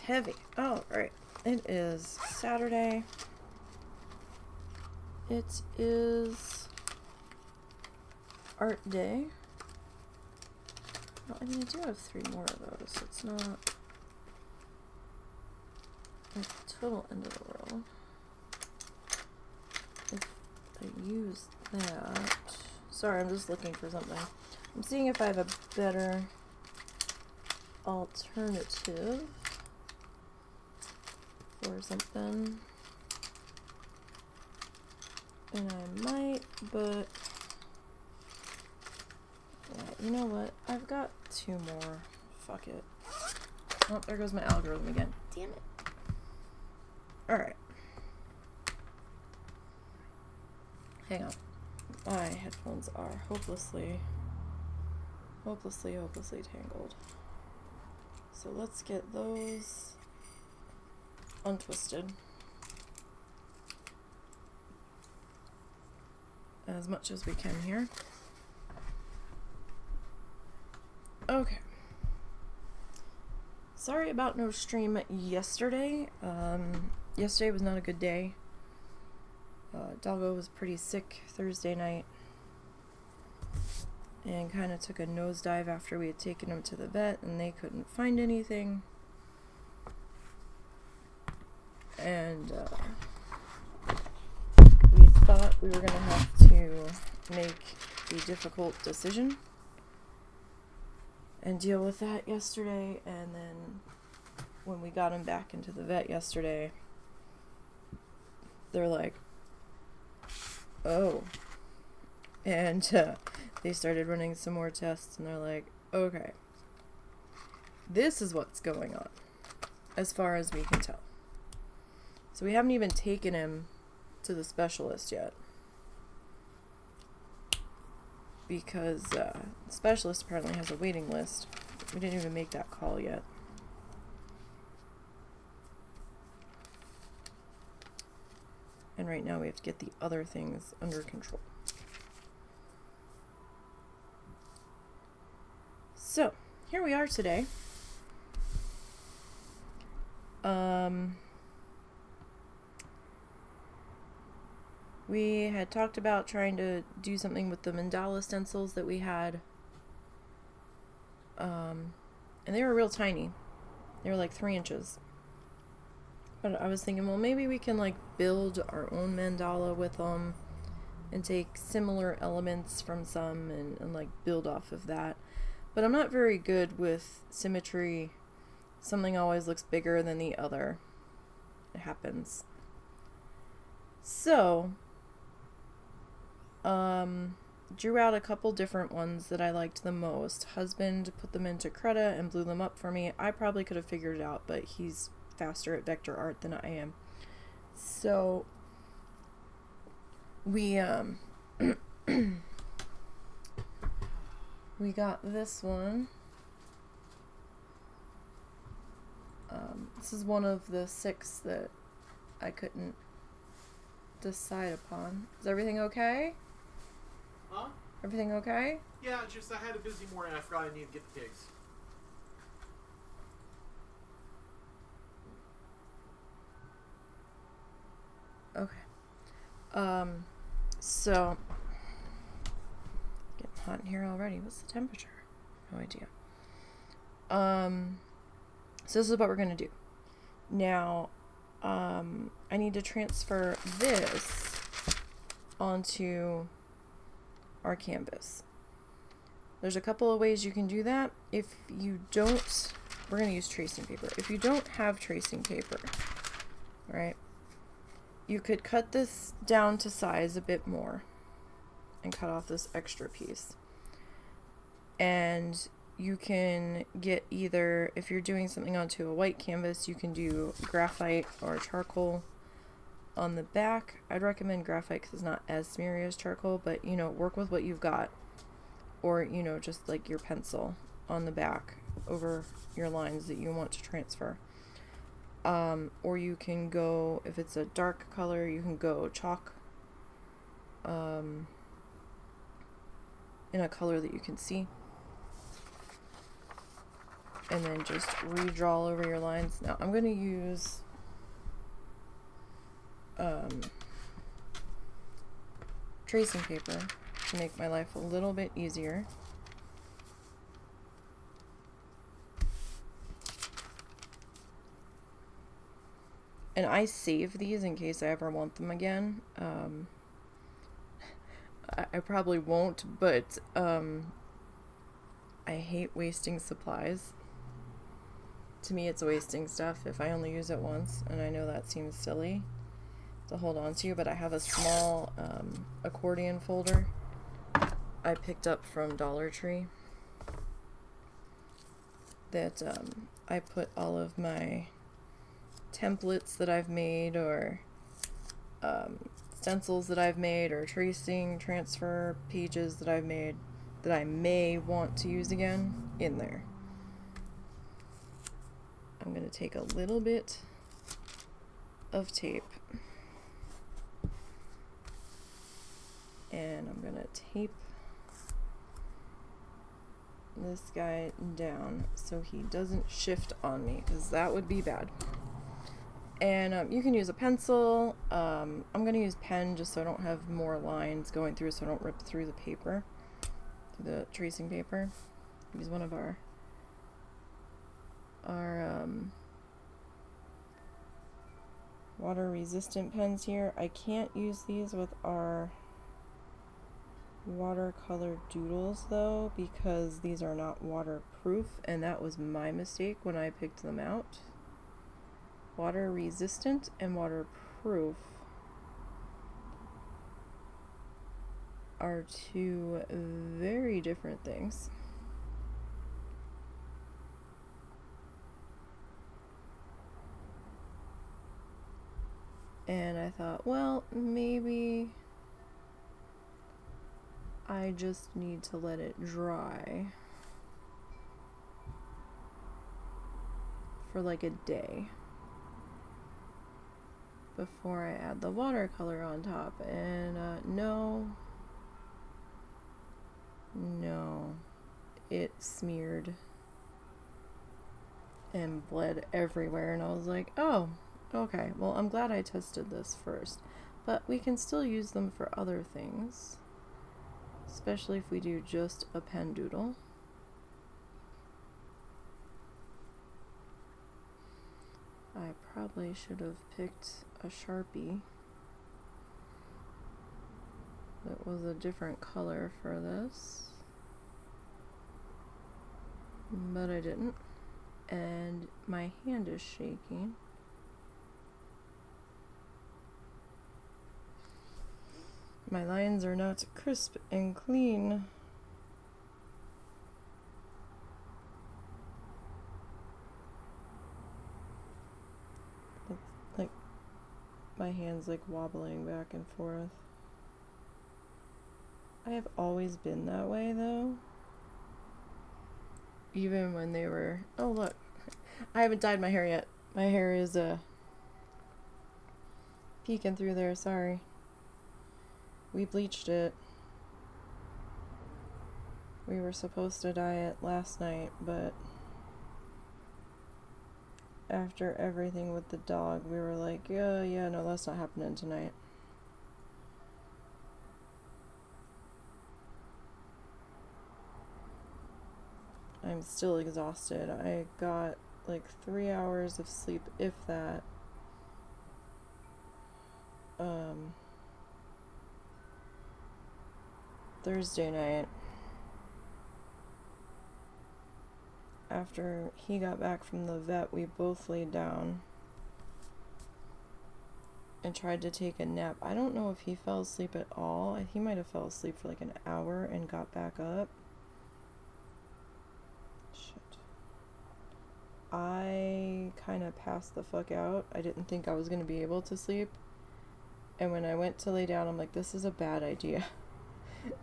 heavy. Oh, right. It is Saturday. It is art day. Well, I mean, I do have 3 more of those. It's not the total end of the world. If I use that... Sorry, I'm just looking for something. I'm seeing if I have a better alternative or something. And I might, but yeah, you know what? I've got 2 more. Fuck it. Oh, there goes my algorithm again. Damn it. Alright. Hang on. My headphones are hopelessly tangled. So let's get those untwisted as much as we can here. Okay. Sorry about no stream yesterday. Yesterday was not a good day. Doggo was pretty sick Thursday night and kind of took a nosedive after we had taken him to the vet and they couldn't find anything. And we thought we were going to have to make a difficult decision and deal with that yesterday. And then when we got him back into the vet yesterday, they're like, oh. And they started running some more tests and they're like, okay, this is what's going on as far as we can tell. So we haven't even taken him to the specialist yet because the specialist apparently has a waiting list. We didn't even make that call yet. And right now we have to get the other things under control. So, here we are today. We had talked about trying to do something with the Mandala stencils that we had. And they were real tiny. They were like 3 inches. But I was thinking, well, maybe we can like build our own mandala with them and take similar elements from some and like build off of that. But I'm not very good with symmetry. Something always looks bigger than the other. It happens. So, drew out a couple different ones that I liked the most. Husband put them into Creta and blew them up for me. I probably could have figured it out, but he's faster at vector art than I am. So we we got this one. This is one of the 6 that I couldn't decide upon. Is everything okay? Huh? Everything okay? Yeah, just I had a busy morning. I forgot I needed to get the pigs. Okay. So getting hot in here already. What's the temperature? No idea. So this is what we're gonna do. Now, I need to transfer this onto our canvas. There's a couple of ways you can do that. If you don't, we're gonna use tracing paper. If you don't have tracing paper, right, you could cut this down to size a bit more and cut off this extra piece. And you can get either, if you're doing something onto a white canvas, you can do graphite or charcoal on the back. I'd recommend graphite because it's not as smeary as charcoal, but you know, work with what you've got. Or, you know, just like your pencil on the back over your lines that you want to transfer. Or you can go, if it's a dark color, you can go chalk in a color that you can see. and then just redraw over your lines. Now I'm going to use tracing paper to make my life a little bit easier. And I save these in case I ever want them again. I probably won't, but I hate wasting supplies. To me, it's wasting stuff if I only use it once, and I know that seems silly to hold on to, but I have a small accordion folder I picked up from Dollar Tree that I put all of my templates that I've made, or stencils that I've made, or tracing transfer pages that I've made that I may want to use again in there. I'm going to take a little bit of tape and I'm going to tape this guy down so he doesn't shift on me, because that would be bad. And you can use a pencil. I'm going to use pen just so I don't have more lines going through, so I don't rip through the paper, the tracing paper. Use one of our water resistant pens here. I can't use these with our watercolor doodles though, because these are not waterproof, and that was my mistake when I picked them out. Water resistant and waterproof are two very different things. And I thought, well, maybe I just need to let it dry for like a day before I add the watercolor on top. And no, it smeared and bled everywhere, and I was like, oh, okay, well, I'm glad I tested this first. But we can still use them for other things, especially if we do just a pen doodle. I probably should have picked a Sharpie that was a different color for this, but I didn't, and my hand is shaking. My lines are not crisp and clean. It's like my hand's like wobbling back and forth. I have always been that way though. Even when they were, oh look, I haven't dyed my hair yet. My hair is peeking through there, sorry. We bleached it. We were supposed to dye it last night, but after everything with the dog, we were like, yeah, no, that's not happening tonight. I'm still exhausted. I got like 3 hours of sleep, if that. Thursday night, after he got back from the vet, we both laid down and tried to take a nap. I don't know if he fell asleep at all. He might have fell asleep for like an hour and got back up. Shit. I kind of passed the fuck out. I didn't think I was going to be able to sleep. And when I went to lay down, I'm like, this is a bad idea.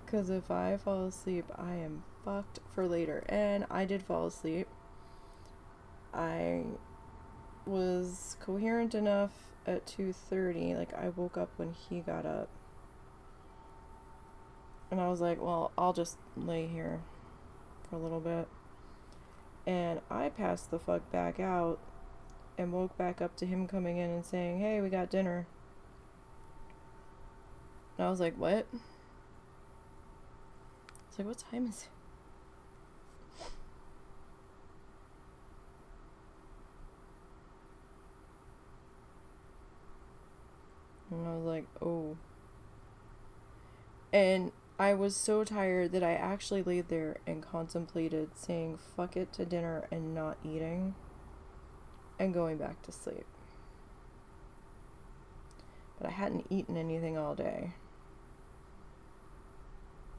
Because if I fall asleep, I am fucked for later. And I did fall asleep. I was coherent enough at 2:30. Like, I woke up when he got up. And I was like, well, I'll just lay here for a little bit. And I passed the fuck back out and woke back up to him coming in and saying, "Hey, we got dinner." And I was like, "What?" It's like, "What time is it?" And I was like, "Oh." And I was so tired that I actually laid there and contemplated saying fuck it to dinner and not eating and going back to sleep. But I hadn't eaten anything all day.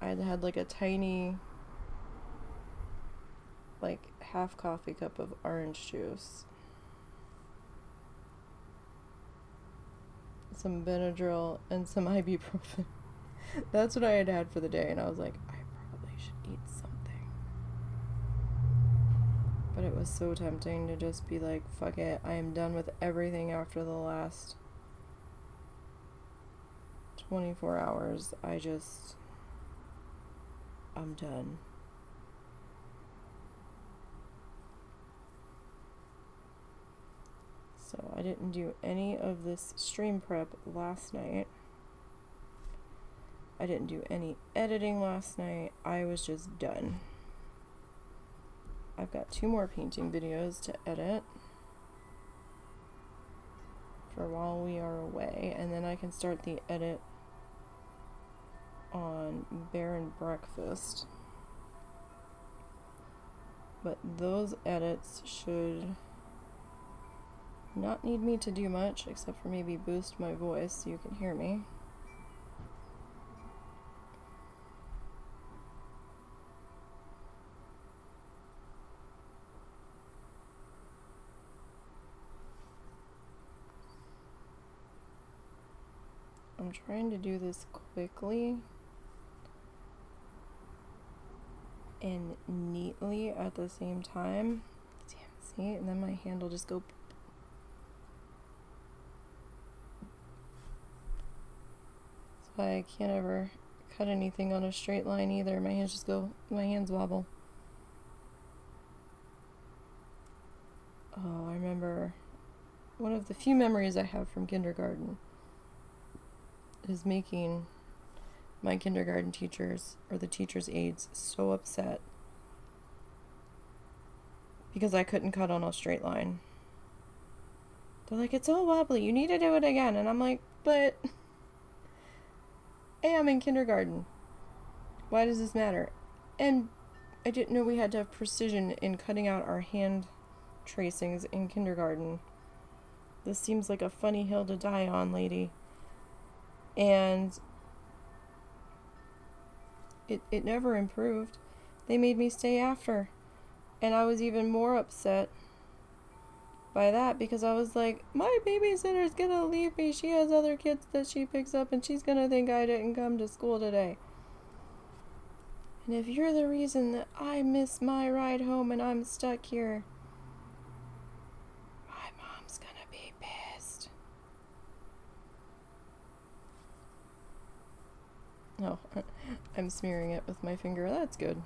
I had had like a tiny, like half coffee cup of orange juice, some Benadryl, and some ibuprofen. That's what I had had for the day, and I was like, I probably should eat something. But it was so tempting to just be like, fuck it, I am done with everything after the last 24 hours. I'm done. So I didn't do any of this stream prep last night. I didn't do any editing last night. I was just done. I've got 2 more painting videos to edit for while we are away, and then I can start the edit on Bear and Breakfast. But those edits should not need me to do much, except for maybe boost my voice so you can hear me. I'm trying to do this quickly and neatly at the same time. Damn, see? And then my hand will just go. That's why I can't ever cut anything on a straight line either. My hands wobble. Oh, I remember one of the few memories I have from kindergarten is making my kindergarten teachers, or the teachers' aides, so upset because I couldn't cut on a straight line. They're like, "It's all wobbly, you need to do it again." And I'm like, "But I am in kindergarten. Why does this matter?" And I didn't know we had to have precision in cutting out our hand tracings in kindergarten. This seems like a funny hill to die on, lady. And it never improved. They made me stay after. And I was even more upset by that because I was like, my babysitter's gonna leave me. She has other kids that she picks up and she's gonna think I didn't come to school today. And if you're the reason that I miss my ride home and I'm stuck here, my mom's gonna be pissed. Oh, I'm smearing it with my finger. That's good.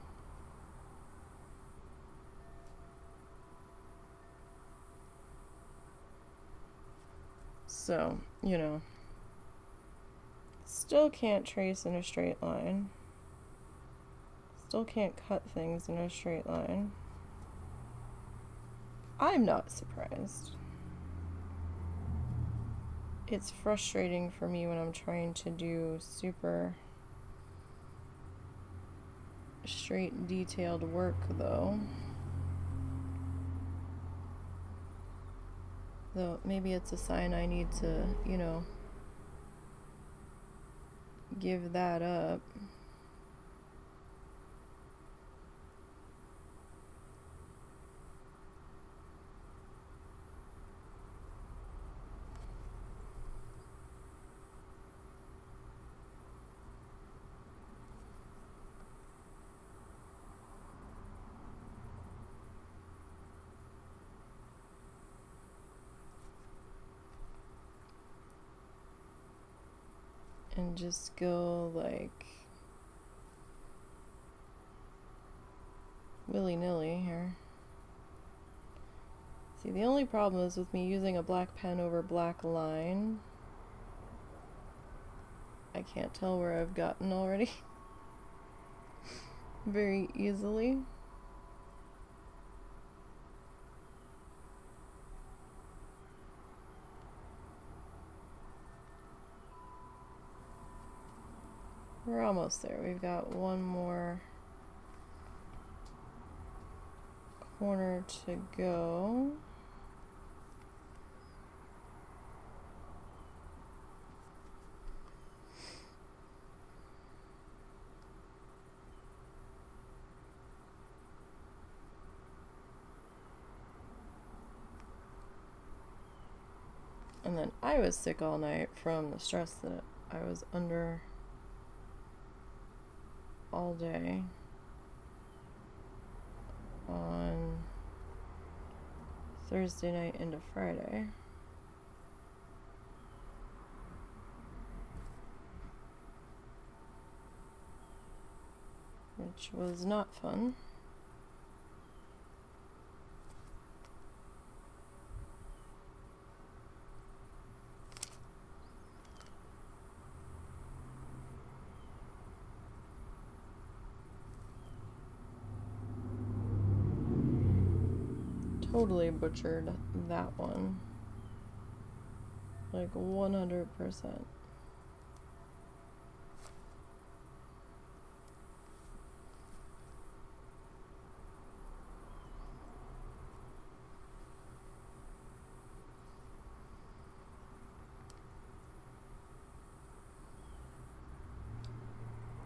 So, still can't trace in a straight line. Still can't cut things in a straight line. I'm not surprised. It's frustrating for me when I'm trying to do super straight, detailed work, though. Though maybe it's a sign I need to, give that up. And just go like willy-nilly here. See, the only problem is with me using a black pen over black line, I can't tell where I've gotten already very easily. We're almost there. We've got one more corner to go. And then I was sick all night from the stress that I was under all day on Thursday night into Friday. Which was not fun. Totally butchered that one. Like 100%.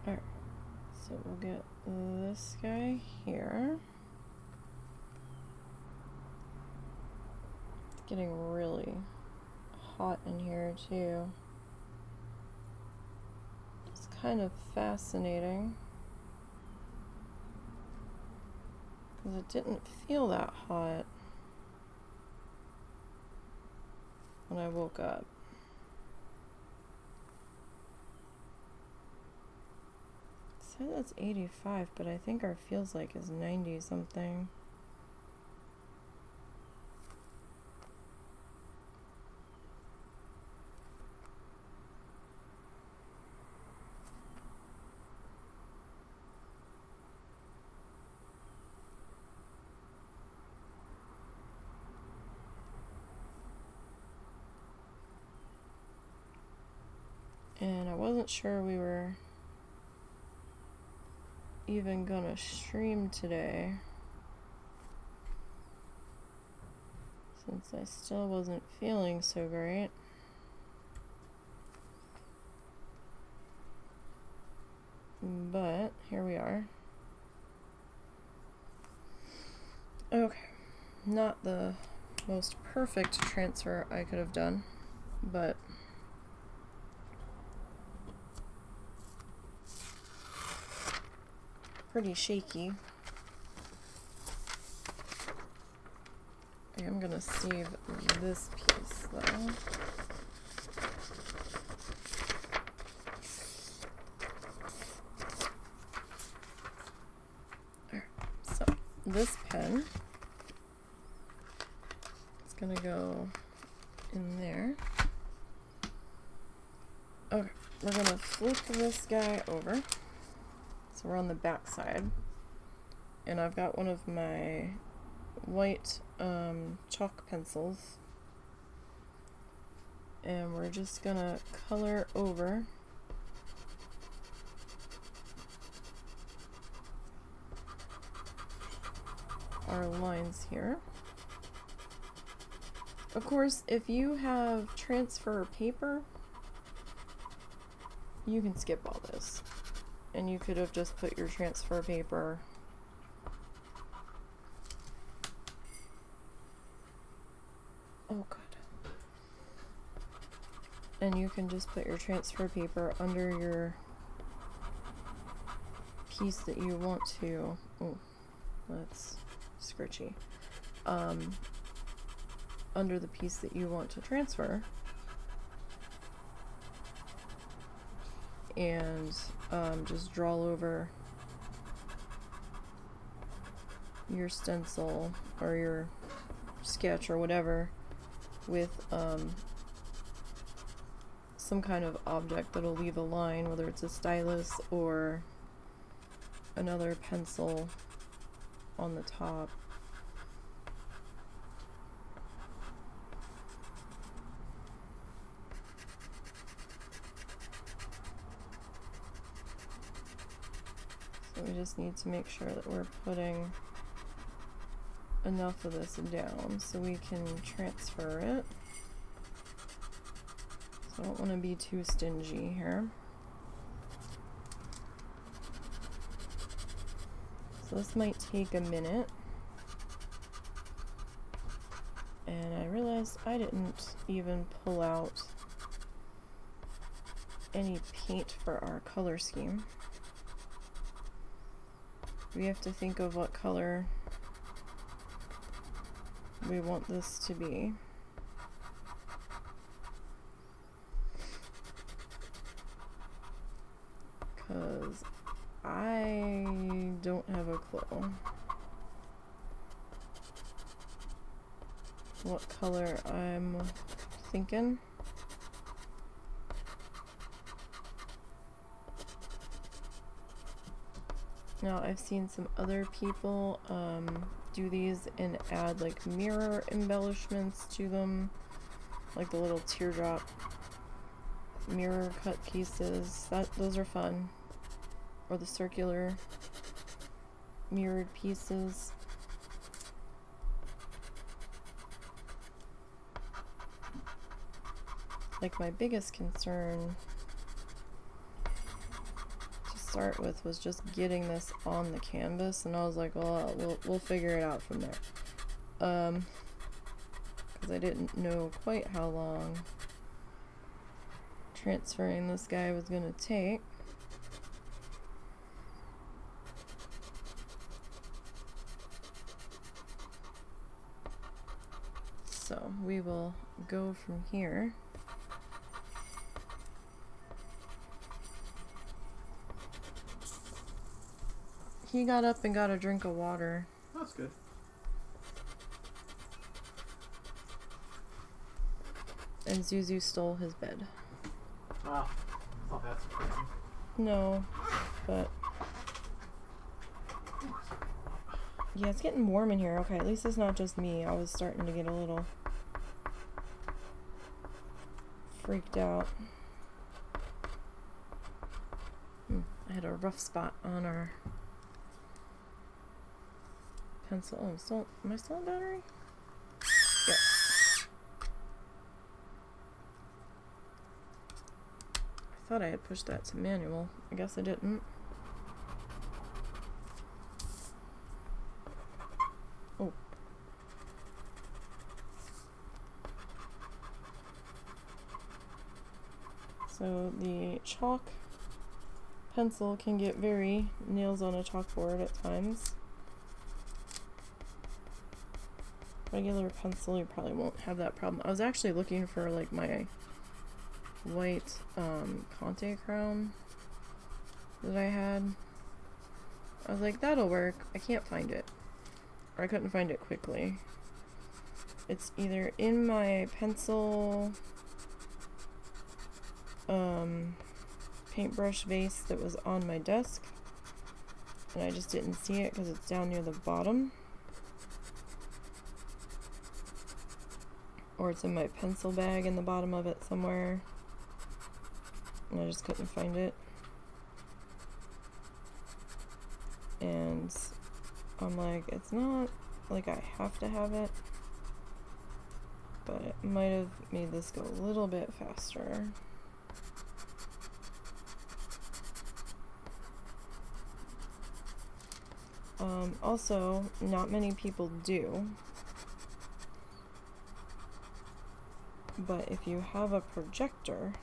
Alright, so we'll get this guy here. Getting really hot in here too. It's kind of fascinating because it didn't feel that hot when I woke up. It said that's 85, but I think our feels like is 90 something. And I wasn't sure we were even gonna stream today, since I still wasn't feeling so great. But here we are. Okay, not the most perfect transfer I could have done, but pretty shaky. Okay, I'm gonna save this piece though. Alright, so this pen is gonna go in there. Okay, we're gonna flip this guy over. So we're on the back side, and I've got one of my white chalk pencils, and we're just gonna color over our lines here. Of course, if you have transfer paper, you can skip all this. And you could have just put your transfer paper and you can just put your transfer paper under your piece that you want to, oh, that's scritchy, under the piece that you want to transfer, and just draw over your stencil or your sketch or whatever with some kind of object that'll leave a line, whether it's a stylus or another pencil on the top. So we just need to make sure that we're putting enough of this down so we can transfer it. So I don't want to be too stingy here. So this might take a minute. And I realized I didn't even pull out any paint for our color scheme. We have to think of what color we want this to be. Because I don't have a clue what color I'm thinking. Now I've seen some other people do these and add like mirror embellishments to them, like the little teardrop mirror cut pieces. Those are fun. Or the circular mirrored pieces. Like my biggest concern to start with was just getting this on the canvas, and I was like, well, we'll figure it out from there. Because I didn't know quite how long transferring this guy was going to take. So we will go from here. He got up and got a drink of water. That's good. And Zuzu stole his bed. Wow, it's not that surprising. No, but yeah, it's getting warm in here. Okay, at least it's not just me. I was starting to get a little freaked out. I had a rough spot on our pencil. Oh, am I still on battery? Yep. I thought I had pushed that to manual. I guess I didn't. Oh. So the chalk pencil can get very nails on a chalkboard at times. Regular pencil, you probably won't have that problem. I was actually looking for like my white Conte crown that I had. I was like, that'll work. I can't find it. Or I couldn't find it quickly. It's either in my pencil paintbrush vase that was on my desk, and I just didn't see it because it's down near the bottom. Or it's in my pencil bag in the bottom of it somewhere, and I just couldn't find it. And I'm like, it's not like I have to have it, but it might have made this go a little bit faster. Also, not many people do, but if you have a projector,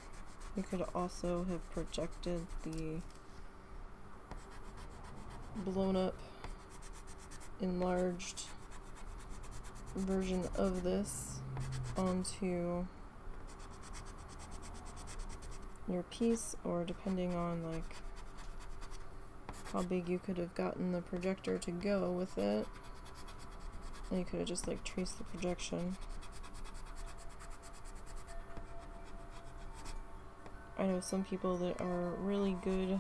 you could also have projected the blown up, enlarged version of this onto your piece, or depending on like how big you could have gotten the projector to go with it. And you could have just like traced the projection. I know some people that are really good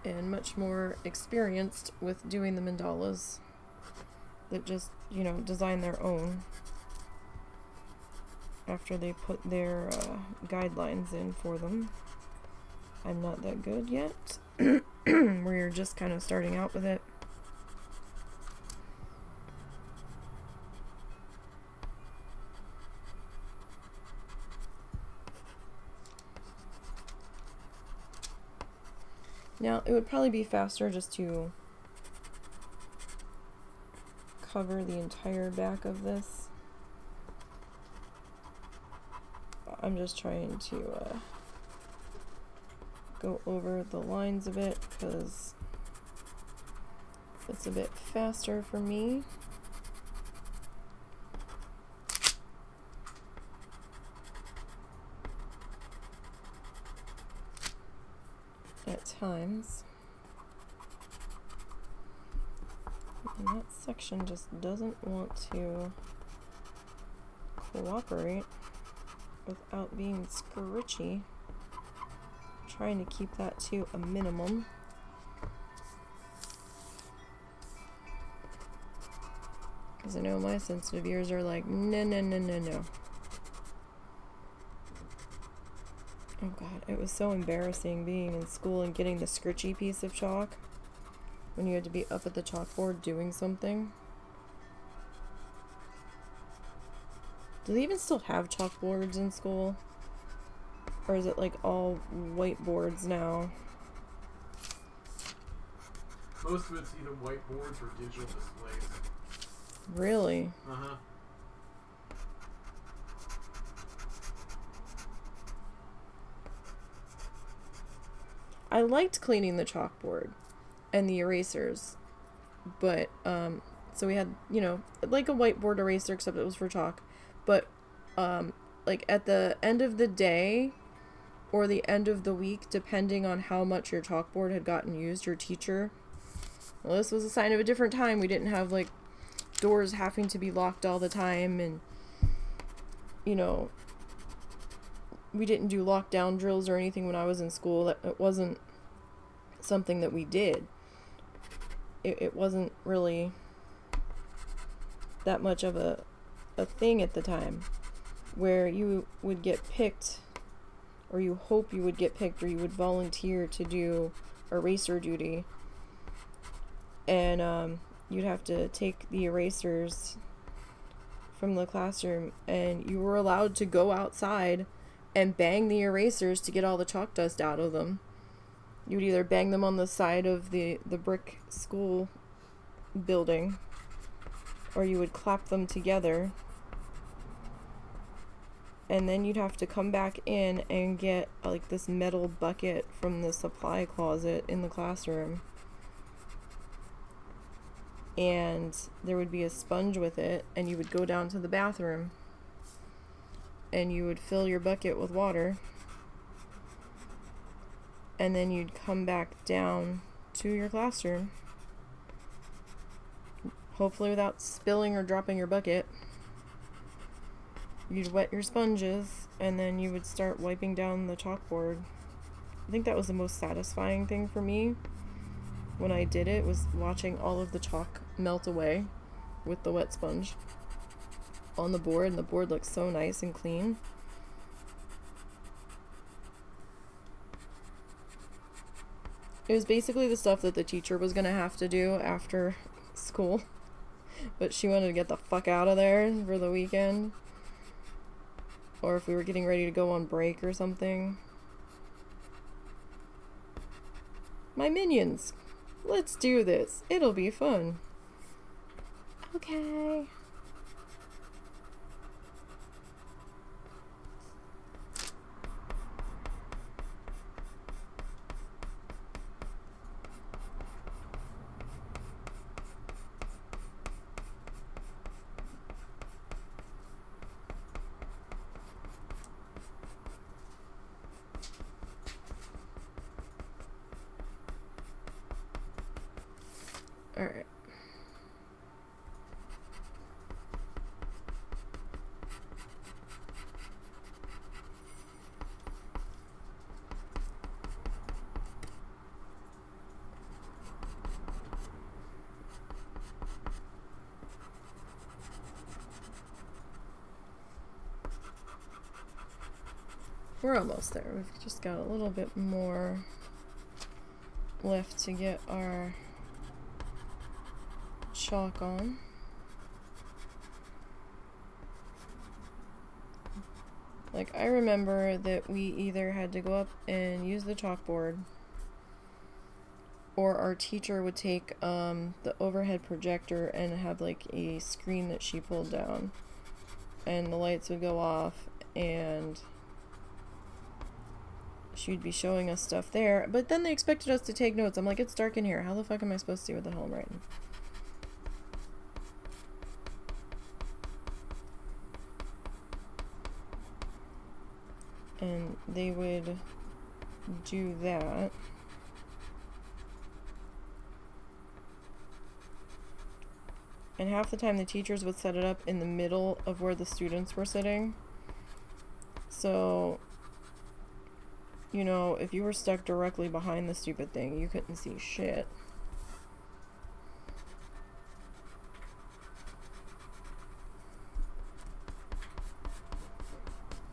and much more experienced with doing the mandalas that just, you know, design their own after they put their guidelines in for them. I'm not that good yet. We're just kind of starting out with it. Now, it would probably be faster just to cover the entire back of this. I'm just trying to go over the lines a bit because it's a bit faster for me. At times. And that section just doesn't want to cooperate without being scritchy. I'm trying to keep that to a minimum. Because I know my sensitive ears are like, no, no, no, no, no. Oh god, it was so embarrassing being in school and getting the scritchy piece of chalk when you had to be up at the chalkboard doing something. Do they even still have chalkboards in school? Or is it like all whiteboards now? Most of it's either whiteboards or digital displays. Really? Uh-huh. I liked cleaning the chalkboard and the erasers, but so we had, you know, like a whiteboard eraser except it was for chalk, but like at the end of the day or the end of the week, depending on how much your chalkboard had gotten used, your teacher, well, this was a sign of a different time. We didn't have like doors having to be locked all the time, and you know, we didn't do lockdown drills or anything when I was in school. It wasn't something that we did. It wasn't really that much of a thing at the time where you would get picked, or you hope you would get picked, or you would volunteer to do eraser duty, and you'd have to take the erasers from the classroom, and you were allowed to go outside and bang the erasers to get all the chalk dust out of them. You would either bang them on the side of the brick school building, or you would clap them together, and then you'd have to come back in and get like this metal bucket from the supply closet in the classroom, and there would be a sponge with it, and you would go down to the bathroom and you would fill your bucket with water, and then you'd come back down to your classroom, hopefully without spilling or dropping your bucket. You'd wet your sponges, and then you would start wiping down the chalkboard. I think that was the most satisfying thing for me when I did it, was watching all of the chalk melt away with the wet sponge on the board, and the board looks so nice and clean. It was basically the stuff that the teacher was gonna have to do after school, but she wanted to get the fuck out of there for the weekend, or if we were getting ready to go on break or something. My minions, let's do this. It'll be fun. Okay. Alright. We're almost there. We've just got a little bit more left to get our chalk on. Like, I remember that we either had to go up and use the chalkboard, or our teacher would take the overhead projector and have like a screen that she pulled down, and the lights would go off and she'd be showing us stuff there, but then they expected us to take notes. I'm like, it's dark in here. How the fuck am I supposed to see what the hell I'm writing? And they would do that. And half the time the teachers would set it up in the middle of where the students were sitting. So, you know, if you were stuck directly behind the stupid thing, you couldn't see shit.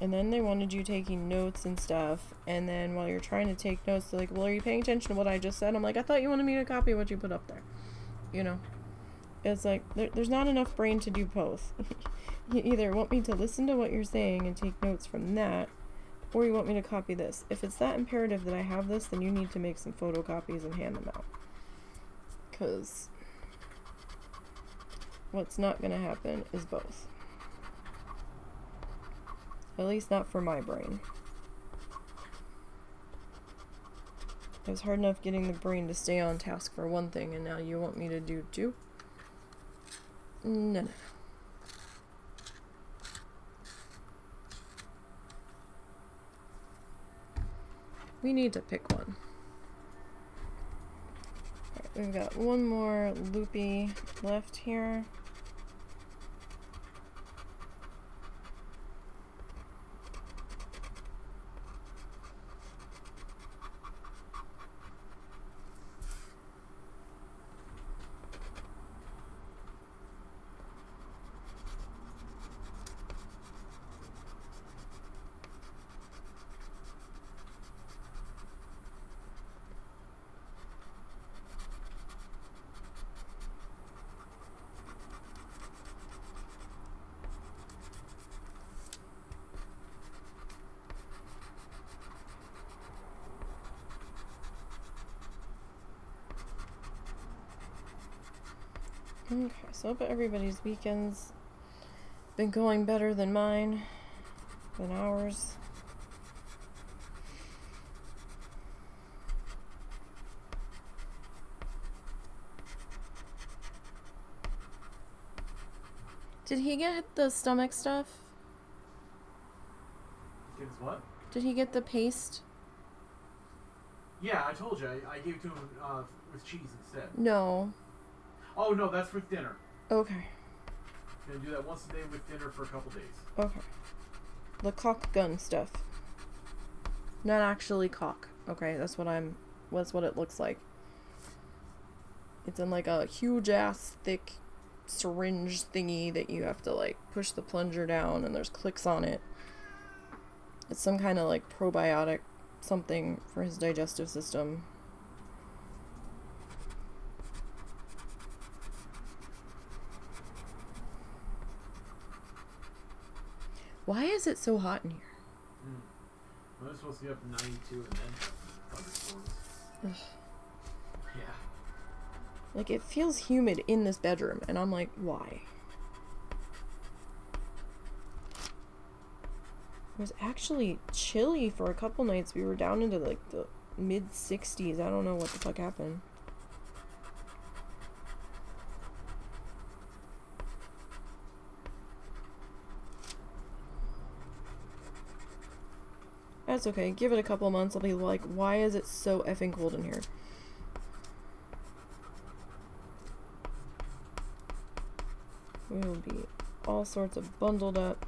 And then they wanted you taking notes and stuff. And then while you're trying to take notes, they're like, well, are you paying attention to what I just said? I'm like, I thought you wanted me to copy what you put up there. You know? It's like, there's not enough brain to do both. You either want me to listen to what you're saying and take notes from that, or you want me to copy this. If it's that imperative that I have this, then you need to make some photocopies and hand them out. Because what's not going to happen is both. At least not for my brain. It was hard enough getting the brain to stay on task for one thing, and now you want me to do two? No. We need to pick one. Alright, we've got one more loopy left here. Okay, so I hope everybody's weekend's been going better than mine, than ours. Did he get the stomach stuff? Get his what? Did he get the paste? Yeah, I told you. I gave it to him with cheese instead. No. Oh, no, that's with dinner. Okay. Gonna do that once a day with dinner for a couple days. Okay. The caulk gun stuff. Not actually caulk. Okay, that's what it looks like. It's in like a huge ass thick syringe thingy that you have to like push the plunger down and there's clicks on it. It's some kind of like probiotic something for his digestive system. Why is it so hot in here? Well, it's supposed to be up to 92 and then thunderstorms. Ugh. Yeah. Like, it feels humid in this bedroom, and I'm like, why? It was actually chilly for a couple nights. We were down into, like, the mid-60s. I don't know what the fuck happened. That's okay. Give it a couple months. I'll be like, why is it so effing cold in here? We will be all sorts of bundled up.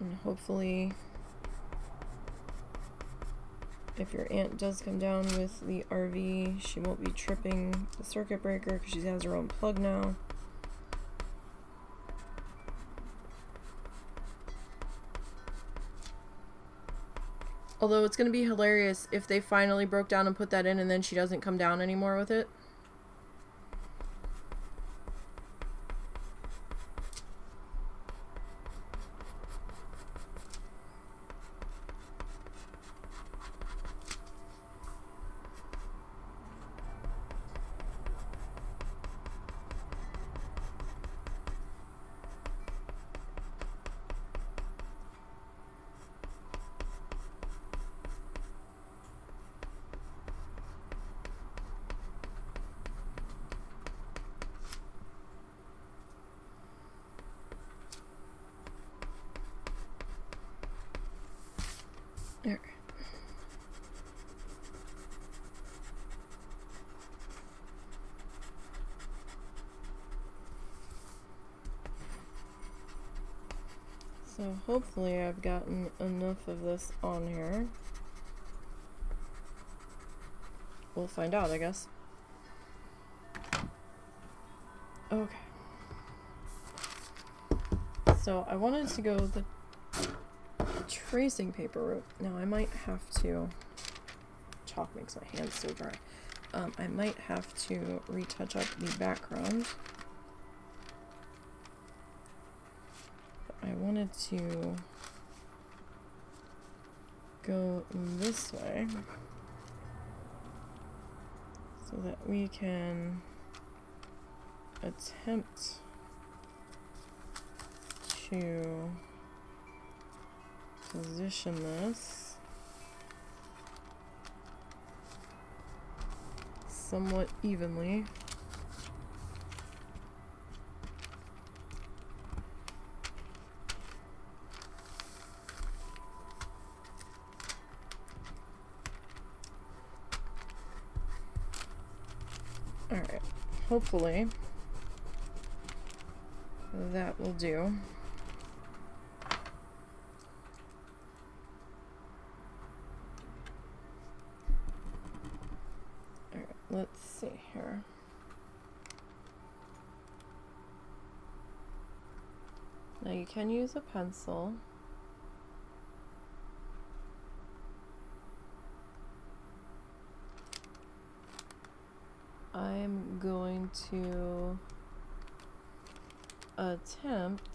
And hopefully if your aunt does come down with the RV, she won't be tripping the circuit breaker because she has her own plug now. Although it's going to be hilarious if they finally broke down and put that in and then she doesn't come down anymore with it. There. So hopefully I've gotten enough of this on here. We'll find out, I guess. Okay. So I wanted to go the tracing paper route. Now I might have to, chalk makes my hands so dry. I might have to retouch up the background. But I wanted to go this way so that we can attempt to position this somewhat evenly. Alright, hopefully that will do. Let's see here. Now you can use a pencil. I'm going to attempt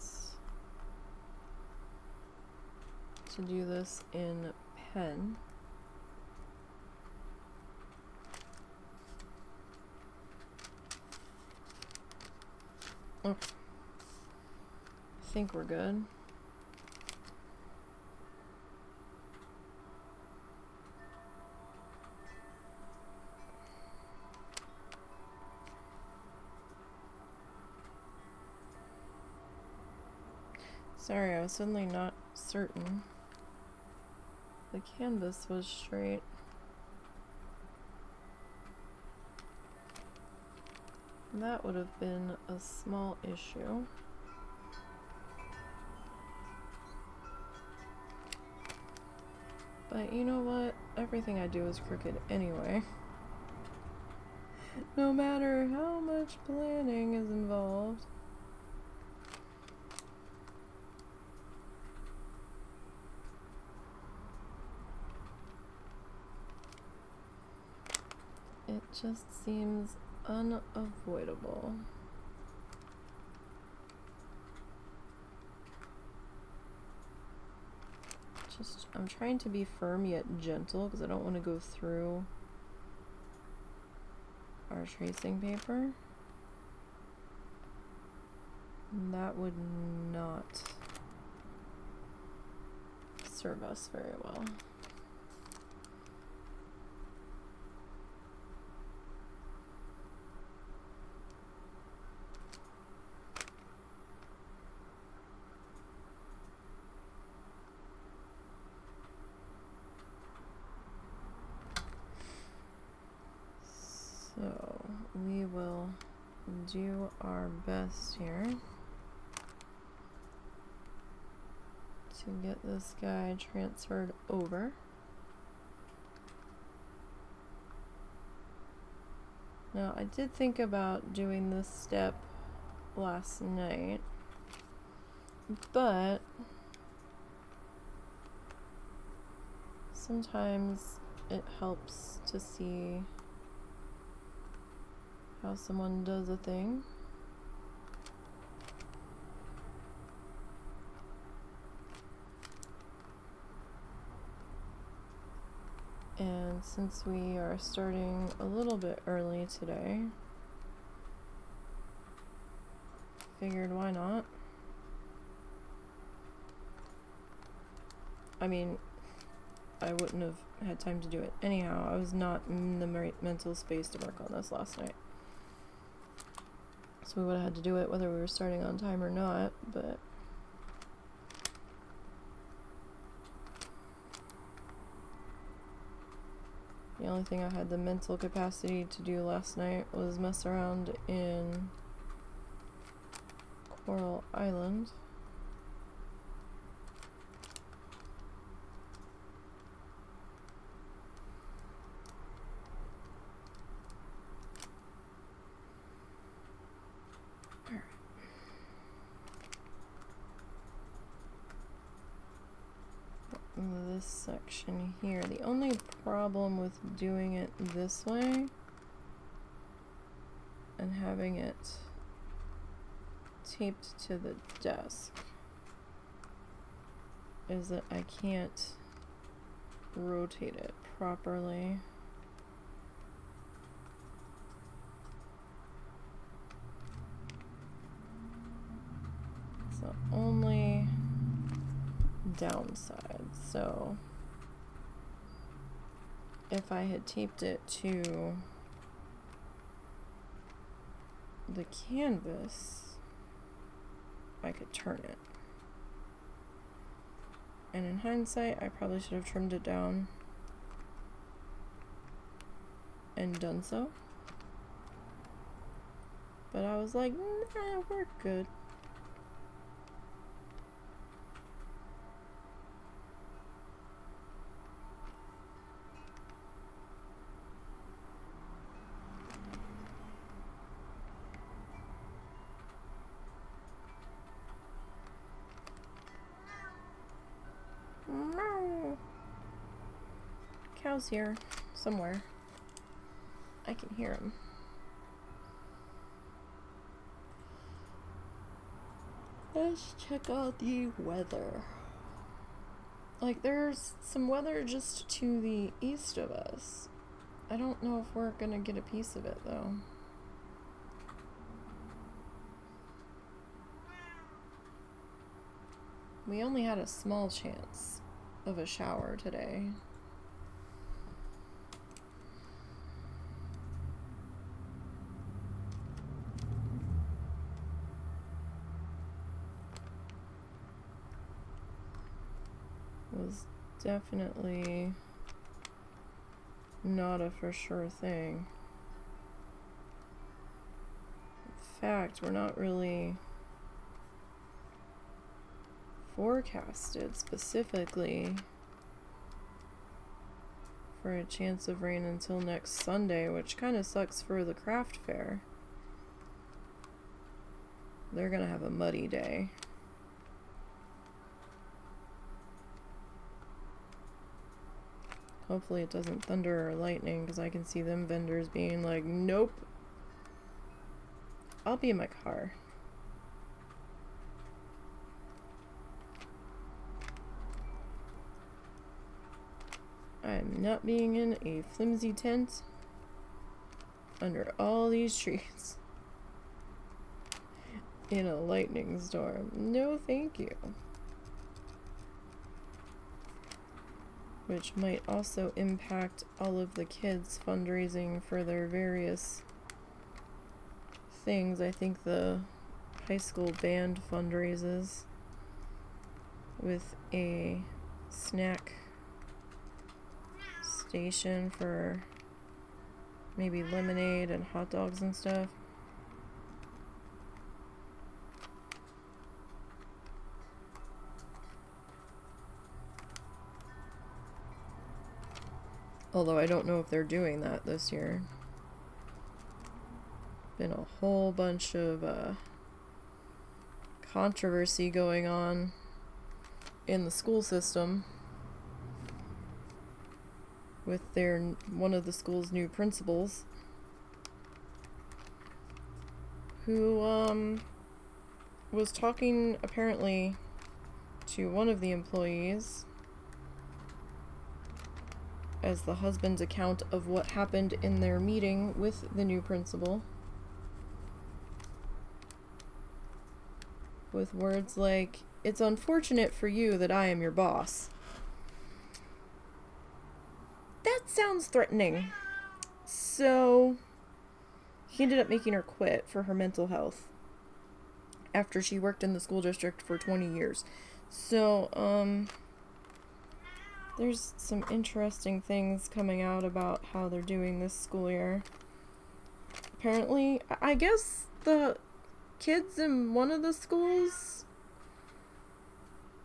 to do this in pen. Okay. I think we're good. Sorry, I was suddenly not certain the canvas was straight. That would have been a small issue. But you know what? Everything I do is crooked anyway. No matter how much planning is involved. It just seems unavoidable. I'm trying to be firm yet gentle because I don't want to go through our tracing paper. And that would not serve us very well. So we will do our best here to get this guy transferred over. Now, I did think about doing this step last night, but sometimes it helps to see how someone does a thing. And since we are starting a little bit early today, figured why not? I mean, I wouldn't have had time to do it anyhow. I was not in the mental space to work on this last night. So we would have had to do it whether we were starting on time or not, but the only thing I had the mental capacity to do last night was mess around in Coral Island. This section here. The only problem with doing it this way and having it taped to the desk is that I can't rotate it properly. It's the only downside. So if I had taped it to the canvas, I could turn it. And in hindsight, I probably should have trimmed it down and done so. But I was like, nah, we're good. Cow's here somewhere. I can hear him. Let's check out the weather. Like, there's some weather just to the east of us. I don't know if we're gonna get a piece of it though. We only had a small chance of a shower today. Was definitely not a for sure thing. In fact, we're not really forecasted specifically for a chance of rain until next Sunday, which kind of sucks for the craft fair. They're gonna have a muddy day. Hopefully it doesn't thunder or lightning, because I can see them vendors being like, nope. I'll be in my car. I'm not being in a flimsy tent under all these trees in a lightning storm. No, thank you. Which might also impact all of the kids' fundraising for their various things. I think the high school band fundraises with a snack station for maybe lemonade and hot dogs and stuff. Although I don't know if they're doing that this year. been a whole bunch of controversy going on in the school system with one of the school's new principals, who was talking apparently to one of the employees as the husband's account of what happened in their meeting with the new principal, with words like, "It's unfortunate for you that I am your boss." That sounds threatening. So he ended up making her quit for her mental health after she worked in the school district for 20 years. So, there's some interesting things coming out about how they're doing this school year. Apparently, I guess the kids in one of the schools,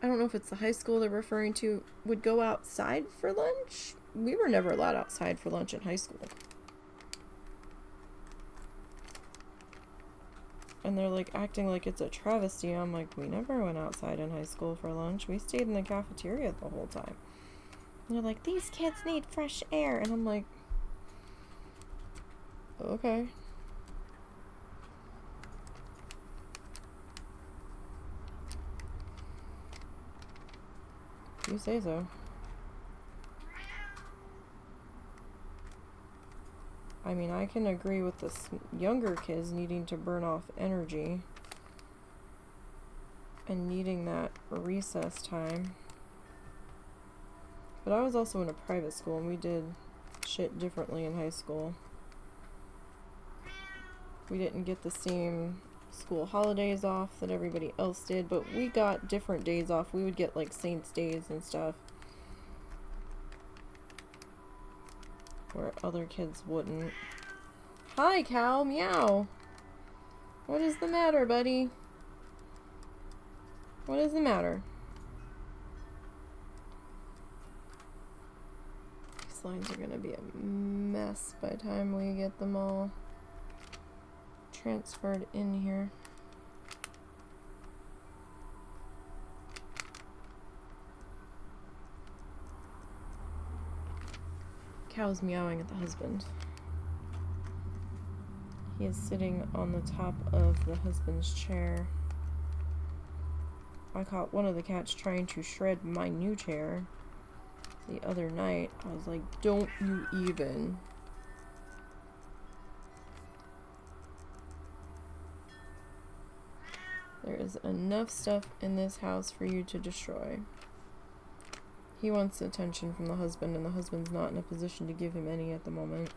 I don't know if it's the high school they're referring to, would go outside for lunch. We were never allowed outside for lunch in high school. And they're like acting like it's a travesty. I'm like, we never went outside in high school for lunch. We stayed in the cafeteria the whole time. And they're like, these kids need fresh air. And I'm like, okay. You say so. I mean, I can agree with the younger kids needing to burn off energy and needing that recess time. But I was also in a private school and we did shit differently in high school. We didn't get the same school holidays off that everybody else did, but we got different days off. We would get like Saints Days and stuff, where other kids wouldn't. Hi, cow. Meow. What is the matter, buddy? What is the matter? These lines are going to be a mess by the time we get them all transferred in here. Cow's meowing at the husband. He is sitting on the top of the husband's chair. I caught one of the cats trying to shred my new chair the other night. I was like, don't you even. There is enough stuff in this house for you to destroy. He wants attention from the husband, and the husband's not in a position to give him any at the moment.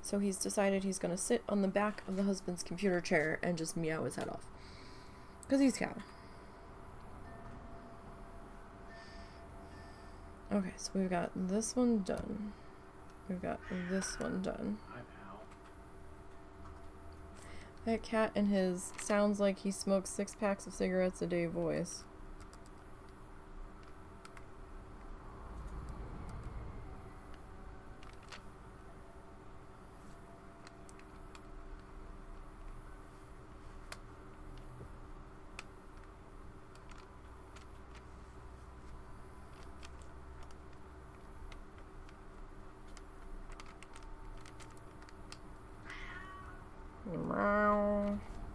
So he's decided he's going to sit on the back of the husband's computer chair and just meow his head off. Because he's cow. Okay, so we've got this one done. We've got this one done. That cat and his sounds like he smokes 6 packs of cigarettes a day voice.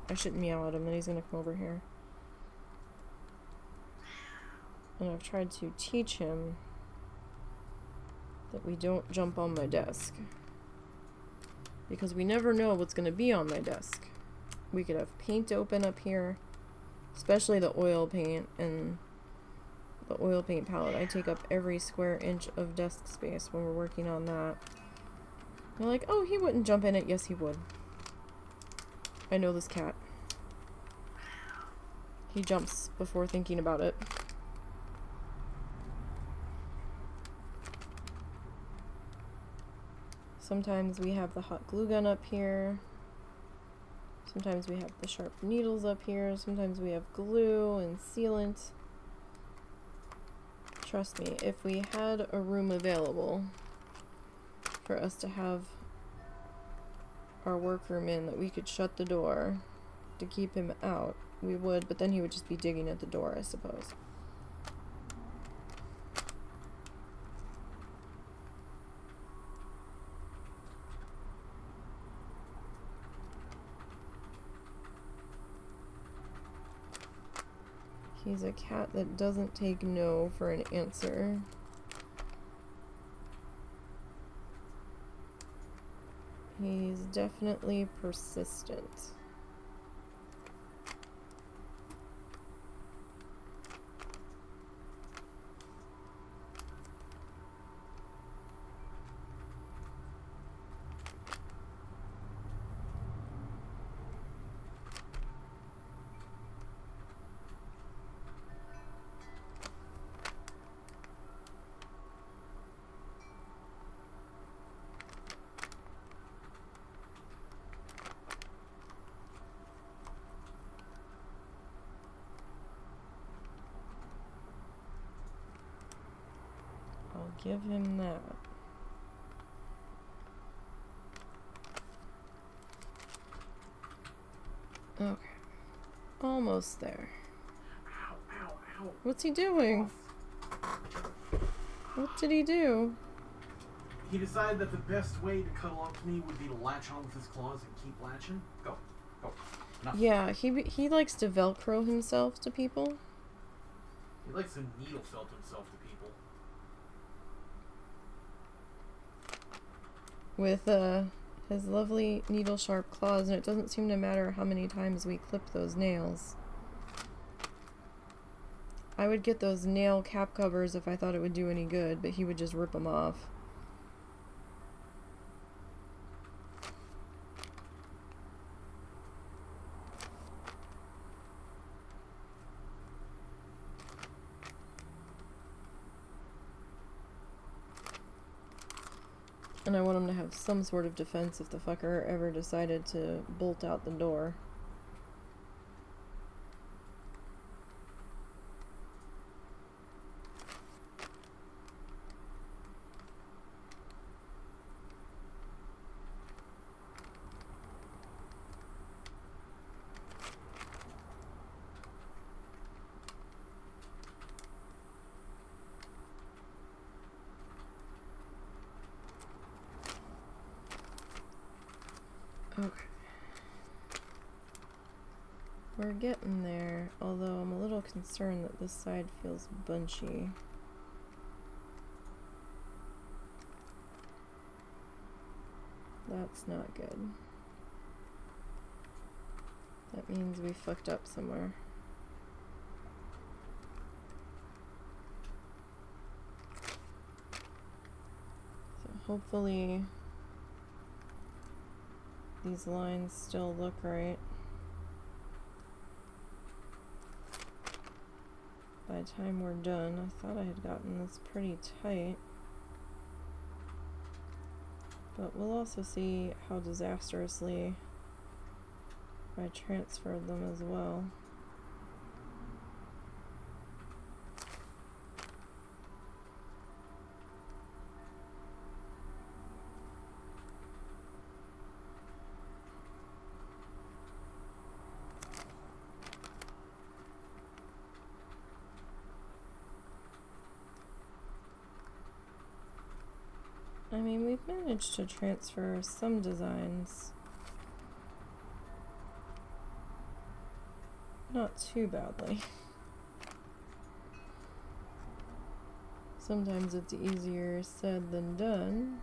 I shouldn't meow at him, then he's gonna come over here. And I've tried to teach him that we don't jump on my desk, because we never know what's gonna be on my desk. We could have paint open up here, especially the oil paint and the oil paint palette. I take up every square inch of desk space when we're working on that. They're like, oh, he wouldn't jump in it. Yes, he would. I know this cat. He jumps before thinking about it. Sometimes we have the hot glue gun up here. Sometimes we have the sharp needles up here. Sometimes we have glue and sealant. Trust me, if we had a room available for us to have our workroom in that we could shut the door to keep him out, we would, but then he would just be digging at the door, I suppose. He's a cat that doesn't take no for an answer. He's definitely persistent. I'll give him that. Okay. Almost there. Ow, ow, ow. What's he doing? What did he do? He decided that the best way to cuddle up to me would be to latch on with his claws and keep latching. Go. Go. Enough. Yeah, he likes to Velcro himself to people. He likes to needle felt himself to people. With his lovely needle sharp claws, and it doesn't seem to matter how many times we clip those nails. I would get those nail cap covers if I thought it would do any good, but he would just rip them off. And I want him to have some sort of defense if the fucker ever decided to bolt out the door. Okay. We're getting there, although I'm a little concerned that this side feels bunchy. That's not good. That means we fucked up somewhere. So hopefully these lines still look right. By the time we're done, I thought I had gotten this pretty tight. But we'll also see how disastrously I transferred them as well. I mean, we've managed to transfer some designs. Not too badly. Sometimes it's easier said than done.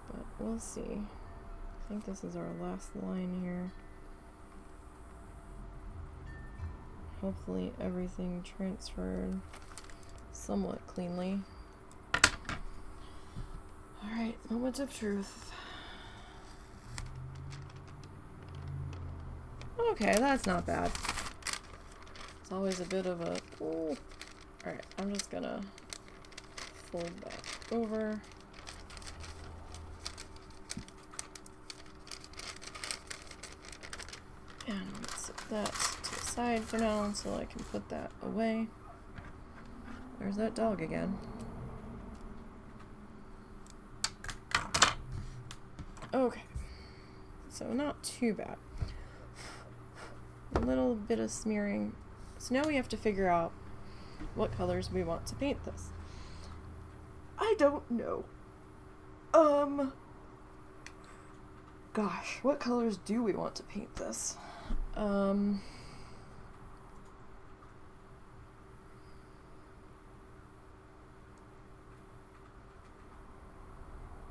But we'll see. I think this is our last line here. Hopefully everything transferred somewhat cleanly. Alright, moment of truth. Okay, that's not bad. It's always a bit of a... Ooh. Alright, I'm just gonna fold that over. And set that to the side. aside for now until I can put that away. There's that dog again. Okay, so not too bad. A little bit of smearing. So now we have to figure out what colors we want to paint this. I don't know. Gosh, what colors do we want to paint this?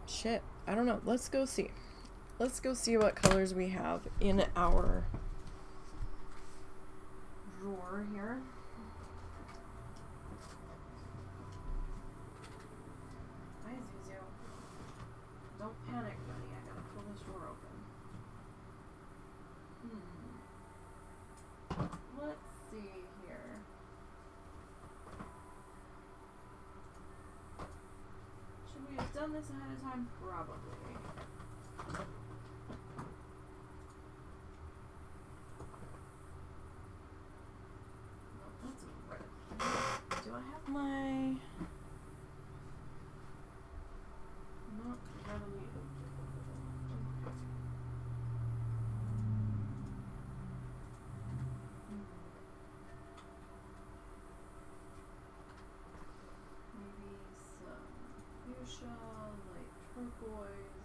Shit, I don't know. Let's go see. Let's go see what colors we have in our drawer here. Hi, Zuzu. Don't panic, buddy. I gotta pull this drawer open. Let's see here. Should we have done this ahead of time? Probably. No, that's a red. Do I have my... Not readily maybe some fuchsia, light turquoise.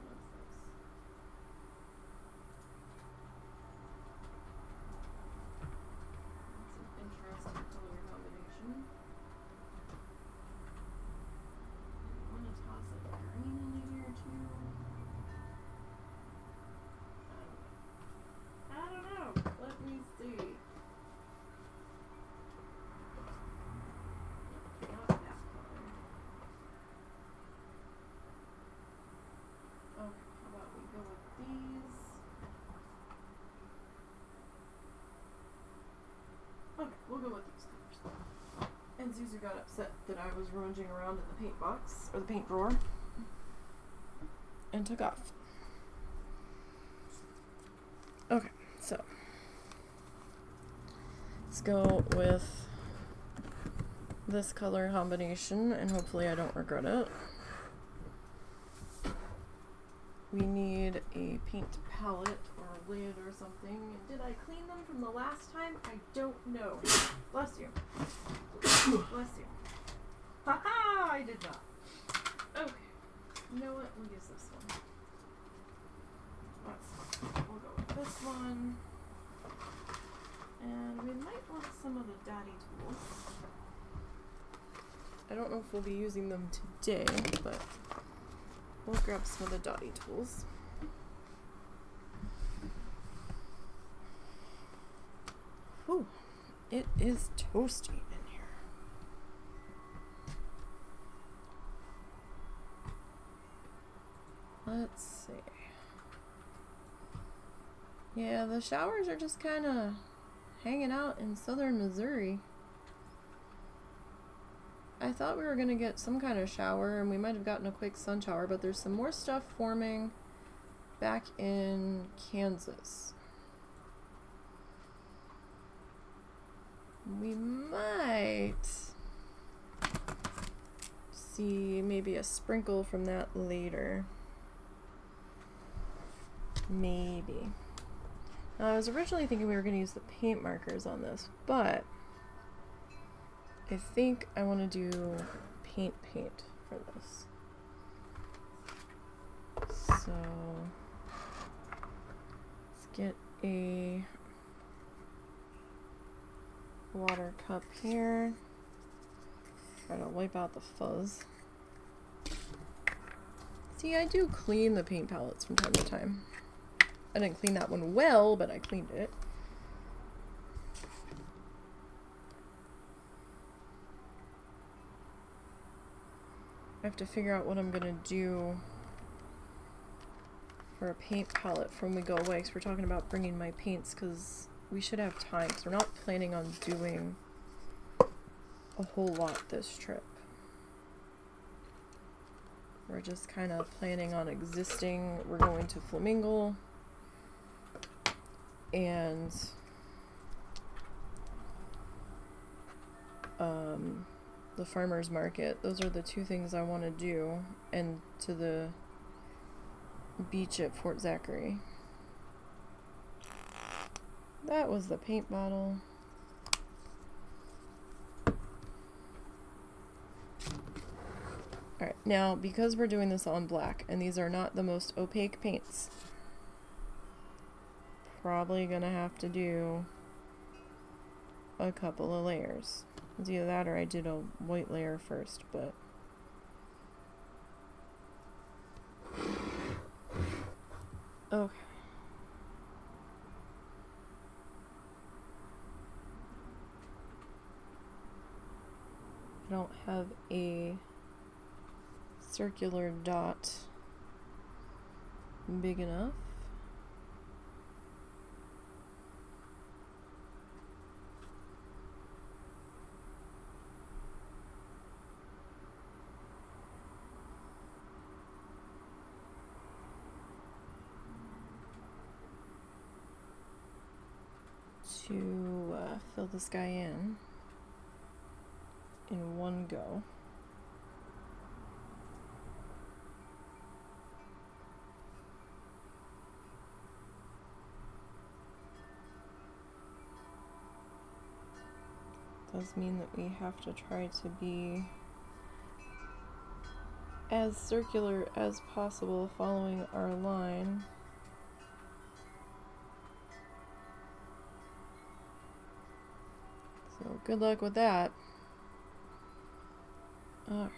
What's this? That's an interesting color combination. I want to toss a green in here too. I don't know. Let me see. Not that color. Okay, how about we go with these? Okay, we'll go with these colors. And Zuzu got upset that I was rummaging around in the paint box, or the paint drawer, and took off. Okay, so let's go with this color combination, and hopefully I don't regret it. We need a paint palette or a lid or something. Did I clean them from the last time? I don't know. Bless you. Bless you. Haha! I did not. Okay. You know what? We'll use this one. That's fine. We'll go with this one. And we might want some of the daddy tools. I don't know if we'll be using them today, but we'll grab some of the dotty tools. Whew, it is toasty in here. Let's see. Yeah, the showers are just kind of hanging out in southern Missouri. I thought we were going to get some kind of shower, and we might have gotten a quick sun shower, but there's some more stuff forming back in Kansas. We might see maybe a sprinkle from that later. Maybe. Now, I was originally thinking we were going to use the paint markers on this, but I think I want to do paint for this. So let's get a water cup here. Try to wipe out the fuzz. See, I do clean the paint palettes from time to time. I didn't clean that one well, but I cleaned it. I have to figure out what I'm gonna do for a paint palette from when we go away, because we're talking about bringing my paints, because we should have time, because we're not planning on doing a whole lot this trip. We're just kind of planning on existing. We're going to Flamingo and the farmer's market. Those are the two things I want to do, and to the beach at Fort Zachary. That was the paint bottle. Alright, now because we're doing this on black, and these are not the most opaque paints, probably gonna have to do a couple of layers. It's either that or I did a white layer first, but okay. I don't have a circular dot big enough. To fill this guy in one go. Does mean that we have to try to be as circular as possible following our line. So good luck with that. Alright.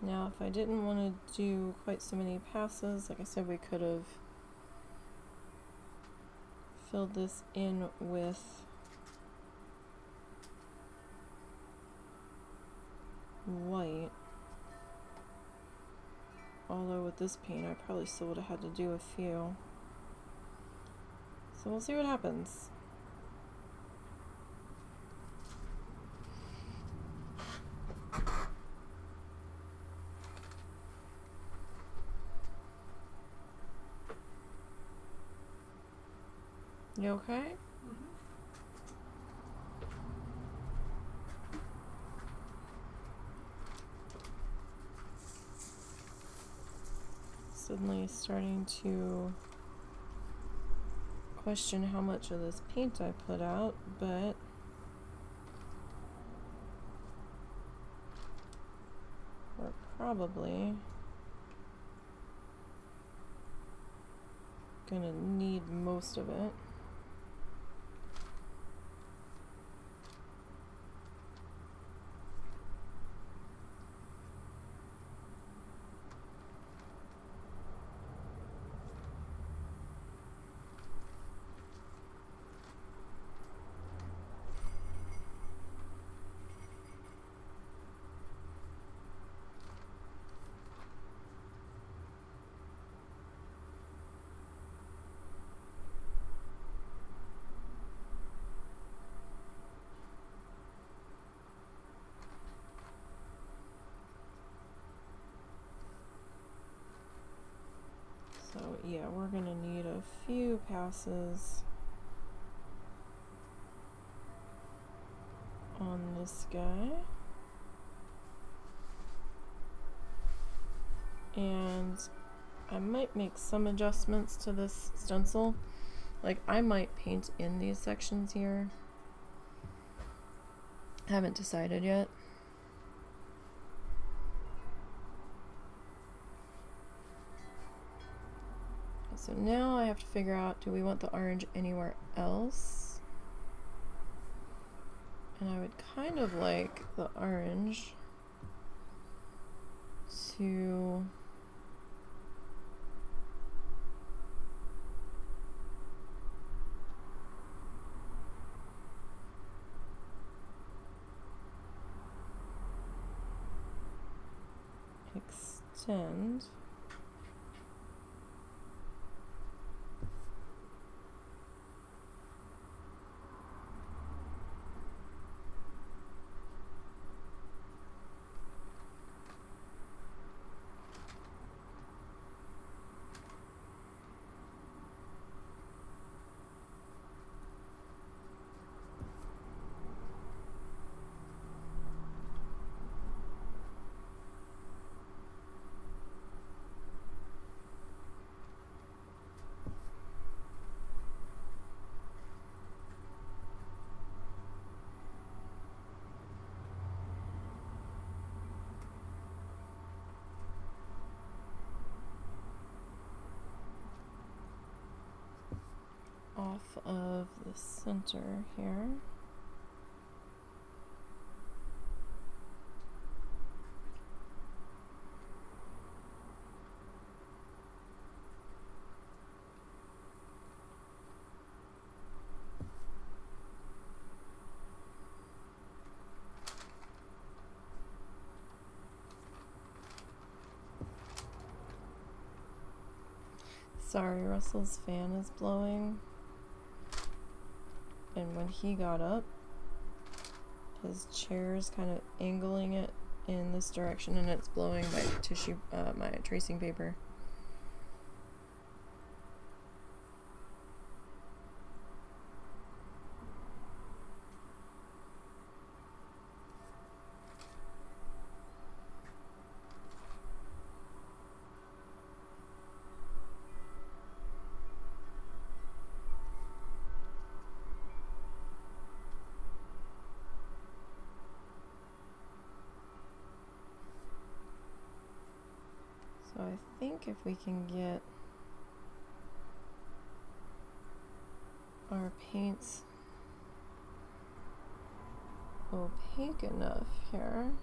Now, if I didn't want to do quite so many passes, like I said, we could have filled this in with white. Although with this paint, I probably still would have had to do a few. So we'll see what happens. You okay? Suddenly starting to question how much of this paint I put out, but we're probably gonna need most of it. So yeah, we're gonna need a few passes on this guy. And I might make some adjustments to this stencil. Like, I might paint in these sections here. Haven't decided yet. So now I have to figure out, do we want the orange anywhere else? And I would kind of like the orange to extend off of the center here. Sorry, Russell's fan is blowing. And when he got up, his chair is kind of angling it in this direction, and it's blowing my tissue, my tracing paper. So I think if we can get our paints opaque enough here,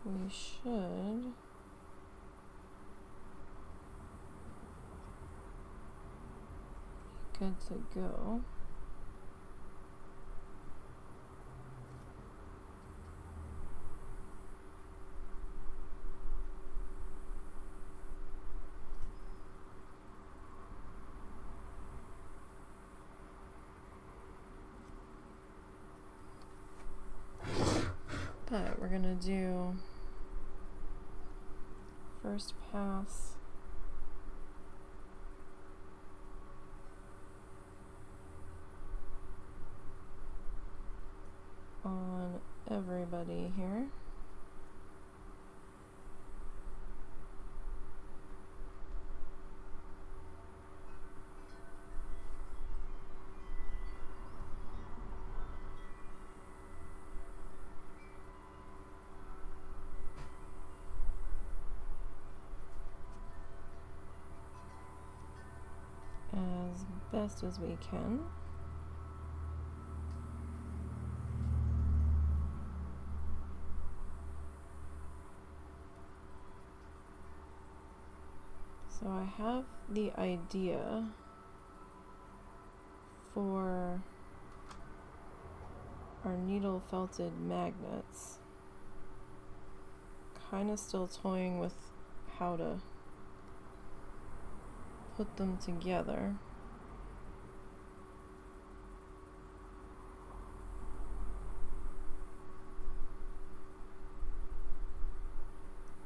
we should be good to go. But we're gonna do first pass on everybody here. As best as we can. So I have the idea for our needle felted magnets. Kind of still toying with how to put them together.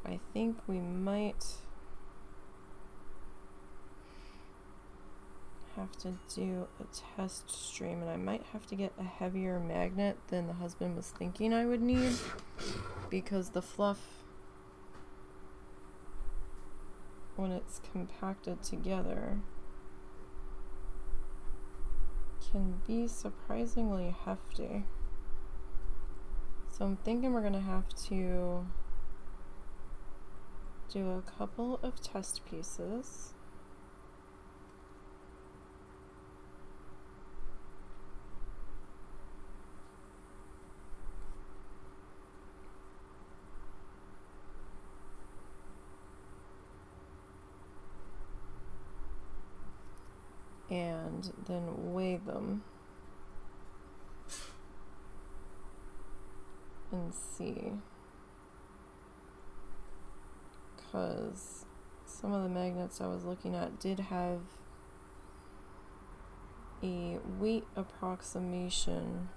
I think we might have to do a test stream, and I might have to get a heavier magnet than the husband was thinking I would need, because the fluff, when it's compacted together, can be surprisingly hefty. So I'm thinking we're gonna have to do a couple of test pieces. And then weigh them and see, because some of the magnets I was looking at did have a weight approximation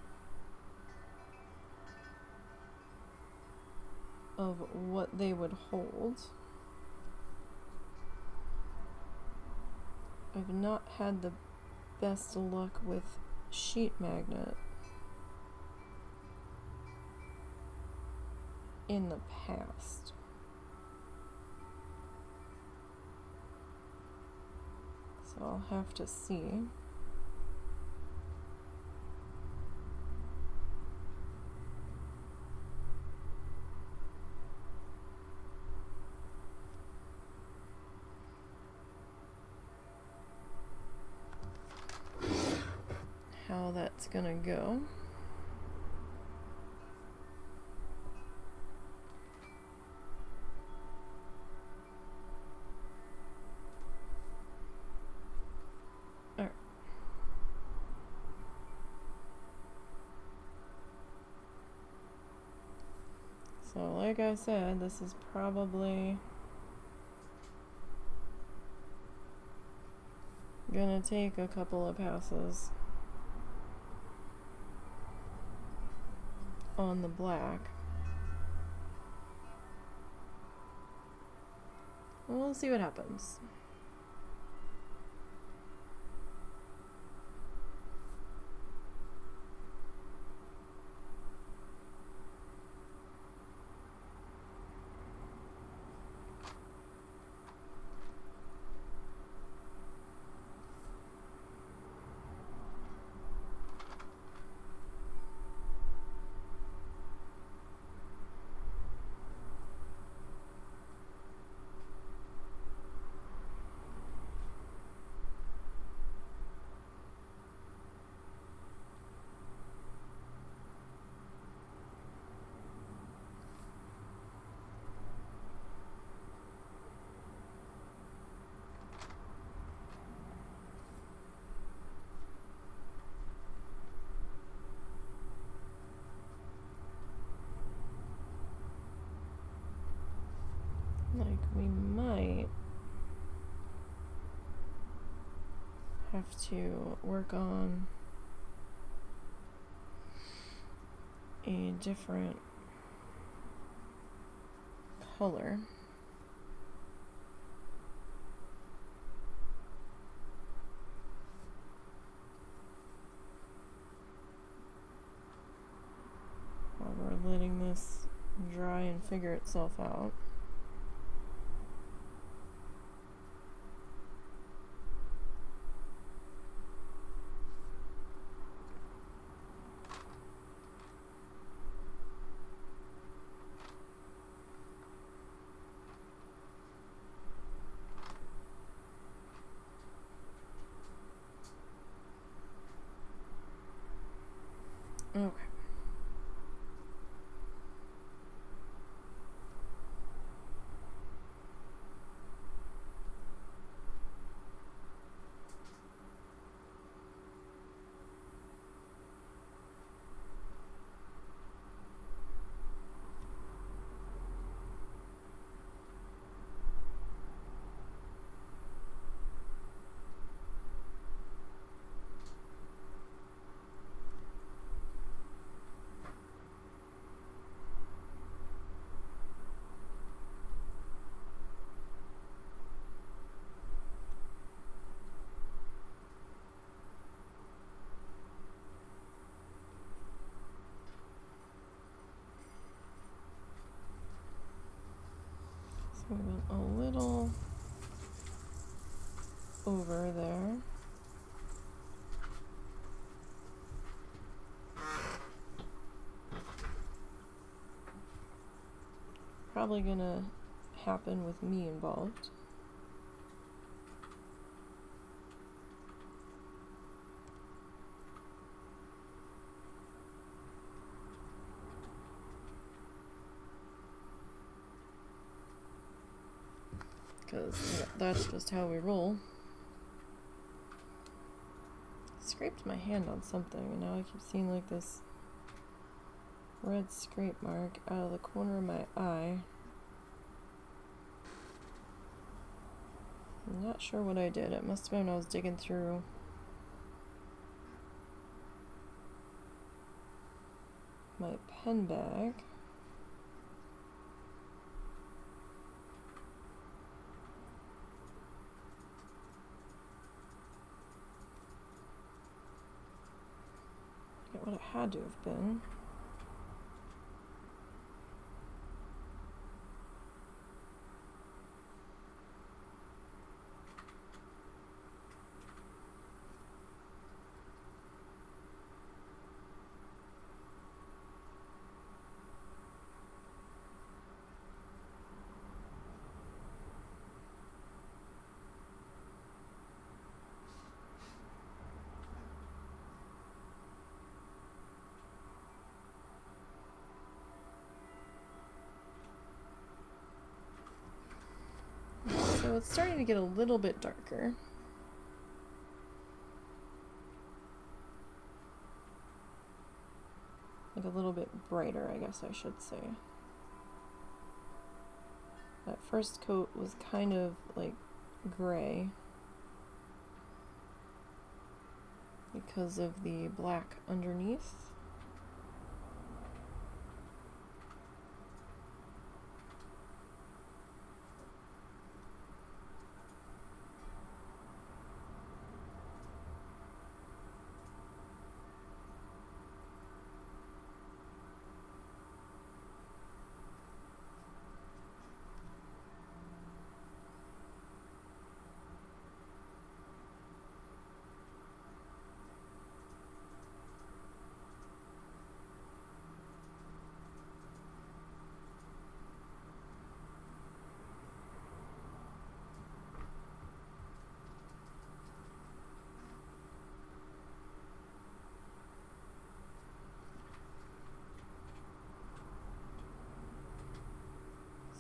of what they would hold. I've not had the best luck with sheet magnet. in the past. So I'll have to see. How that's gonna go. Alright. So like I said, this is probably gonna take a couple of passes on the black. We'll see what happens. Like, we might have to work on a different color. While we're letting this dry and figure itself out. Okay. So we went a little over there. Probably gonna happen with me involved. Because that's just how we roll. Scraped my hand on something, and now I keep seeing like this red scrape mark out of the corner of my eye. I'm not sure what I did. It must have been when I was digging through my pen bag. What it had to have been. So it's starting to get a little bit darker. Like a little bit brighter, I guess I should say. That first coat was kind of like gray because of the black underneath.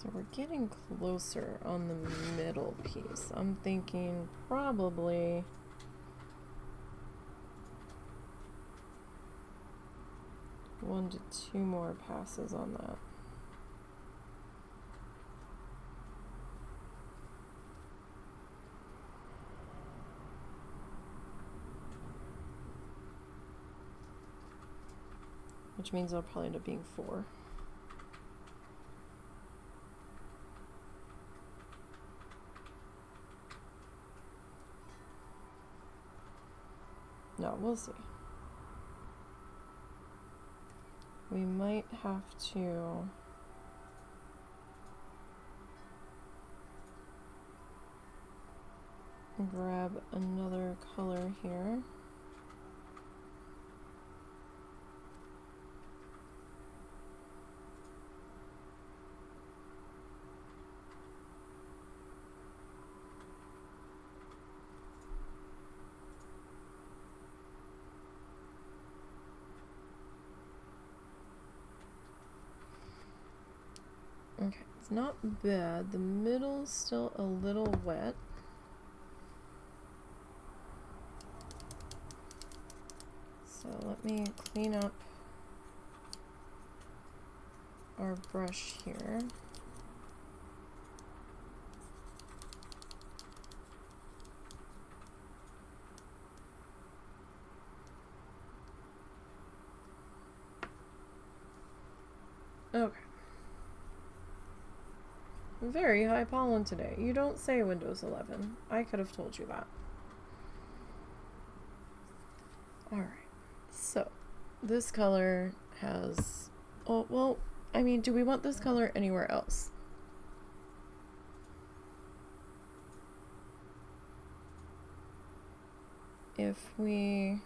So we're getting closer on the middle piece. I'm thinking probably one to two more passes on that. Which means it'll probably end up being 4. No, we'll see. We might have to grab another color here. Okay, it's not bad. The middle's still a little wet. So let me clean up our brush here. Okay. Very high pollen today. You don't say Windows 11. I could have told you that. Alright. So, this color has... Oh, well, I mean, do we want this color anywhere else? If we...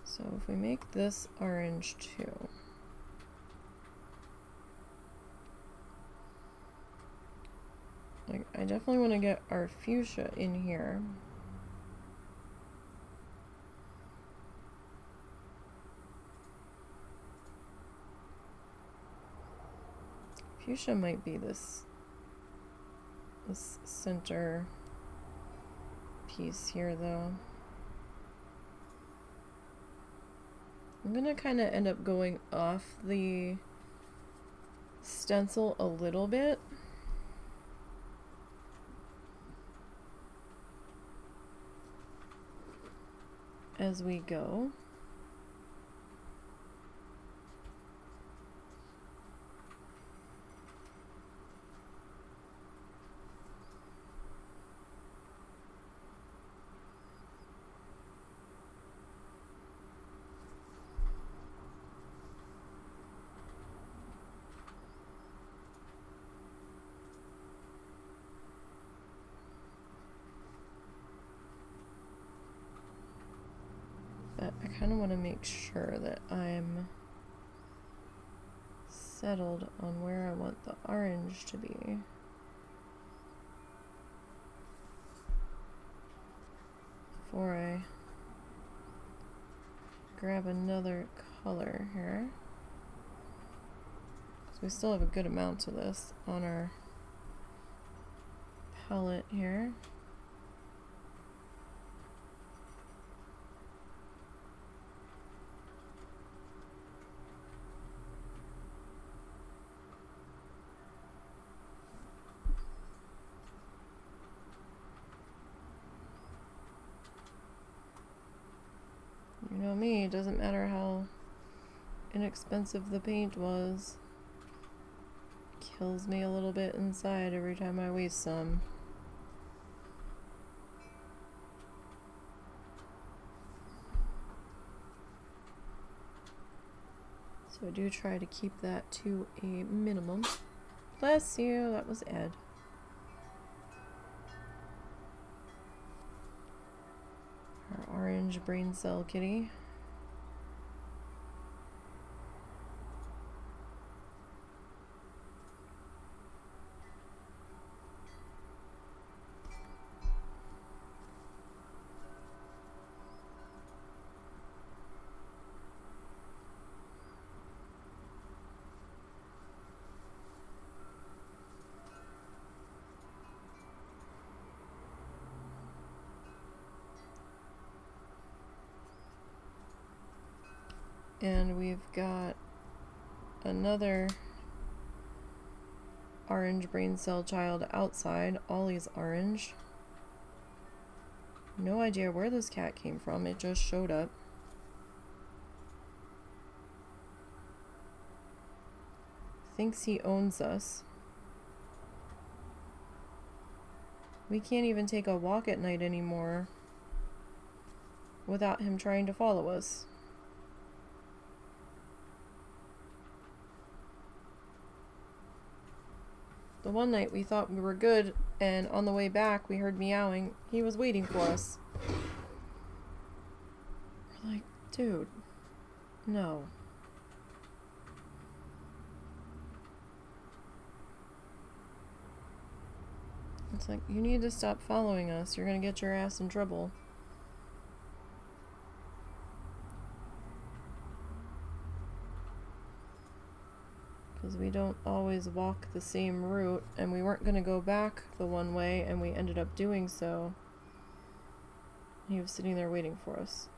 So if we make this orange too, like, I definitely want to get our fuchsia in here. Fuchsia might be this center piece here though. I'm gonna kind of end up going off the stencil a little bit. As we go. But I kind of want to make sure that I'm settled on where I want the orange to be. Before I grab another color here. So we still have a good amount of this on our palette here. You know me, it doesn't matter how inexpensive the paint was. Kills me a little bit inside every time I waste some. So I do try to keep that to a minimum. Bless you, that was Ed. Our orange brain cell kitty. And we've got another orange brain cell child outside. Ollie's orange. No idea where this cat came from. It just showed up. Thinks he owns us. We can't even take a walk at night anymore without him trying to follow us. The one night we thought we were good, and on the way back we heard meowing. He was waiting for us. We're like, dude, no. It's like, you need to stop following us. You're gonna get your ass in trouble. Because we don't always walk the same route, and we weren't going to go back the one way, and we ended up doing so. He was sitting there waiting for us.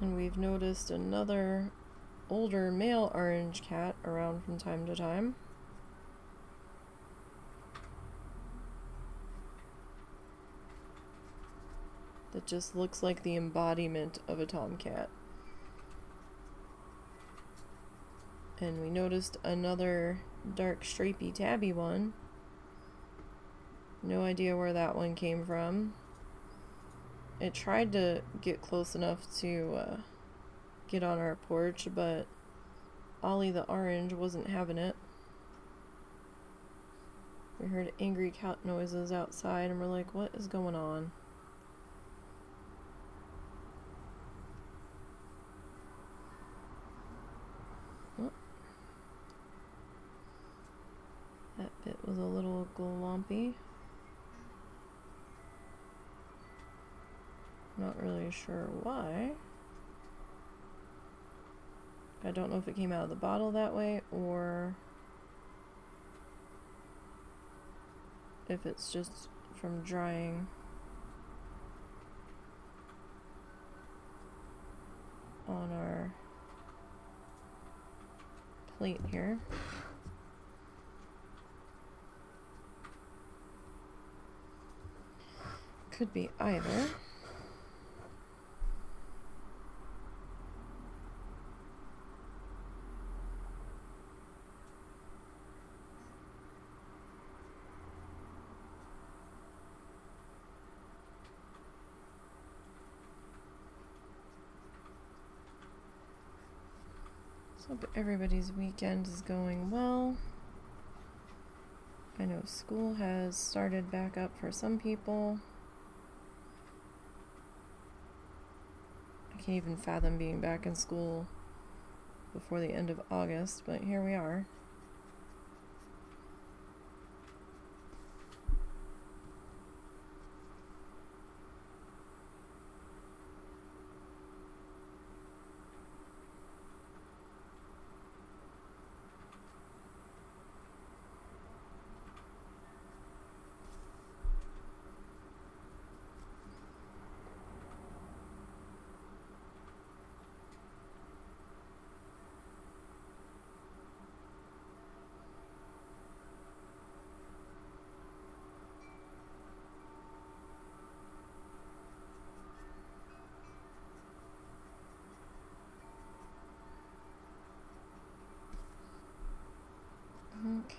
And we've noticed another older male orange cat around from time to time. That just looks like the embodiment of a tomcat. And we noticed another dark stripy tabby one. No idea where that one came from. It tried to get close enough to get on our porch, but Ollie the orange wasn't having it. We heard angry cat noises outside and we're like, what is going on? Oh. That bit was a little glompy. Not really sure why. I don't know if it came out of the bottle that way or if it's just from drying on our plate here. Could be either. So hope everybody's weekend is going well. I know school has started back up for some people. I can't even fathom being back in school before the end of August, but here we are.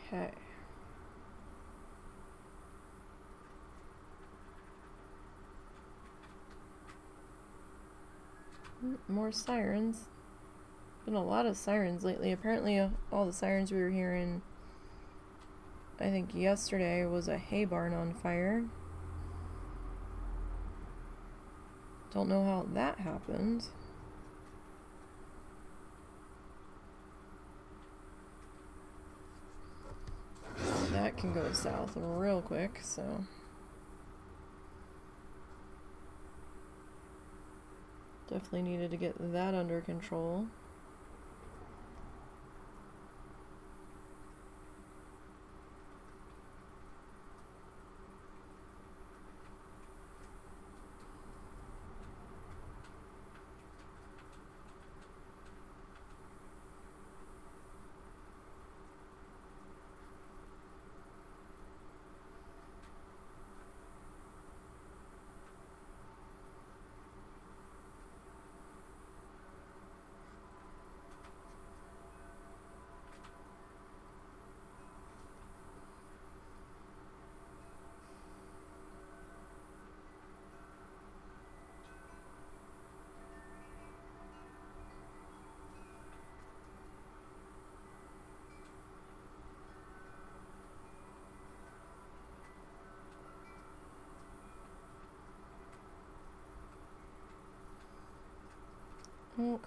Okay. More sirens. Been a lot of sirens lately. Apparently all the sirens we were hearing, I think yesterday, was a hay barn on fire. Don't know how that happened. That can go south real quick, so definitely needed to get that under control. Okay.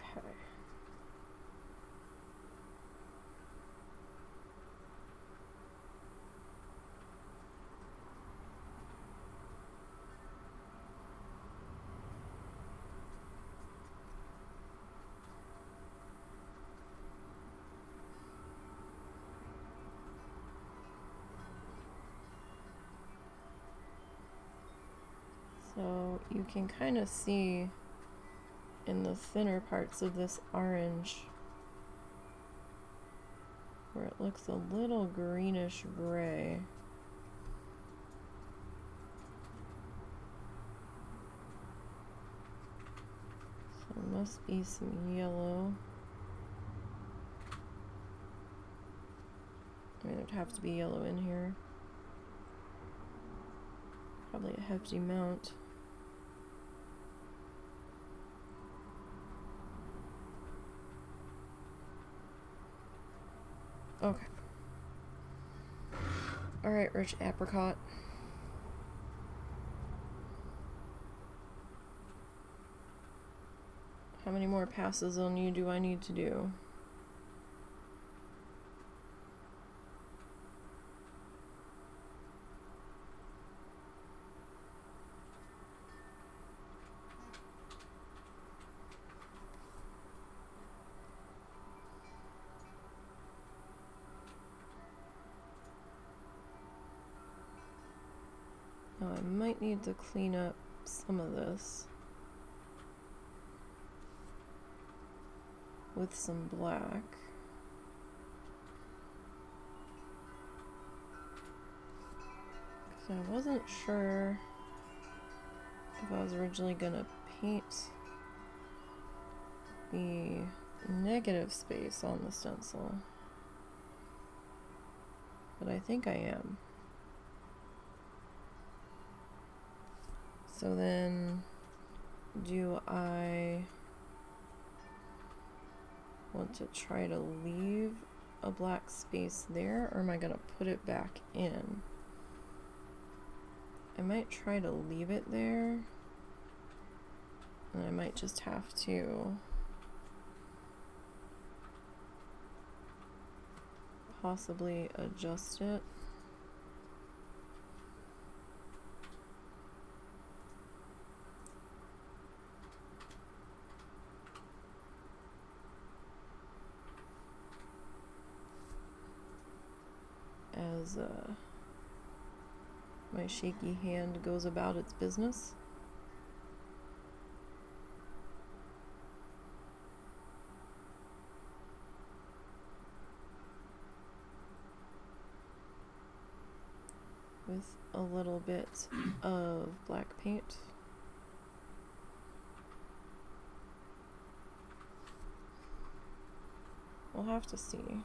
So you can kind of see in the thinner parts of this orange where it looks a little greenish gray. So there must be some yellow. I mean, there'd have to be yellow in here. Probably a hefty amount. Okay. Alright, Rich Apricot. How many more passes on you do I need to do? Oh, I might need to clean up some of this with some black. Because I wasn't sure if I was originally gonna paint the negative space on the stencil, but I think I am. So then, do I want to try to leave a black space there, or am I going to put it back in? I might try to leave it there, and I might just have to possibly adjust it. As my shaky hand goes about its business. With a little bit of black paint. We'll have to see.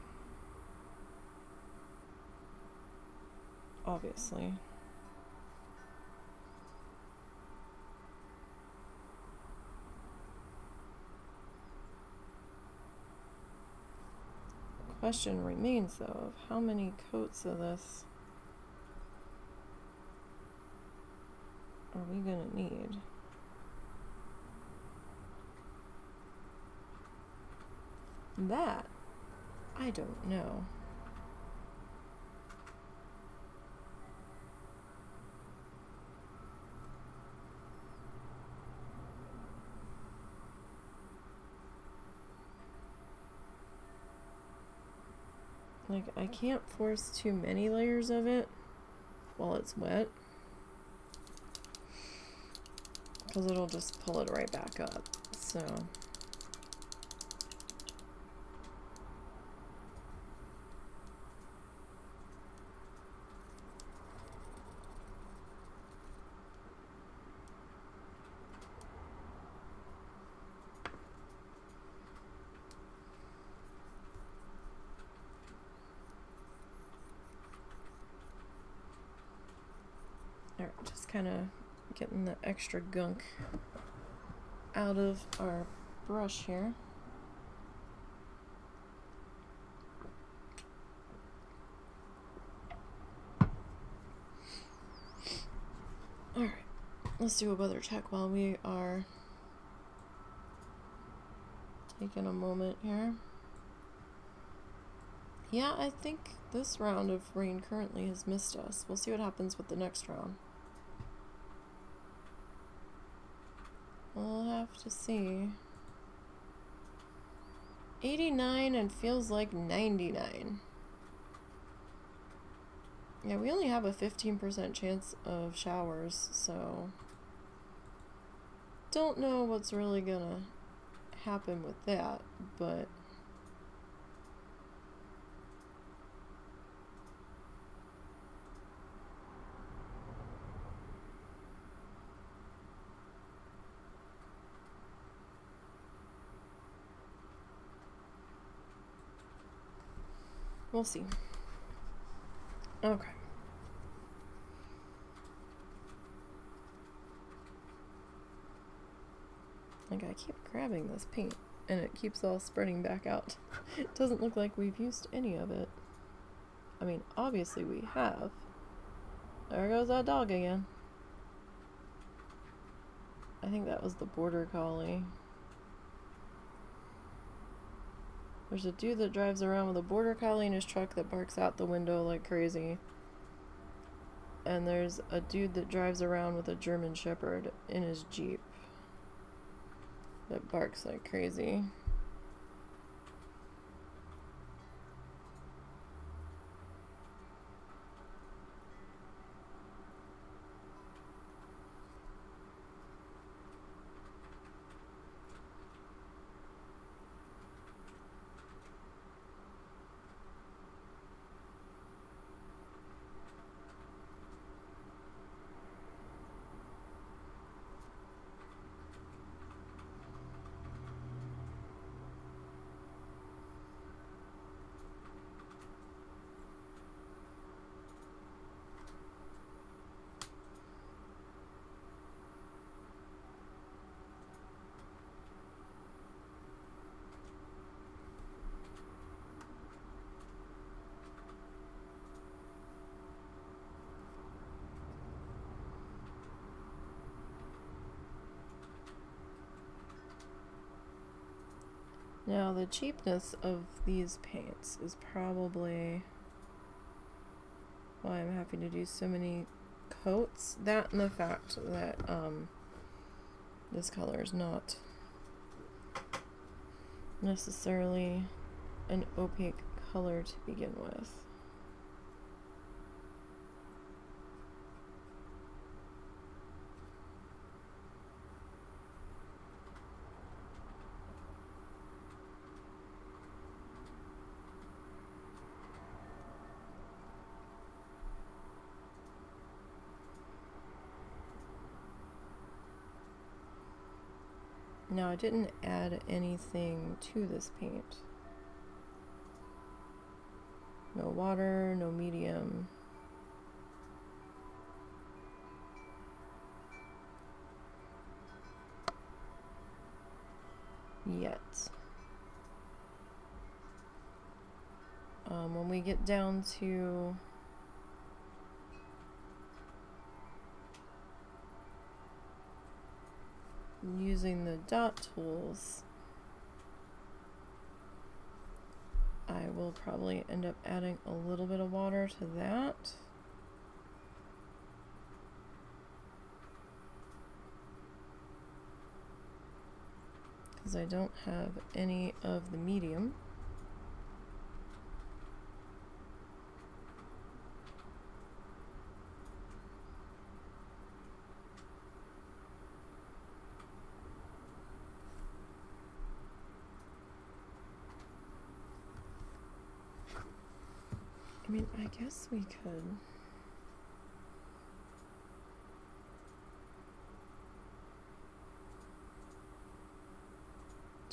Obviously. The question remains, though, of how many coats of this are we gonna need? That, I don't know. Like, I can't force too many layers of it while it's wet, because it'll just pull it right back up, so. Alright, just kind of getting the extra gunk out of our brush here. Alright, let's do a weather check while we are taking a moment here. Yeah, I think this round of rain currently has missed us. We'll see what happens with the next round. We'll have to see. 89 and feels like 99. Yeah, we only have a 15% chance of showers, so don't know what's really gonna happen with that, but we'll see. Okay. Like, I keep grabbing this paint and it keeps all spreading back out. It doesn't look like we've used any of it. I mean, obviously we have. There goes that dog again. I think that was the border collie. There's a dude that drives around with a border collie in his truck that barks out the window like crazy. And there's a dude that drives around with a German Shepherd in his Jeep that barks like crazy. Now, the cheapness of these paints is probably why I'm having to do so many coats. That and the fact that this color is not necessarily an opaque color to begin with. Now, I didn't add anything to this paint. No water, no medium. Yet. When we get down to using the dot tools, I will probably end up adding a little bit of water to that. Because I don't have any of the medium. I mean, I guess we could.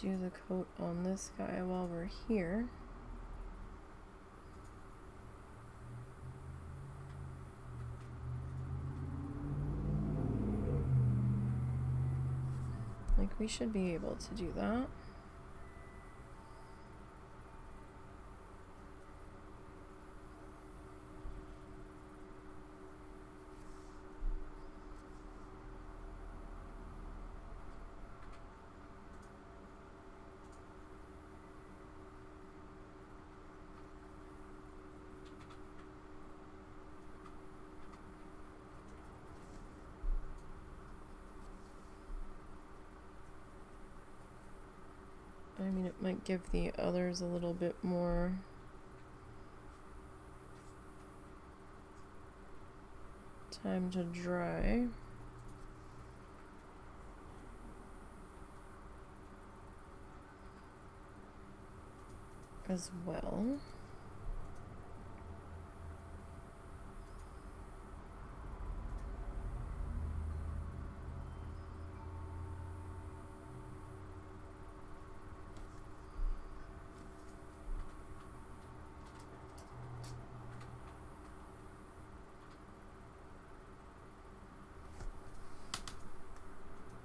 Do the coat on this guy while we're here. Like, we should be able to do that. I mean, it might give the others a little bit more time to dry. As well.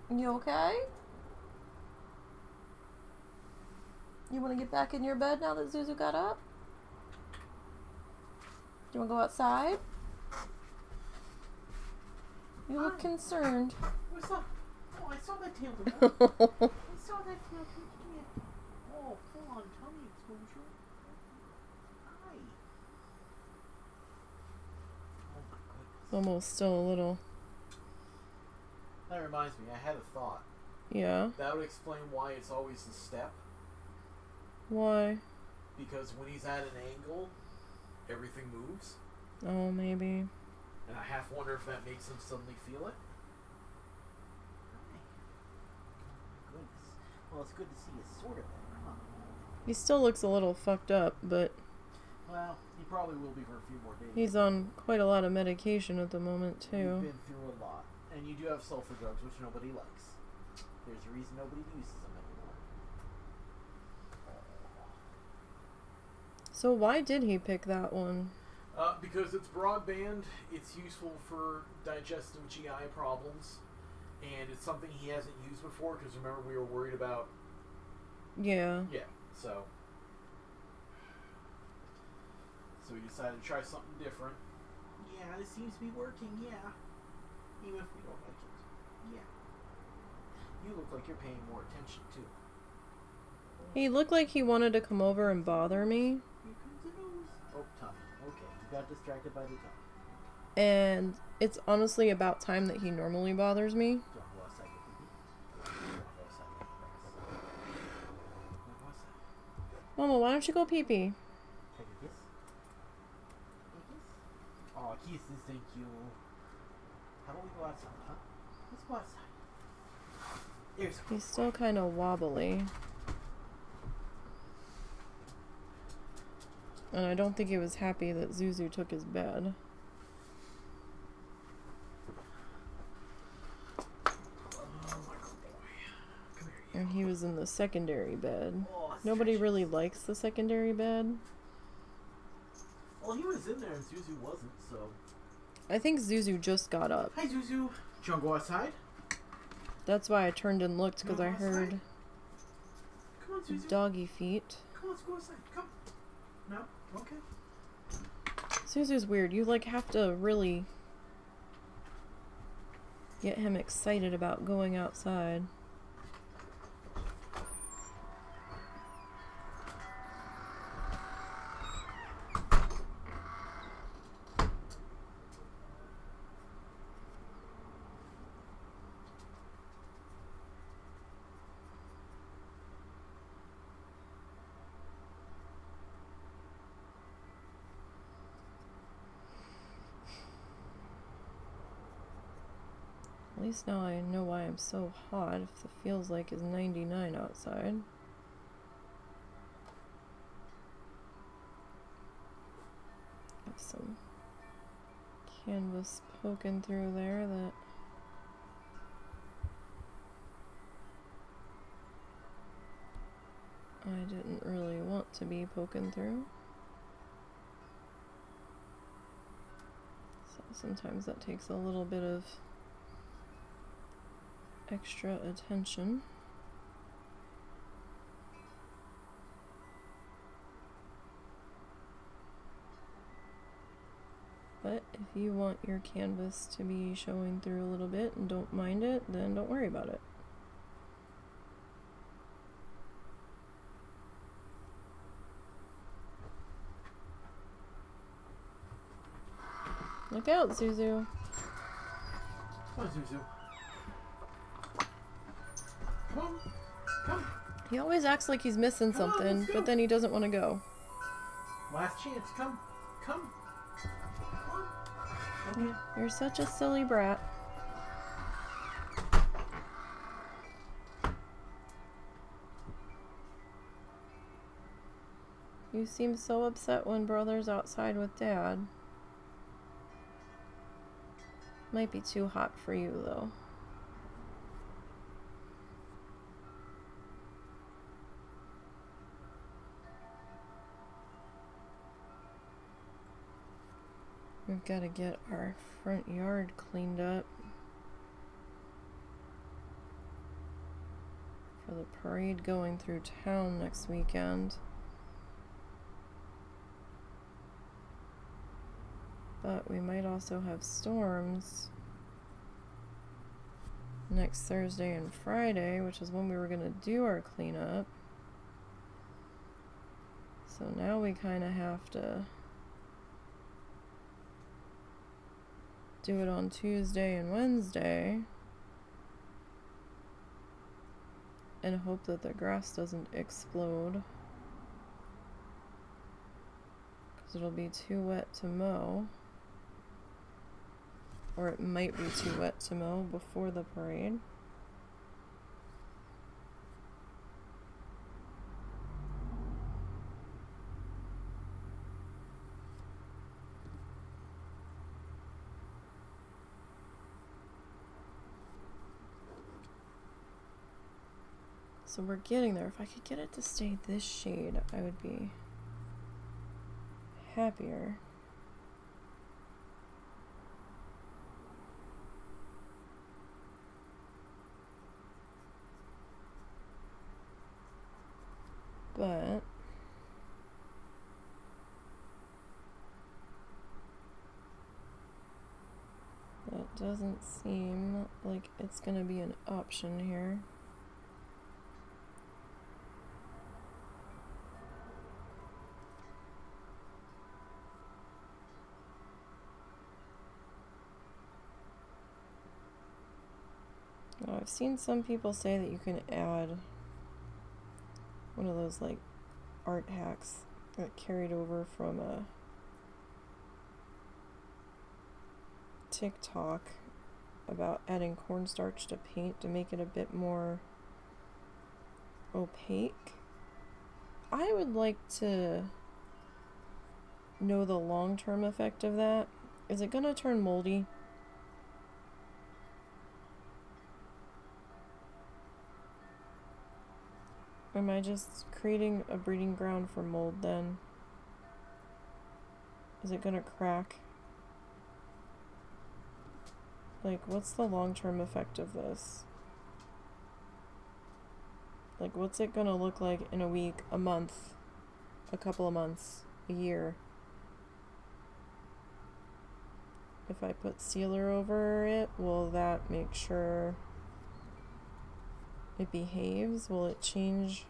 You okay? You want to get back in your bed now that Zuzu got up? Do you want to go outside? You look concerned. What's up? Oh, I saw that tail. I saw that tail. Come here. Oh, full on tummy exposure. Hi. Oh my goodness. Almost still a little. That reminds me, I had a thought. Yeah? That would explain why it's always a step. Why? Because when he's at an angle, everything moves. Oh, maybe. And I half wonder if that makes him suddenly feel it. Hi. Goodness. Well, it's good to see you sort of better, huh? He still looks a little fucked up, but... Well, he probably will be for a few more days. He's on quite a lot of medication at the moment, too. You've been through a lot. And you do have sulfur drugs, which nobody likes. There's a reason nobody uses them anymore. So why did he pick that one? Because it's broadband, it's useful for digestive GI problems, and it's something he hasn't used before, because remember we were worried about... Yeah. Yeah, so we decided to try something different. Yeah, this seems to be working, yeah. Even if we don't like it. Yeah. You look like you're paying more attention, too. He looked like he wanted to come over and bother me. Here comes the nose. Oh, tummy. Okay, you got distracted by the tummy. And it's honestly about time that he normally bothers me. Do you want to go outside, get pee-pee? Do you want to go outside, get breakfast? You want to go outside? Mama, why don't you go pee-pee? Take a kiss. Take a kiss. Oh, kisses, thank you. How about we go outside, huh? Let's go outside. There's He's still kind of wobbly. And I don't think he was happy that Zuzu took his bed. And he was in the secondary bed. Nobody really likes the secondary bed. Well, he was in there and Zuzu wasn't, so. I think Zuzu just got up. Hi, Zuzu. Do you want to go outside? That's why I turned and looked, because I heard Come on, Zuzu. doggy feet. Come on, let's go outside. Come. No? Okay. Zuzu's weird. You like have to really get him excited about going outside. At least now I know why I'm so hot if it feels like it's 99 outside. Got some canvas poking through there that I didn't really want to be poking through. So sometimes that takes a little bit of extra attention. But if you want your canvas to be showing through a little bit and don't mind it, then don't worry about it. Look out, Zuzu. Come on, Zuzu. Come. Come. He always acts like he's missing Come on, something, let's go. but then he doesn't want to go. Last chance. Come. Come. Come on. Okay. You're such a silly brat. You seem so upset when brother's outside with Dad. Might be too hot for you, though. We've got to get our front yard cleaned up for the parade going through town next weekend. But we might also have storms next Thursday and Friday, which is when we were going to do our cleanup. So now we kind of have to do it on Tuesday and Wednesday and hope that the grass doesn't explode, because it'll be too wet to mow. Or it might be too wet to mow before the parade. So we're getting there. If I could get it to stay this shade, I would be happier. But that doesn't seem like it's gonna be an option here. I've seen some people say that you can add one of those like art hacks that carried over from a TikTok about adding cornstarch to paint to make it a bit more opaque. I would like to know the long-term effect of that. Is it gonna turn moldy? Am I just creating a breeding ground for mold then? Is it gonna crack? Like, what's the long-term effect of this? Like, what's it gonna look like in a week, a month, a couple of months, a year? If I put sealer over it, will that make sure it behaves? Will it change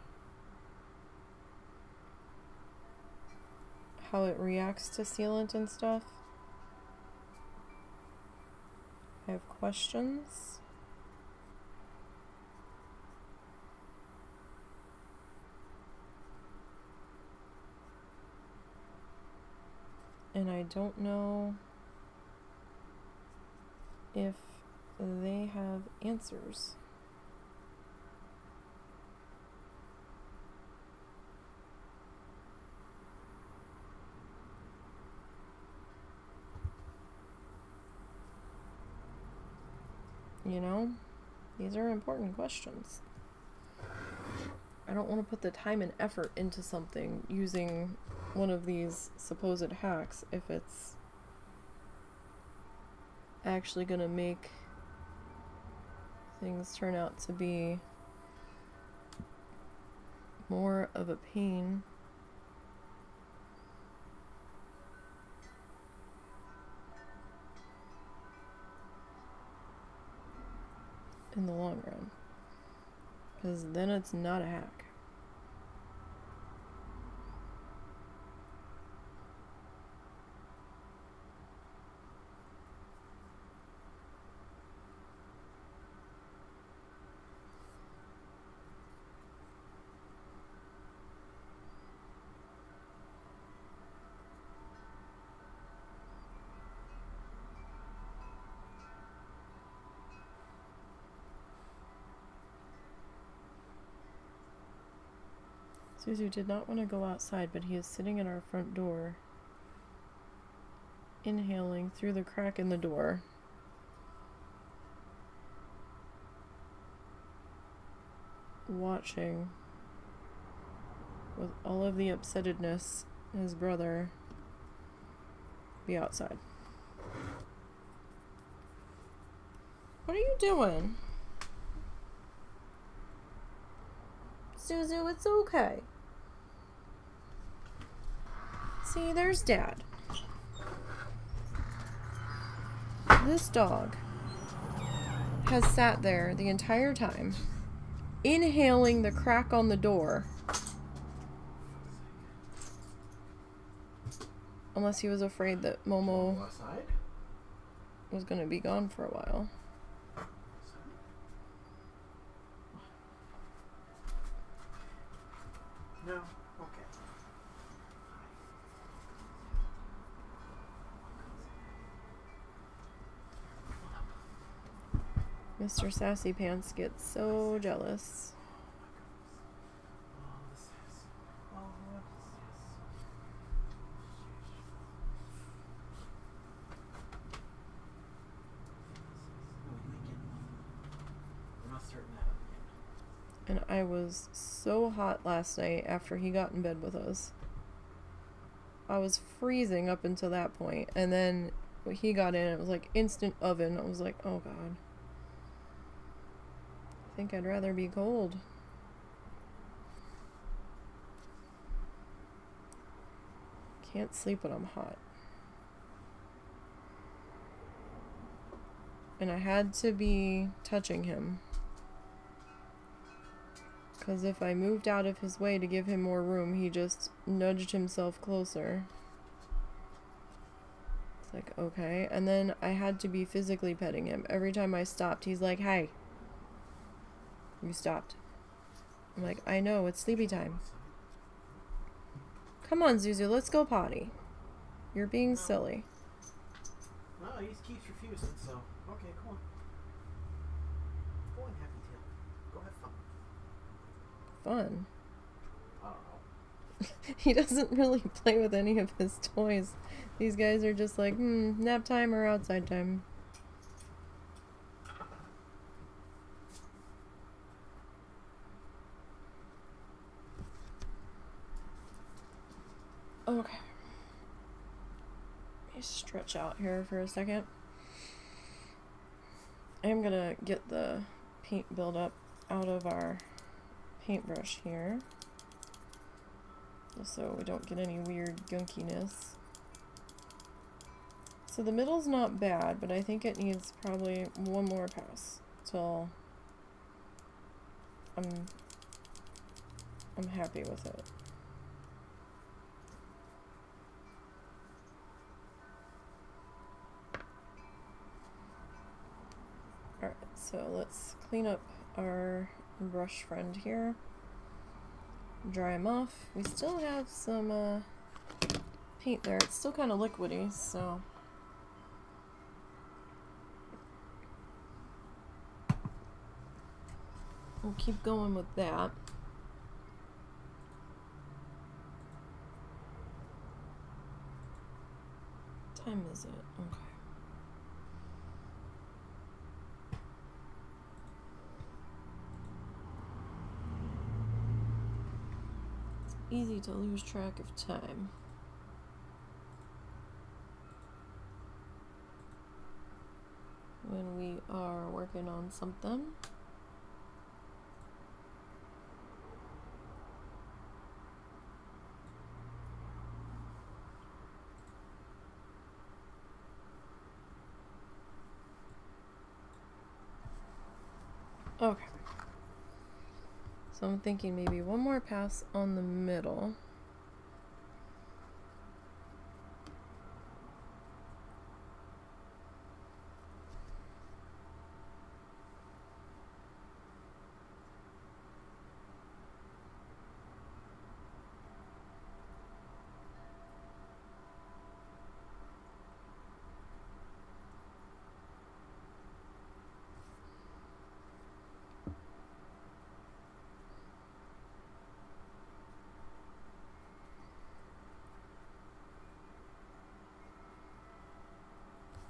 how it reacts to sealant and stuff? I have questions. And I don't know if they have answers. You know, these are important questions. I don't want to put the time and effort into something using one of these supposed hacks if it's actually going to make things turn out to be more of a pain. In the long run, because then it's not a hack. Suzu did not want to go outside, but he is sitting at our front door, inhaling through the crack in the door. Watching with all of the upsettedness his brother be outside. What are you doing? Suzu, it's okay. See, there's Dad. This dog has sat there the entire time, inhaling the crack on the door. Unless he was afraid that Momo was going to be gone for a while. No? Okay. Mr. Sassy Pants gets so jealous. And I was so hot last night after he got in bed with us. I was freezing up until that point. And then when he got in, it was like instant oven. I was like, oh God. I think I'd rather be cold. Can't sleep when I'm hot. And I had to be touching him. Because if I moved out of his way to give him more room, he just nudged himself closer. It's like, okay. And then I had to be physically petting him. Every time I stopped, he's like, hey. You stopped. I'm like, I know, it's sleepy time. Come on, Zuzu, let's go potty. You're being silly. No, he keeps refusing, so... Okay, come on. Go on, Happy Tail. Go have fun. Fun? I don't know. He doesn't really play with any of his toys. These guys are just like, nap time or outside time. Okay. Let me stretch out here for a second. I'm gonna get the paint buildup out of our paintbrush here, just so we don't get any weird gunkiness. So the middle's not bad, but I think it needs probably one more pass till I'm happy with it. Alright, so let's clean up our brush friend here. Dry him off. We still have some paint there. It's still kind of liquidy, so... we'll keep going with that. What time is it? Okay. Easy to lose track of time. When we are working on something. Okay. So I'm thinking maybe one more pass on the middle.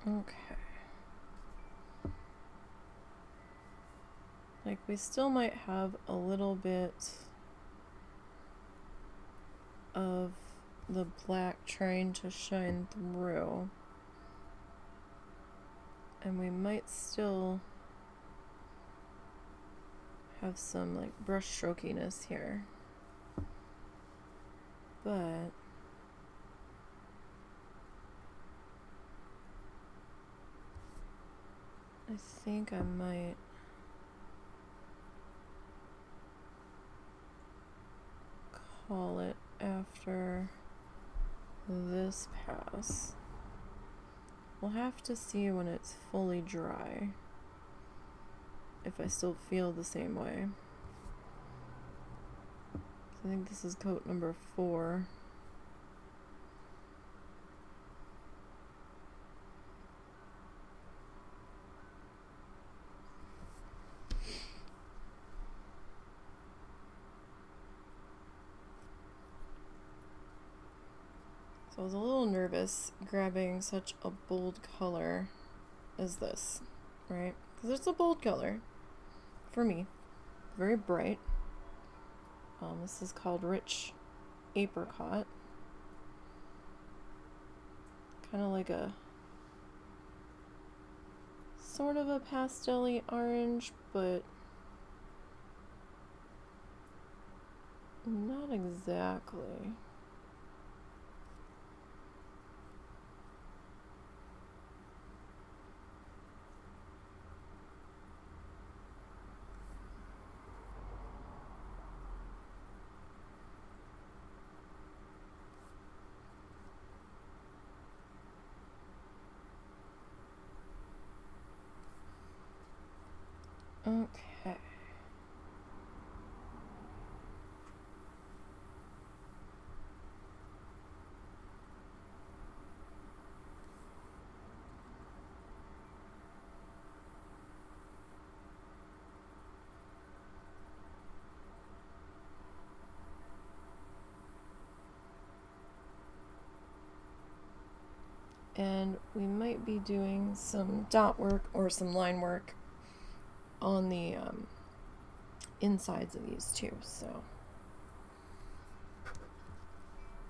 Okay. Like, we still might have a little bit of the black trying to shine through. And we might still have some, like, brush strokiness here. But... I think I might call it after this pass. We'll have to see when it's fully dry if I still feel the same way. I think this is coat number 4. So I was a little nervous grabbing such a bold color as this, right? Because it's a bold color for me, very bright. This is called Rich Apricot. Kind of like a sort of a pastel-y orange, but not exactly. Okay. And we might be doing some dot work or some line work on the insides of these too. So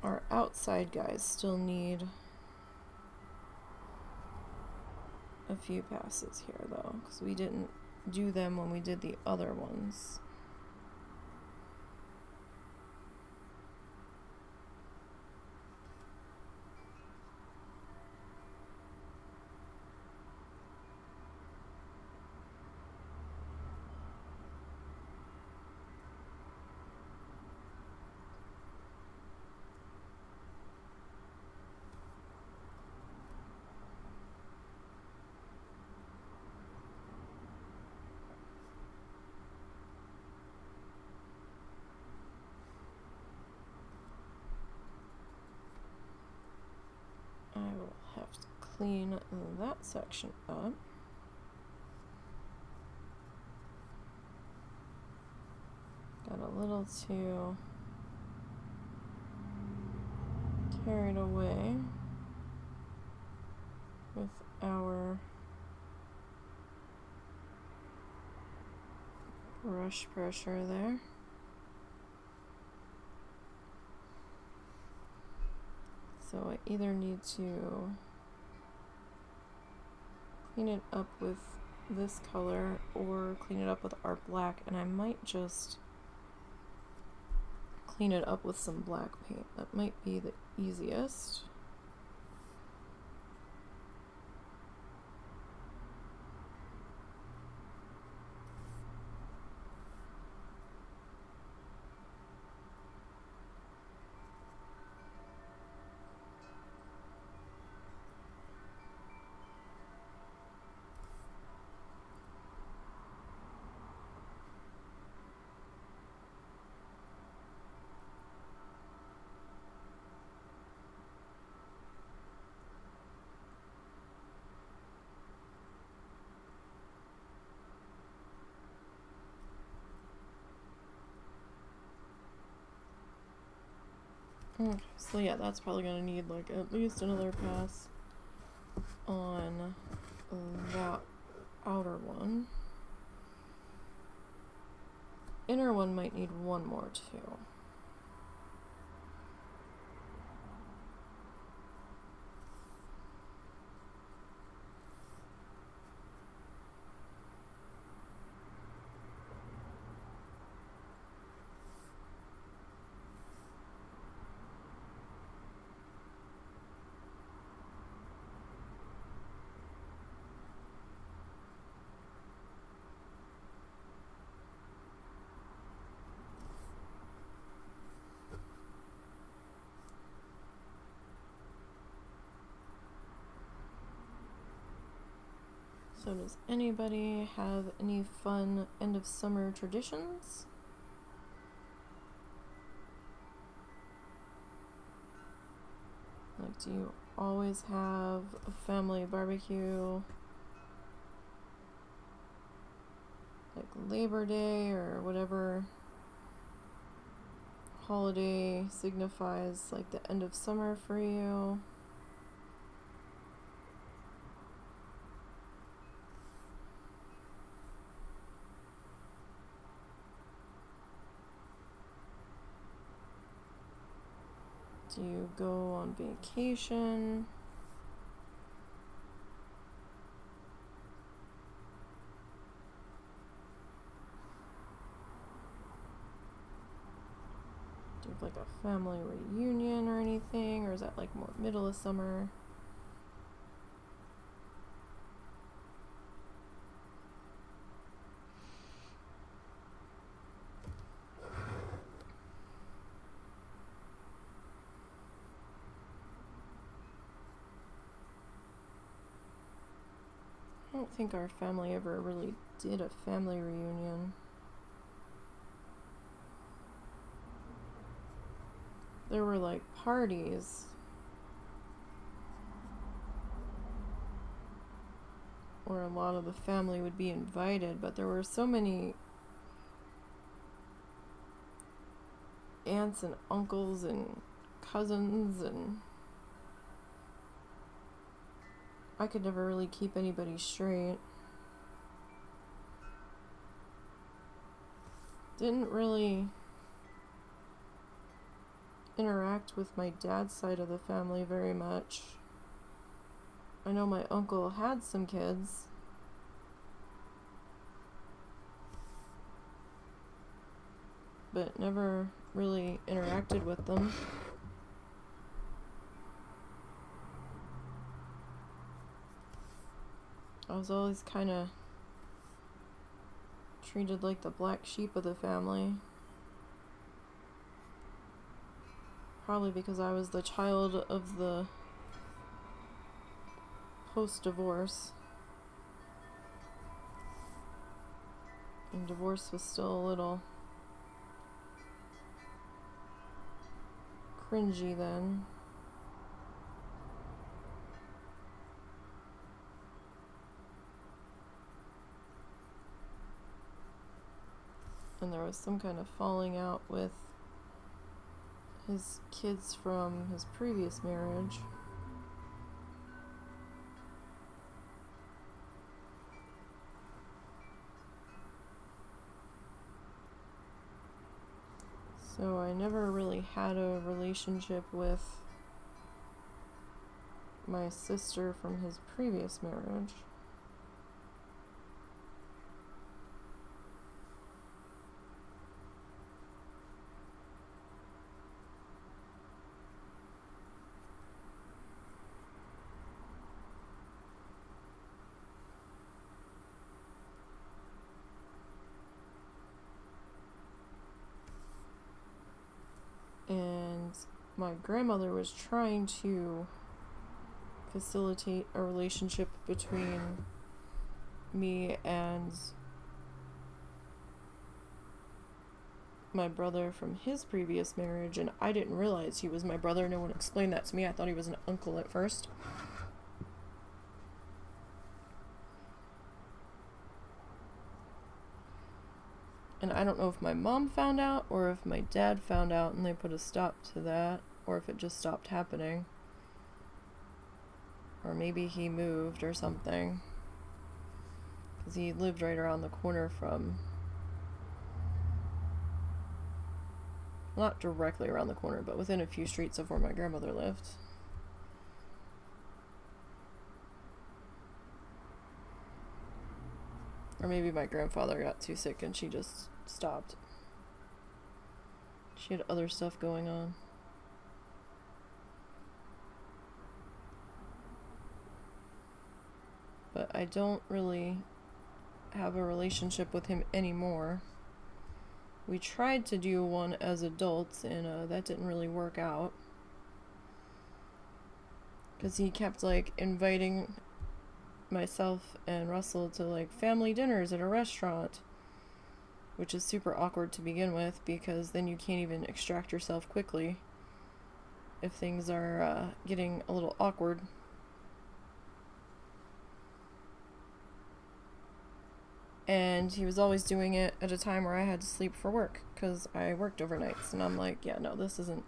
our outside guys still need a few passes here though, because we didn't do them when we did the other ones. I will have to clean that section up. Got a little too carried away with our brush pressure there. So I either need to clean it up with this color or clean it up with our black, and I might just clean it up with some black paint. That might be the easiest. Okay, so yeah, that's probably gonna need like at least another pass on that outer one. Inner one might need one more too. So does anybody have any fun end of summer traditions? Like, do you always have a family barbecue? Like Labor Day or whatever holiday signifies like the end of summer for you? Do you go on vacation? Do you have like a family reunion or anything? Or is that like more middle of summer? I don't think our family ever really did a family reunion. There were like parties. Where a lot of the family would be invited, but there were so many aunts and uncles and cousins and I could never really keep anybody straight. Didn't really interact with my dad's side of the family very much. I know my uncle had some kids, but never really interacted with them. I was always kind of treated like the black sheep of the family. Probably because I was the child of the post-divorce. And divorce was still a little cringy then. And there was some kind of falling out with his kids from his previous marriage. So I never really had a relationship with my sister from his previous marriage. And my grandmother was trying to facilitate a relationship between me and my brother from his previous marriage, and I didn't realize he was my brother. No one explained that to me. I thought he was an uncle at first. And I don't know if my mom found out or if my dad found out and they put a stop to that, or if it just stopped happening. Or maybe he moved or something. Because he lived right around the corner from... Not directly around the corner, but within a few streets of where my grandmother lived. Or maybe my grandfather got too sick and she just stopped. She had other stuff going on. But I don't really have a relationship with him anymore. We tried to do one as adults, and that didn't really work out. Because he kept, like, inviting myself and Russell to, like, family dinners at a restaurant. Which is super awkward to begin with, because then you can't even extract yourself quickly if things are getting a little awkward. And he was always doing it at a time where I had to sleep for work, because I worked overnights. And I'm like, yeah, no, this isn't...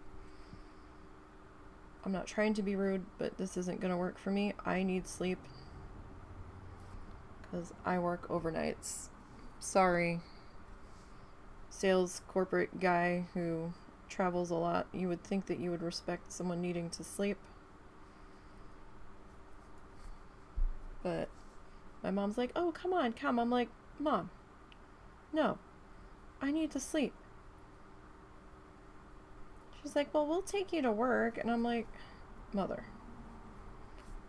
I'm not trying to be rude, but this isn't going to work for me. I need sleep, because I work overnights. Sorry, sales corporate guy who travels a lot. You would think that you would respect someone needing to sleep. But my mom's like, oh, come on, come. I'm like, Mom, no, I need to sleep. She's like, well, we'll take you to work. And I'm like, Mother,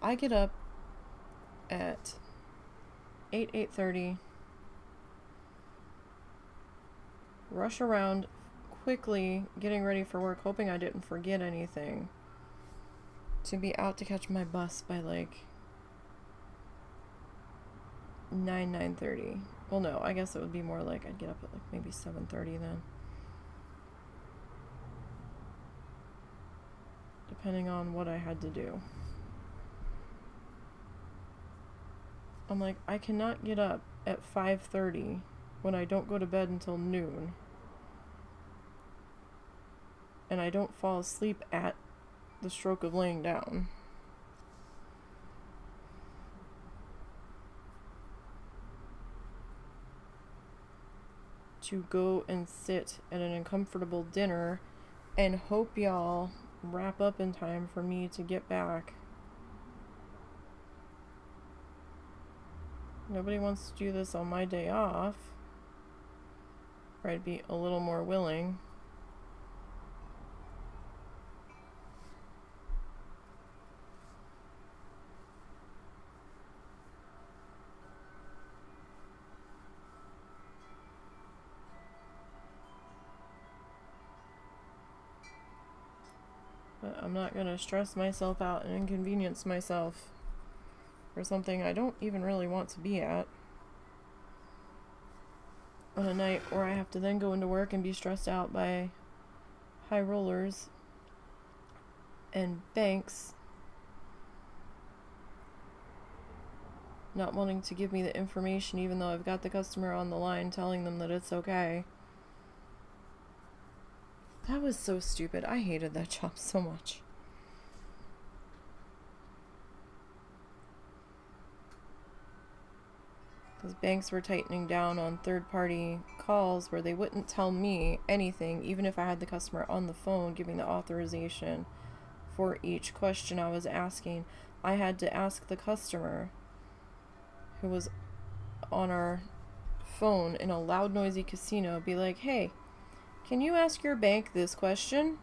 I get up at 8:30, rush around quickly getting ready for work, hoping I didn't forget anything, to be out to catch my bus by like 9:30. Well, no, I guess it would be more like I'd get up at like maybe 7:30 then. Depending on what I had to do. I'm like, I cannot get up at 5:30 when I don't go to bed until noon. And I don't fall asleep at the stroke of laying down. to go and sit at an uncomfortable dinner and hope y'all wrap up in time for me to get back. Nobody wants to do this on my day off, or I'd be a little more willing. But I'm not going to stress myself out and inconvenience myself for something I don't even really want to be at on a night where I have to then go into work and be stressed out by high rollers and banks not wanting to give me the information even though I've got the customer on the line telling them that it's okay. That was so stupid. I hated that job so much. Because banks were tightening down on third-party calls where they wouldn't tell me anything, even if I had the customer on the phone giving the authorization for each question I was asking. I had to ask the customer, who was on our phone in a loud, noisy casino, be like, hey, can you ask your bank this question?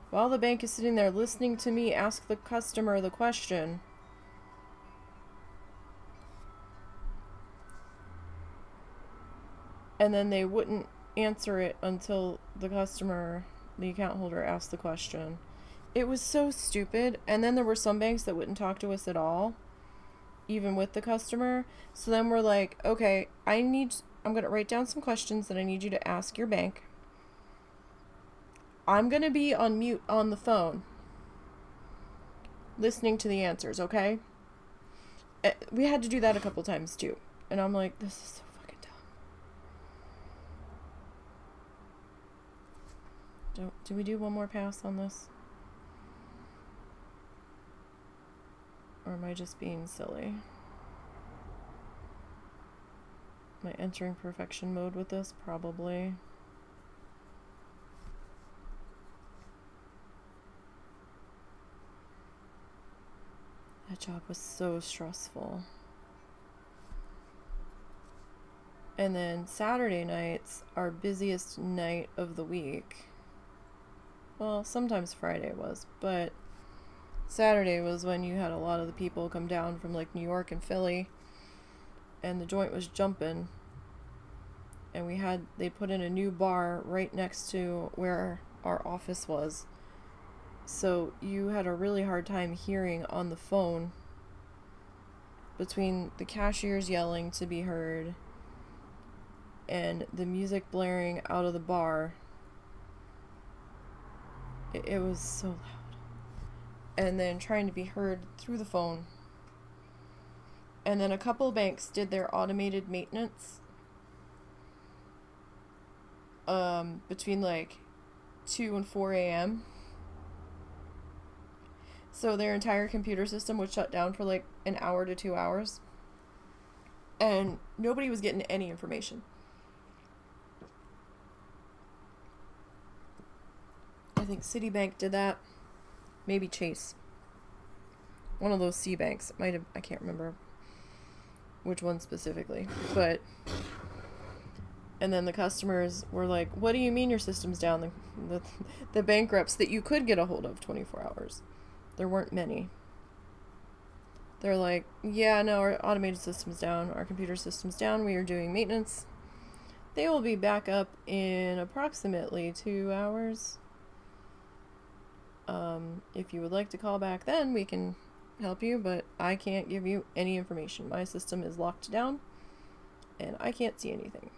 While the bank is sitting there listening to me ask the customer the question. And then they wouldn't answer it until the customer, the account holder, asked the question. It was so stupid. And then there were some banks that wouldn't talk to us at all, even with the customer. So then we're like, okay, I'm going to write down some questions that I need you to ask your bank. I'm going to be on mute on the phone, listening to the answers, okay? We had to do that a couple times, too. And I'm like, this is so fucking dumb. Do we do one more pass on this? Or am I just being silly? Am I entering perfection mode with this? Probably. That job was so stressful. And then Saturday night's our busiest night of the week. Well, sometimes Friday was, but Saturday was when you had a lot of the people come down from like New York and Philly, and the joint was jumping. And they put in a new bar right next to where our office was. So you had a really hard time hearing on the phone between the cashiers yelling to be heard and the music blaring out of the bar. It was so loud. And then trying to be heard through the phone. And then a couple banks did their automated maintenance between like 2 and 4 a.m. So their entire computer system would shut down for like an hour to 2 hours. And nobody was getting any information. I think Citibank did that. Maybe Chase. One of those C banks. Might have, I can't remember which one specifically. But and then the customers were like, what do you mean your system's down? The bank reps that you could get a hold of 24 hours. There weren't many. They're like, yeah, no, our automated system's down. Our computer system's down. We are doing maintenance. They will be back up in approximately 2 hours. If you would like to call back then, we can help you, but I can't give you any information. My system is locked down, and I can't see anything.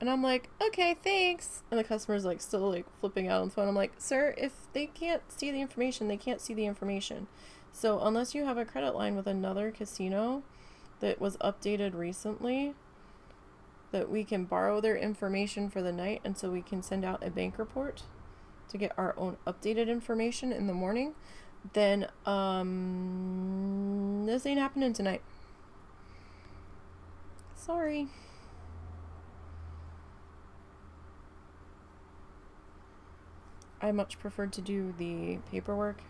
And I'm like, okay, thanks. And the customer's like still like flipping out on the phone. I'm like, sir, if they can't see the information, they can't see the information. So unless you have a credit line with another casino that was updated recently, that we can borrow their information for the night until we can send out a bank report to get our own updated information in the morning, then this ain't happening tonight. Sorry. I much preferred to do the paperwork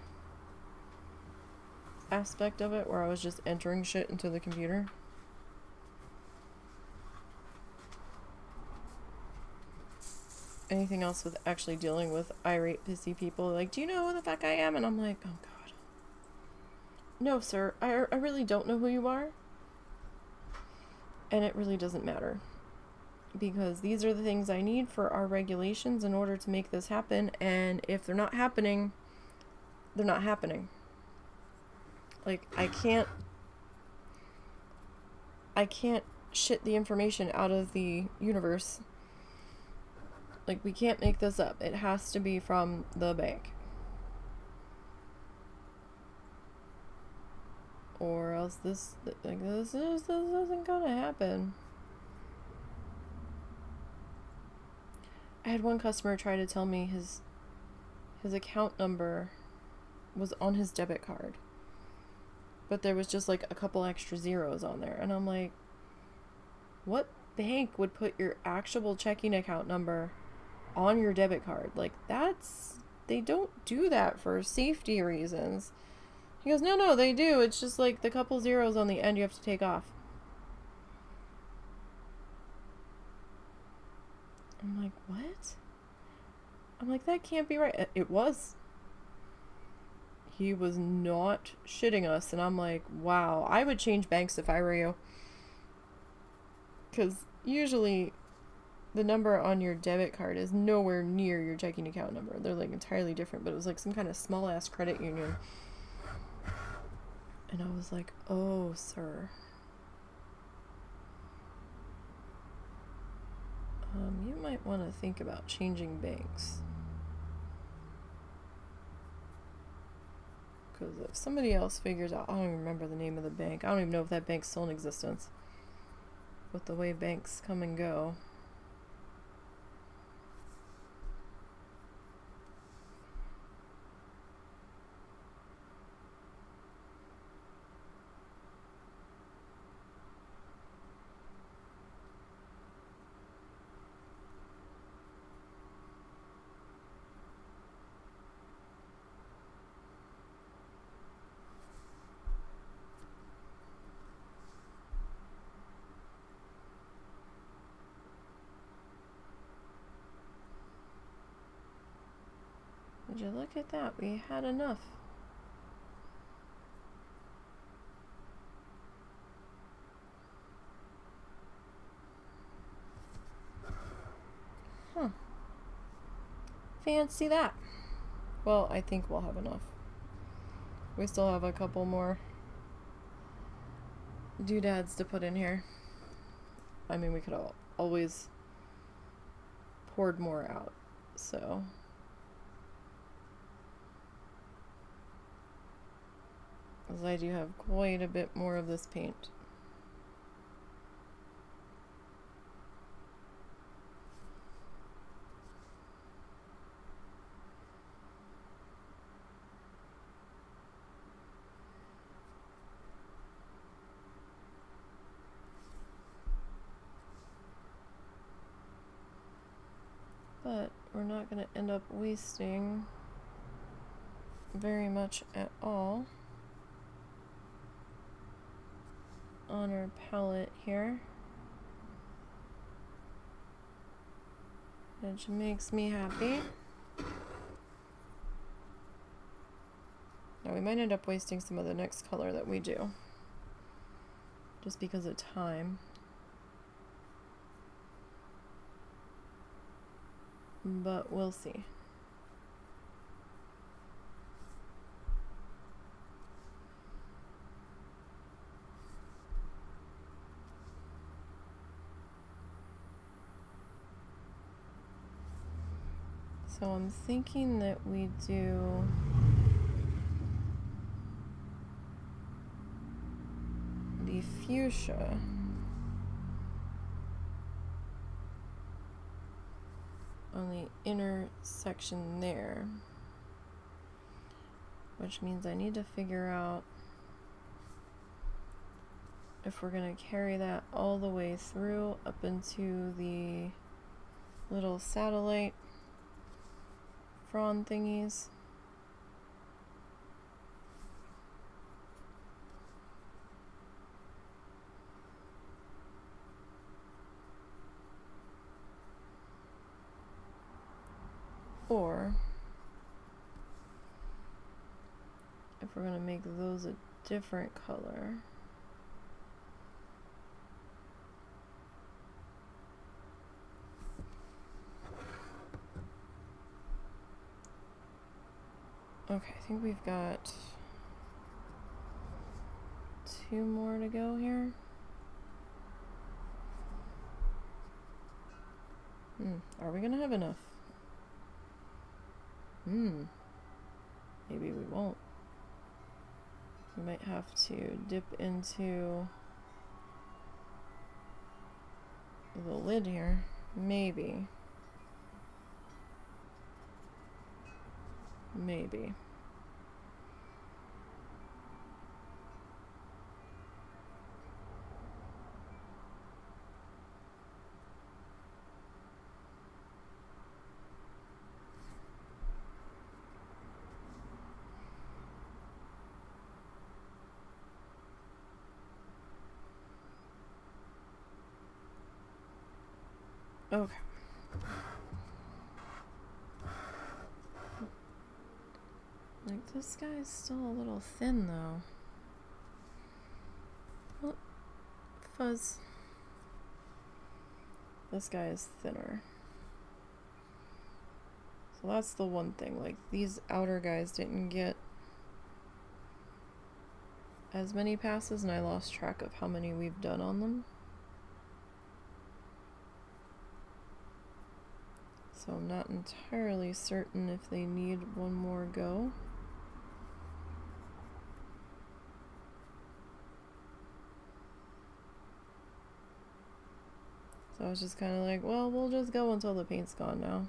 aspect of it, where I was just entering shit into the computer. Anything else with actually dealing with irate, pissy people, like, do you know who the fuck I am? And I'm like, oh god. No, sir, I really don't know who you are. And it really doesn't matter. Because these are the things I need for our regulations in order to make this happen. And if they're not happening, they're not happening. Like, I can't shit the information out of the universe. Like, we can't make this up. It has to be from the bank. Or else this isn't gonna happen. I had one customer try to tell me his account number was on his debit card, but there was just like a couple extra zeros on there, and I'm like, what bank would put your actual checking account number on your debit card? Like, they don't do that for safety reasons. He goes, no, they do. It's just like the couple zeros on the end you have to take off. I'm like, what? I'm like, that can't be right. It was. He was not shitting us. And I'm like, wow, I would change banks if I were you. Because usually the number on your debit card is nowhere near your checking account number. They're like entirely different, but it was like some kind of small ass credit union. And I was like, oh, sir. You might want to think about changing banks. Because if somebody else figures out, I don't even remember the name of the bank. I don't even know if that bank's still in existence. With the way banks come and go. Would you look at that? We had enough. Huh. Fancy that. Well, I think we'll have enough. We still have a couple more doodads to put in here. I mean, we could always poured more out, so... Because I do have quite a bit more of this paint. But we're not going to end up wasting very much at all on our palette here, which makes me happy. Now we might end up wasting some of the next color that we do, just because of time. But we'll see. So I'm thinking that we do the fuchsia on the inner section there, which means I need to figure out if we're going to carry that all the way through up into the little satellite frond thingies. Or if we're going to make those a different color, okay, I think we've got 2 more to go here. Are we gonna have enough? Maybe we won't. We might have to dip into the lid here. Maybe. Maybe. Okay. Like, this guy's still a little thin, though. Oh, fuzz. This guy is thinner. So that's the one thing. Like, these outer guys didn't get as many passes, and I lost track of how many we've done on them. So I'm not entirely certain if they need one more go. So I was just kind of like, well, we'll just go until the paint's gone now.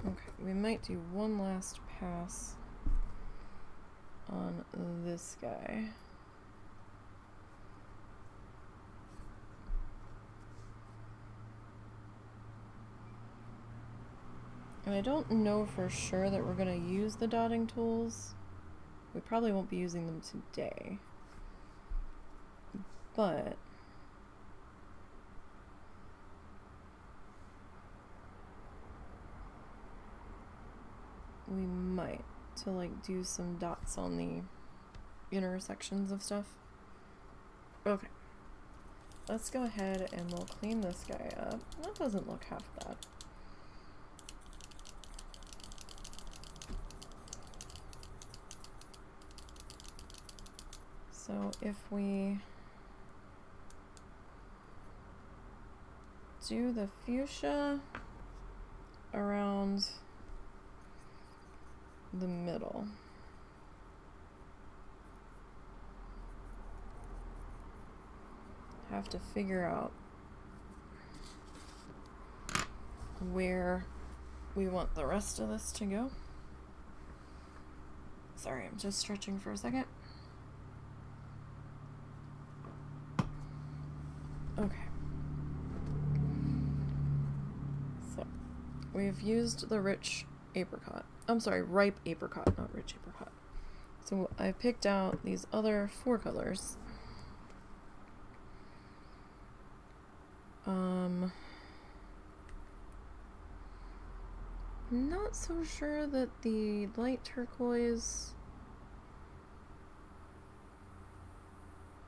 Okay, we might do one last pass on this guy. And I don't know for sure that we're going to use the dotting tools. We probably won't be using them today. But we might, to like do some dots on the intersections of stuff. Okay, let's go ahead and we'll clean this guy up. That doesn't look half bad. So if we do the fuchsia around the middle, have to figure out where we want the rest of this to go. Sorry, I'm just stretching for a second. Okay. So, we've used the rich apricot. I'm sorry, ripe apricot, not rich apricot. So I picked out these other 4 colors. I'm not so sure that the light turquoise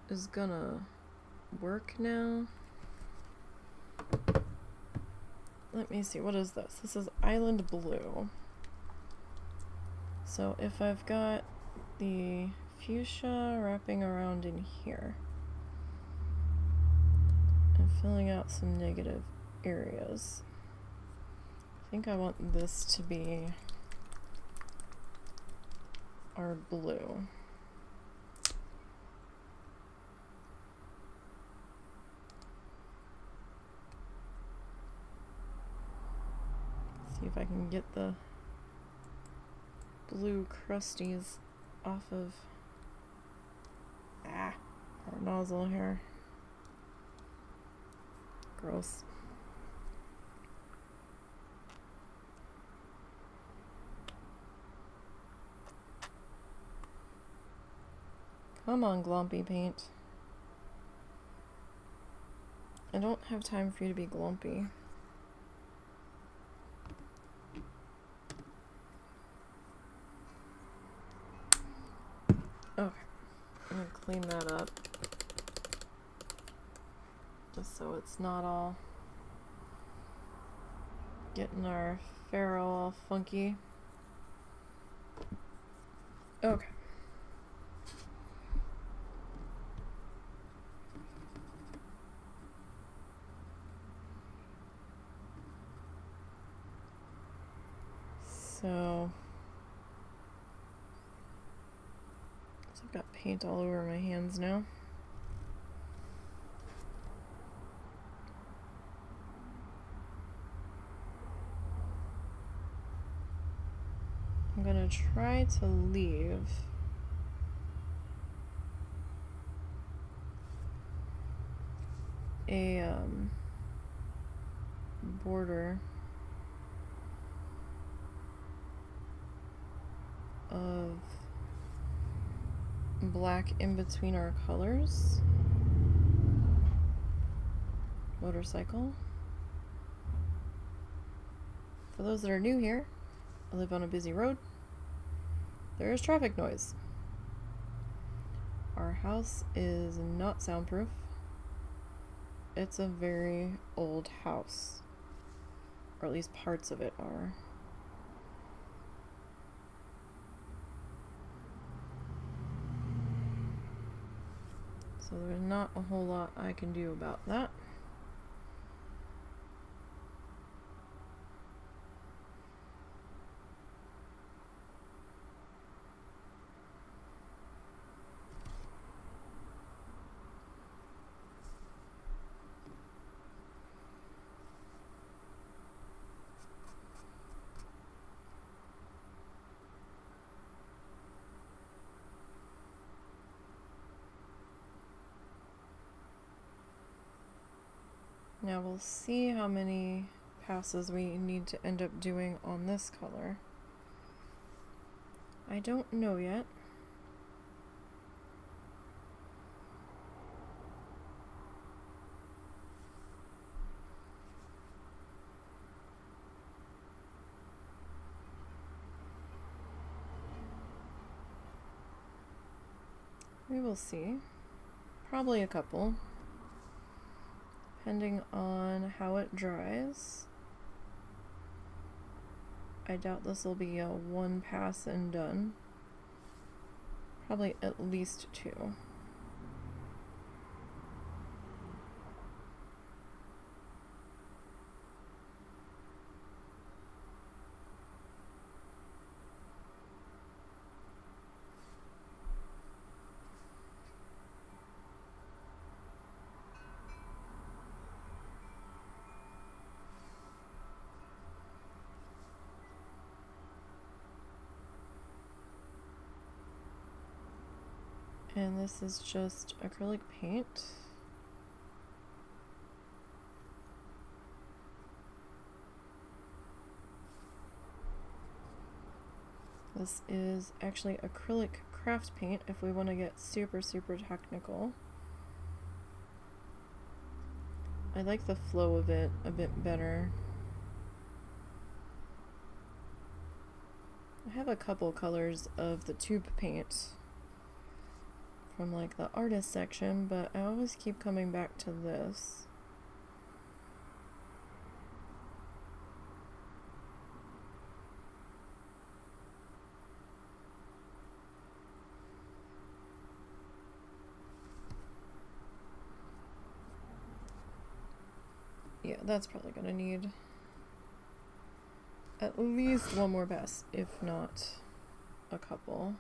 is gonna work now. Let me see, what is this? This is Island Blue. So if I've got the fuchsia wrapping around in here and filling out some negative areas, I think I want this to be our blue. See if I can get the blue crusties off of our nozzle here. Gross. Come on, Glompy paint. I don't have time for you to be Glompy. Okay, I'm gonna clean that up just so it's not all getting our ferrule all funky. Okay. So I've got paint all over my hands now. I'm gonna try to leave a border of black in between our colors. Motorcycle. For those that are new here, I live on a busy road. There is traffic noise. Our house is not soundproof. It's a very old house, or at least parts of it are. So there's not a whole lot I can do about that. Now we'll see how many passes we need to end up doing on this color. I don't know yet. We will see. Probably a couple, depending on how it dries. I doubt this will be a one pass and done. Probably at least two. And this is just acrylic paint. This is actually acrylic craft paint if we want to get super, super technical. I like the flow of it a bit better. I have a couple colors of the tube paint from like the artist section, but I always keep coming back to this. Yeah, that's probably gonna need at least one more pass, if not a couple.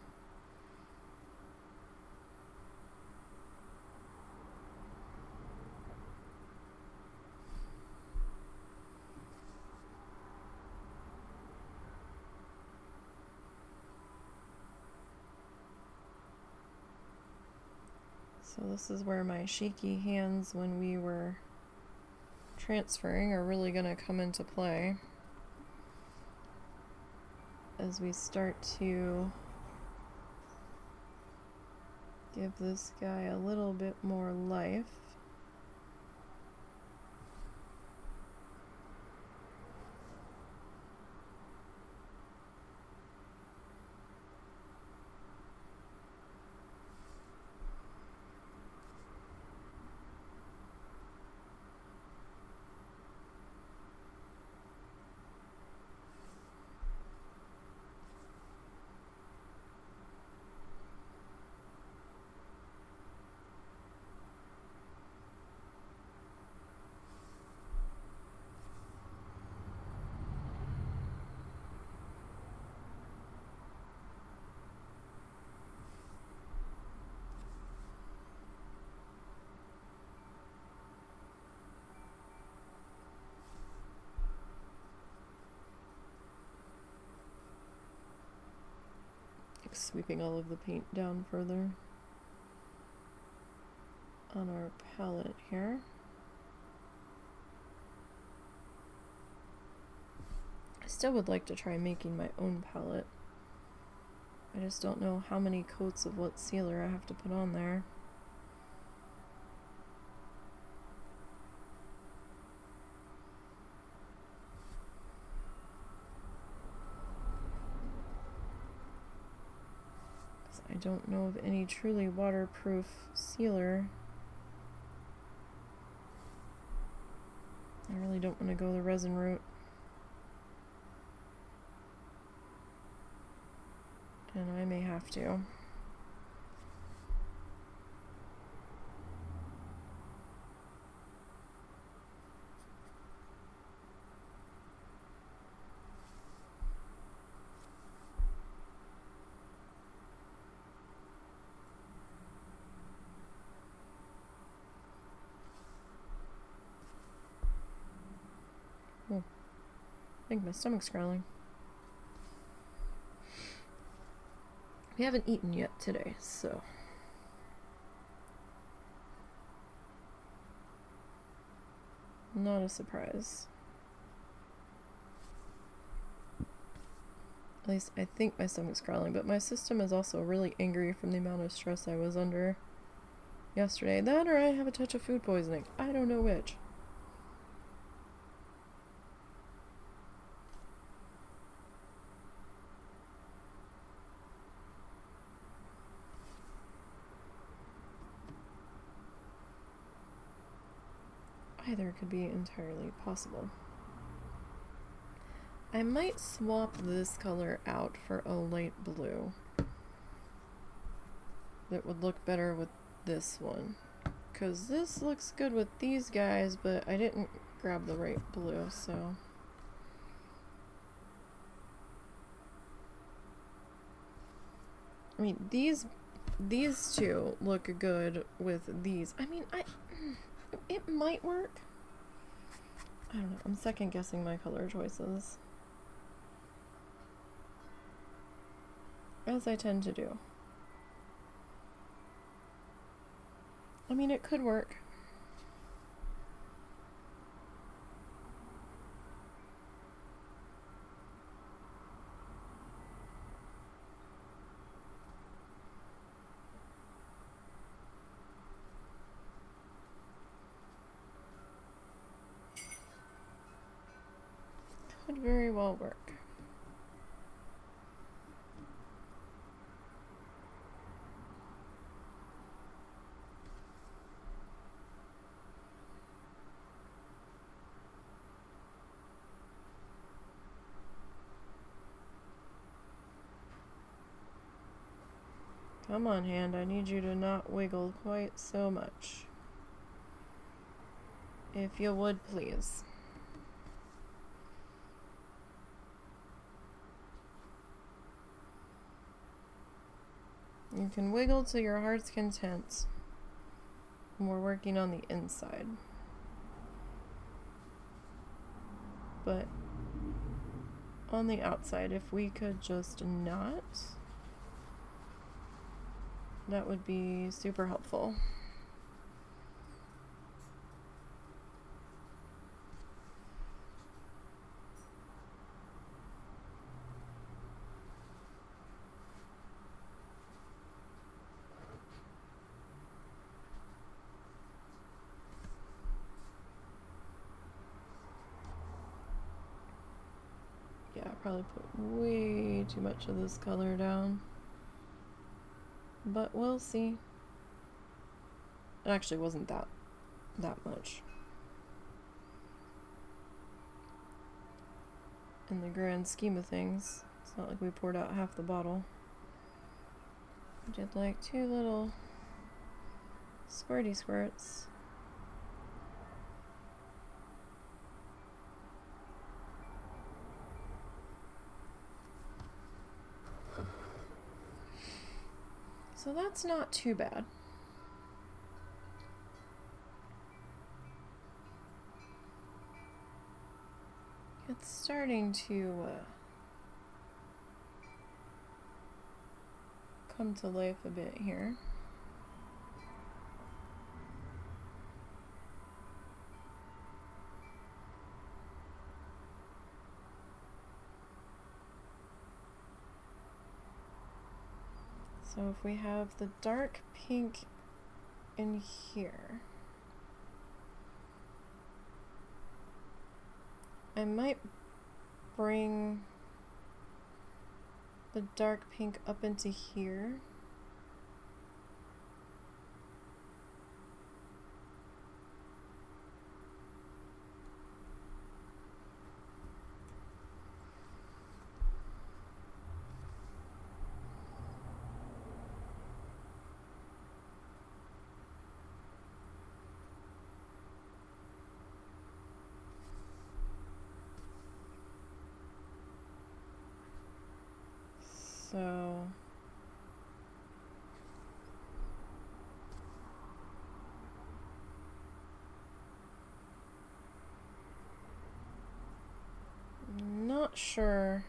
So this is where my shaky hands when we were transferring are really going to come into play as we start to give this guy a little bit more life. Sweeping all of the paint down further on our palette here. I still would like to try making my own palette. I just don't know how many coats of what sealer I have to put on there. I don't know of any truly waterproof sealer. I really don't want to go the resin route. And I may have to. I think my stomach's growling. We haven't eaten yet today, so not a surprise. At least I think my stomach's growling, but my system is also really angry from the amount of stress I was under yesterday. That or I have a touch of food poisoning. I don't know which. Either could be entirely possible. I might swap this color out for a light blue. That would look better with this one. Because this looks good with these guys, but I didn't grab the right blue, so... I mean, these two look good with these. I mean, it might work. I don't know. I'm second guessing my color choices, as I tend to do. I mean, it could work. very well work. Come on, hand, I need you to not wiggle quite so much. If you would, please. You can wiggle to your heart's content when we're working on the inside. But on the outside, if we could just not, that would be super helpful. Yeah, I probably put way too much of this color down. But we'll see. It actually wasn't that much. In the grand scheme of things, it's not like we poured out half the bottle. I did like 2 little squirty squirts. So that's not too bad. It's starting to come to life a bit here. So if we have the dark pink in here, I might bring the dark pink up into here. So I'm not sure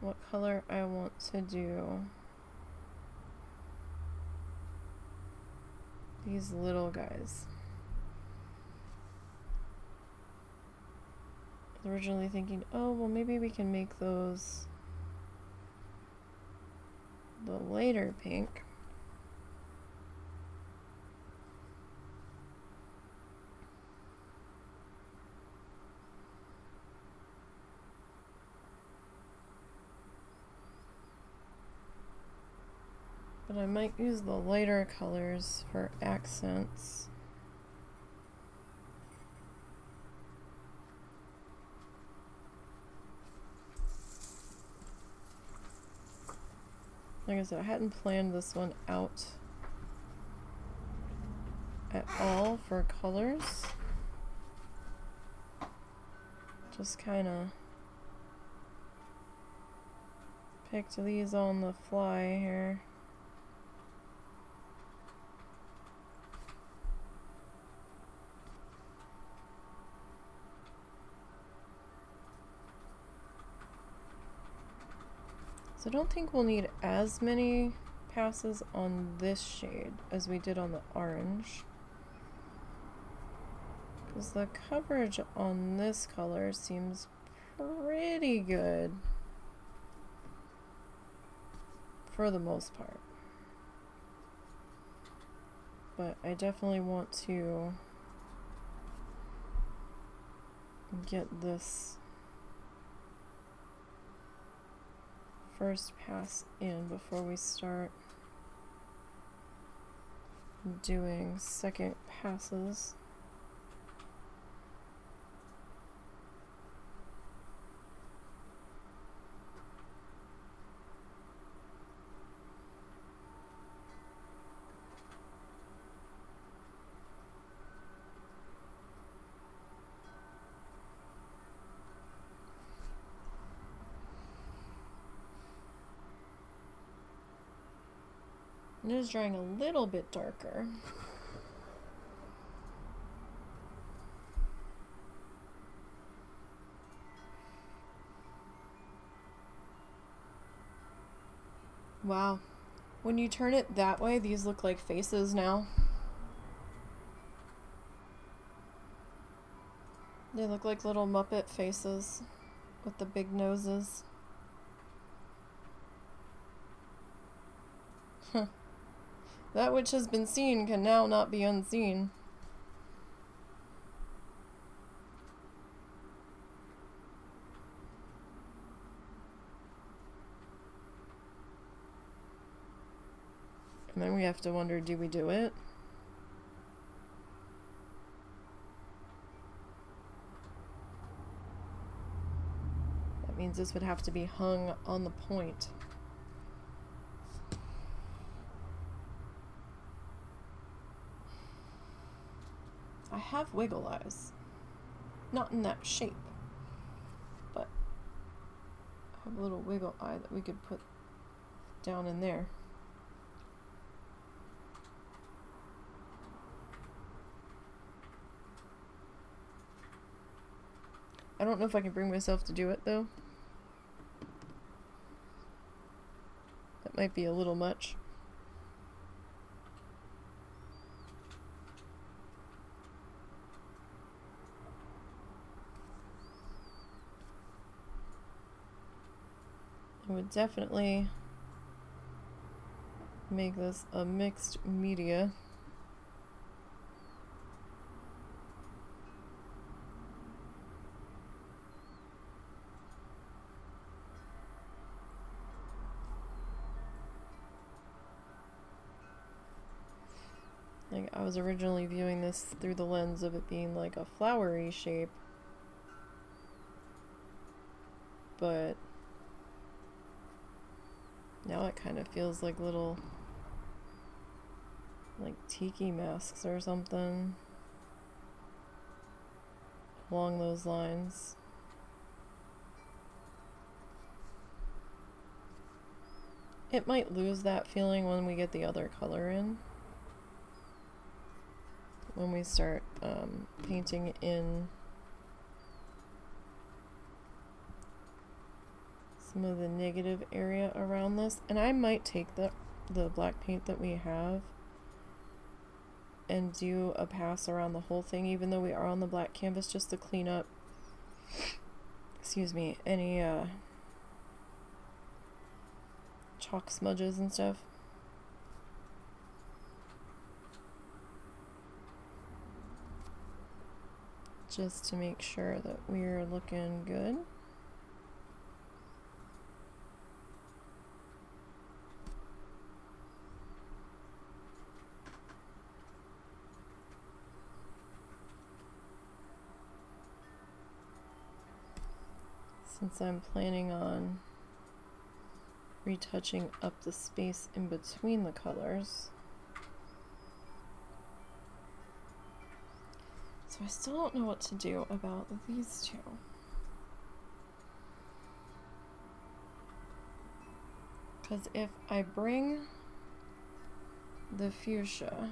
what color I want to do these little guys. I was originally thinking, oh, well, maybe we can make those the lighter pink. But I might use the lighter colors for accents. Like I said, I hadn't planned this one out at all for colors. Just kind of picked these on the fly here. So I don't think we'll need as many passes on this shade as we did on the orange, because the coverage on this color seems pretty good for the most part. But I definitely want to get this first pass in before we start doing second passes. It is drying a little bit darker. Wow. When you turn it that way, these look like faces now. They look like little Muppet faces with the big noses. Huh. That which has been seen can now not be unseen. And then we have to wonder, do we do it? That means this would have to be hung on the point. I have wiggle eyes. Not in that shape, but I have a little wiggle eye that we could put down in there. I don't know if I can bring myself to do it though. That might be a little much. I would definitely make this a mixed media. Like, I was originally viewing this through the lens of it being like a flowery shape, but now it kind of feels like little, like tiki masks or something along those lines. It might lose that feeling when we get the other color in. When we start painting in some of the negative area around this. And I might take the black paint that we have and do a pass around the whole thing, even though we are on the black canvas, just to clean up, excuse me, any chalk smudges and stuff. Just to make sure that we're looking good. Since I'm planning on retouching up the space in between the colors. So I still don't know what to do about these two. Because if I bring the fuchsia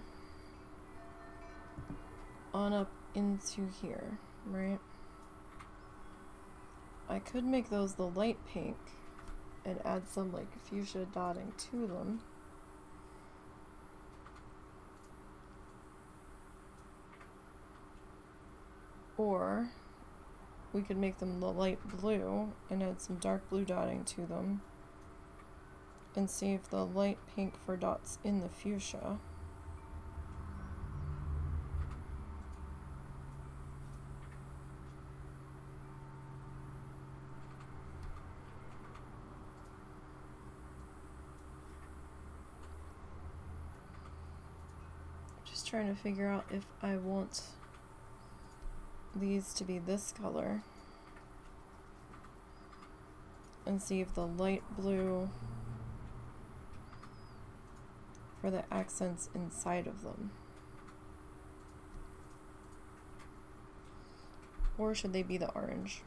on up into here, right? I could make those the light pink and add some like fuchsia dotting to them. Or we could make them the light blue and add some dark blue dotting to them and save the light pink for dots in the fuchsia. just trying to figure out if I want these to be this color and see if the light blue for the accents inside of them, or should they be the orange?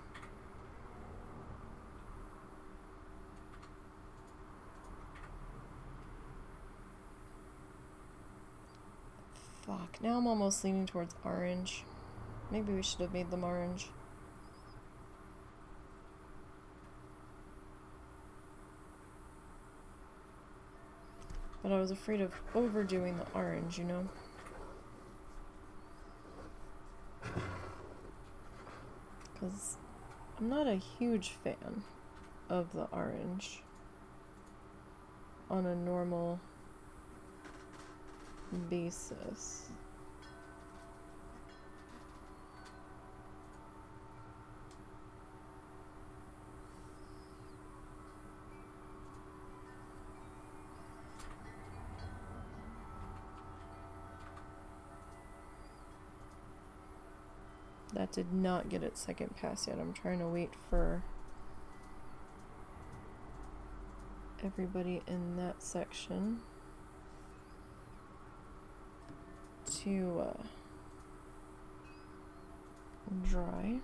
Fuck, now I'm almost leaning towards orange. Maybe we should have made them orange. But I was afraid of overdoing the orange, you know? Because I'm not a huge fan of the orange on a normal basis. That did not get its second pass yet. I'm trying to wait for everybody in that section to dry.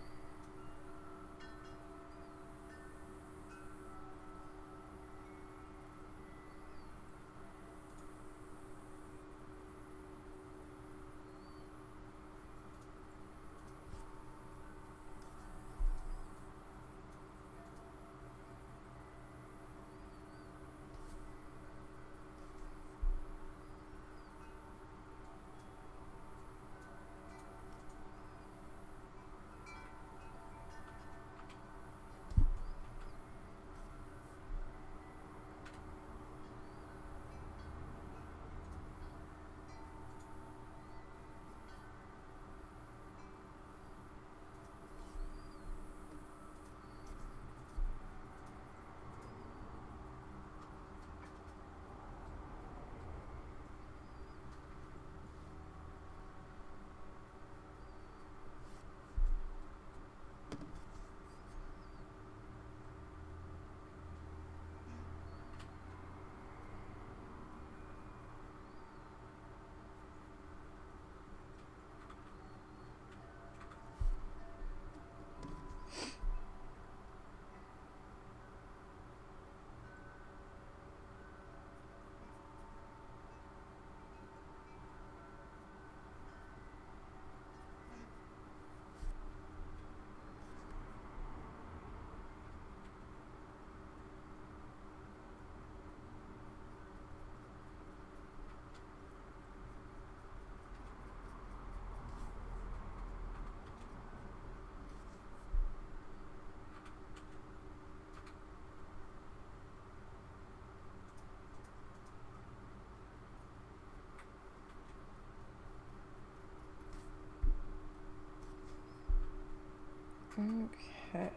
Okay.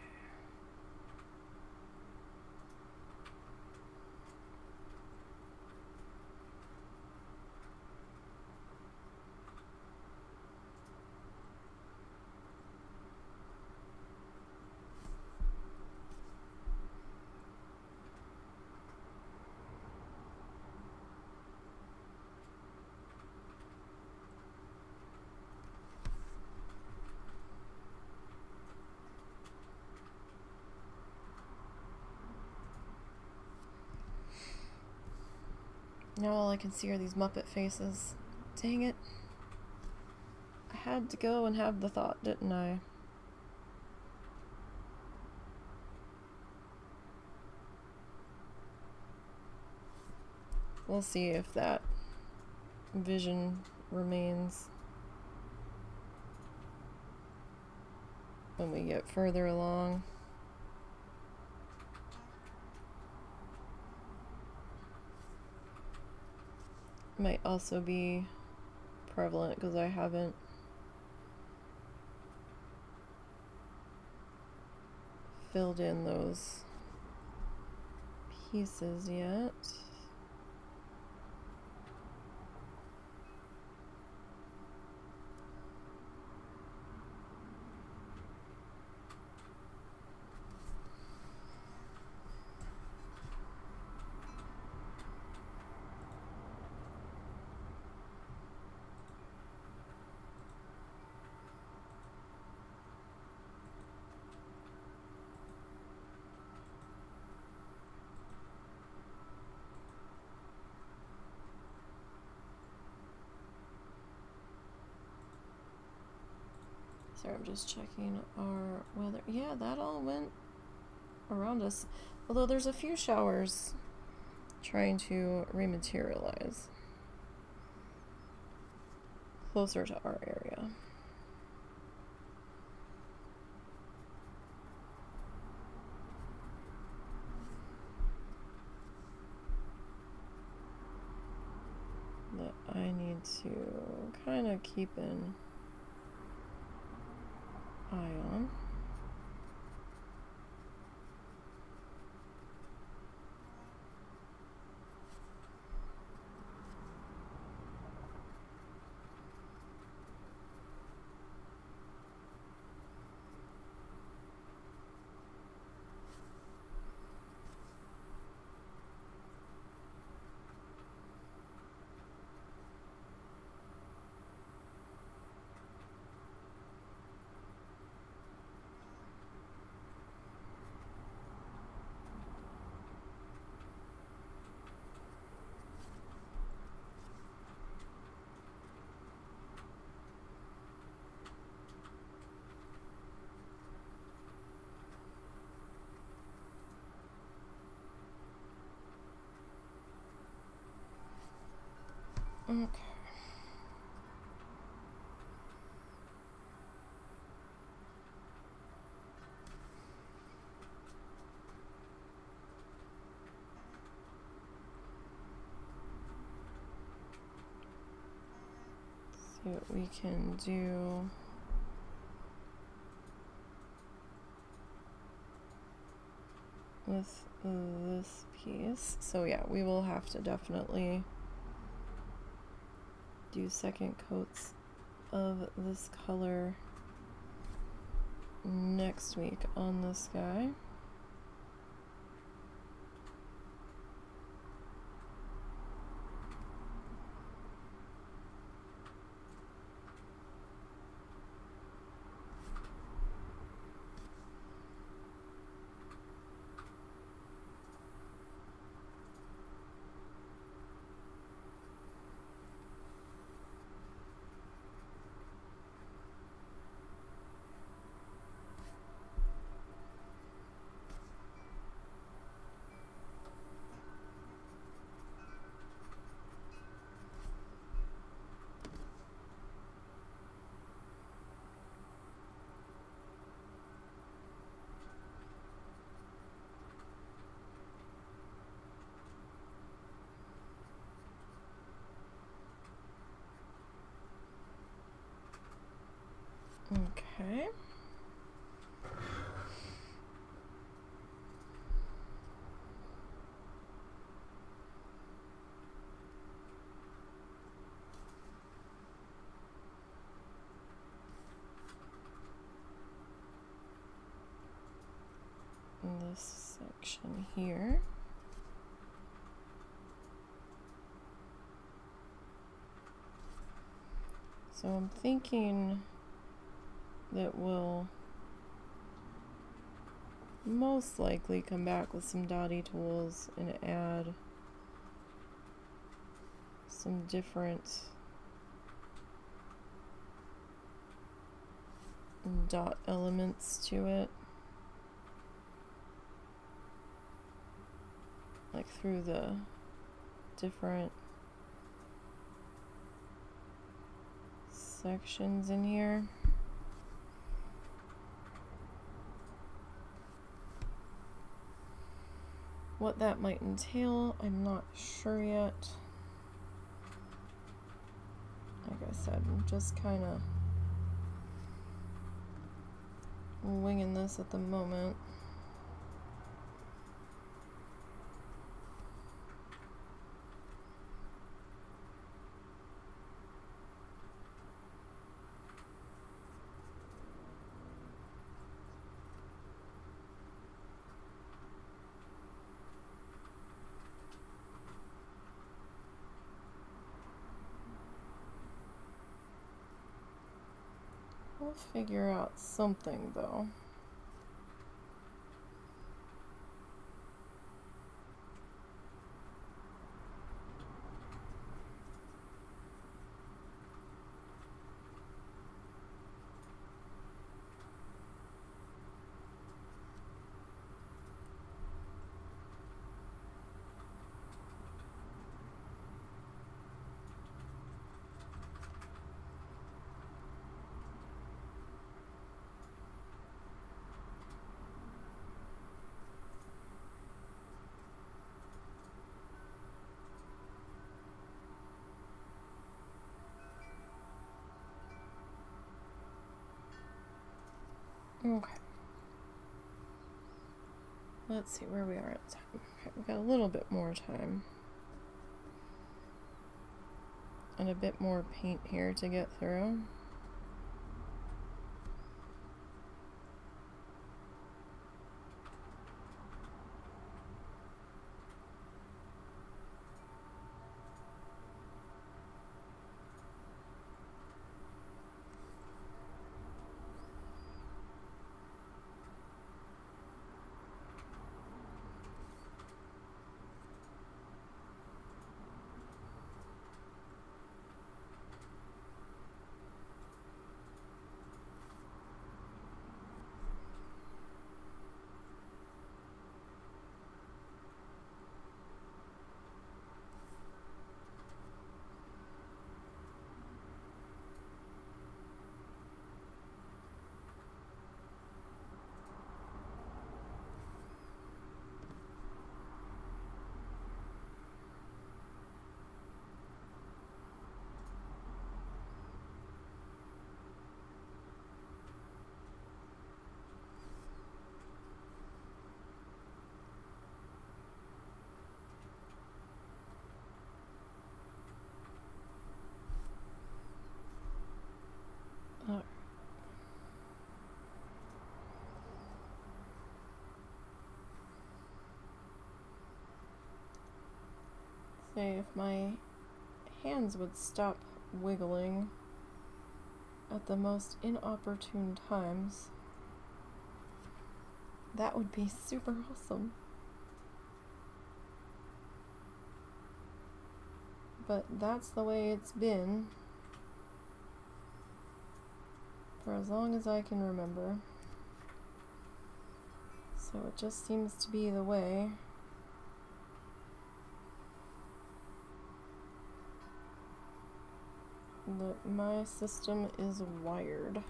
Now all I can see are these Muppet faces. Dang it. I had to go and have the thought, didn't I? We'll see if that vision remains when we get further along. Might also be prevalent because I haven't filled in those pieces yet. Sorry, I'm just checking our weather. Yeah, that all went around us. Although there's a few showers trying to rematerialize closer to our area. That I need to kind of keep an eye on. Okay. See what we can do. With this piece. So yeah, we will have to definitely do second coats of this color next week on this guy. Okay. This section here. So I'm thinking that we'll most likely come back with some dotty tools and add some different dot elements to it, like through the different sections in here. What that might entail, I'm not sure yet. Like I said, I'm just kind of winging this at the moment. We'll figure out something though. Okay. Let's see where we are at time. Okay, we've got a little bit more time. And a bit more paint here to get through. Alright. Say if my hands would stop wiggling at the most inopportune times, that would be super awesome. But that's the way it's been for as long as I can remember. So it just seems to be the way. That my system is wired.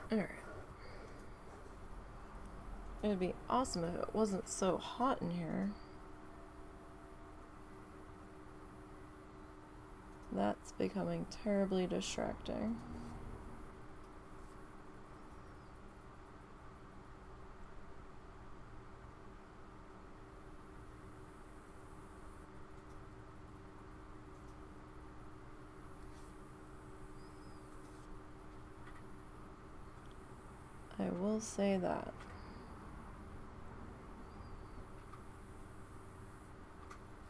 Alright. It would be awesome if it wasn't so hot in here. That's becoming terribly distracting. I will say that.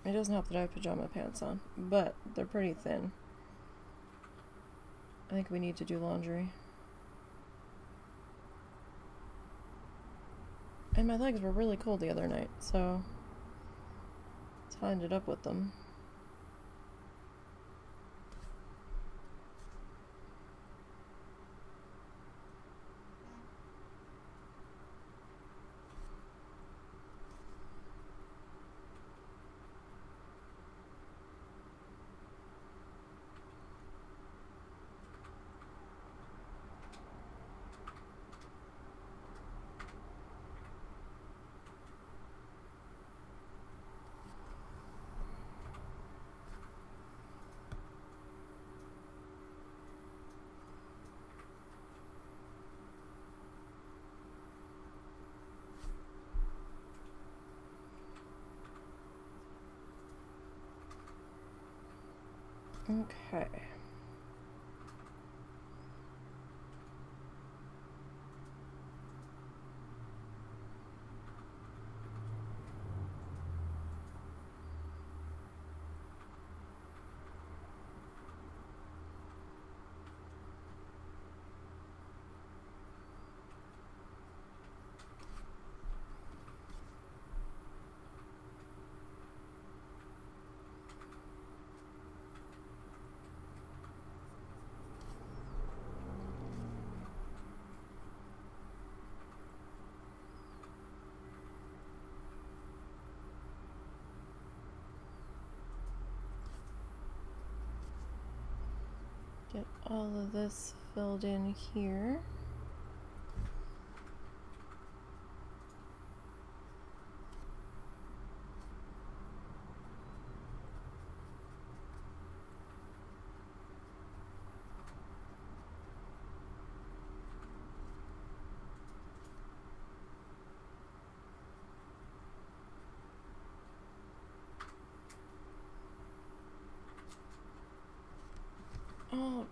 It doesn't help that I have pajama pants on, but they're pretty thin. I think we need to do laundry. And my legs were really cold the other night, so that's how I ended up with them. Okay. Get all of this filled in here. Oh,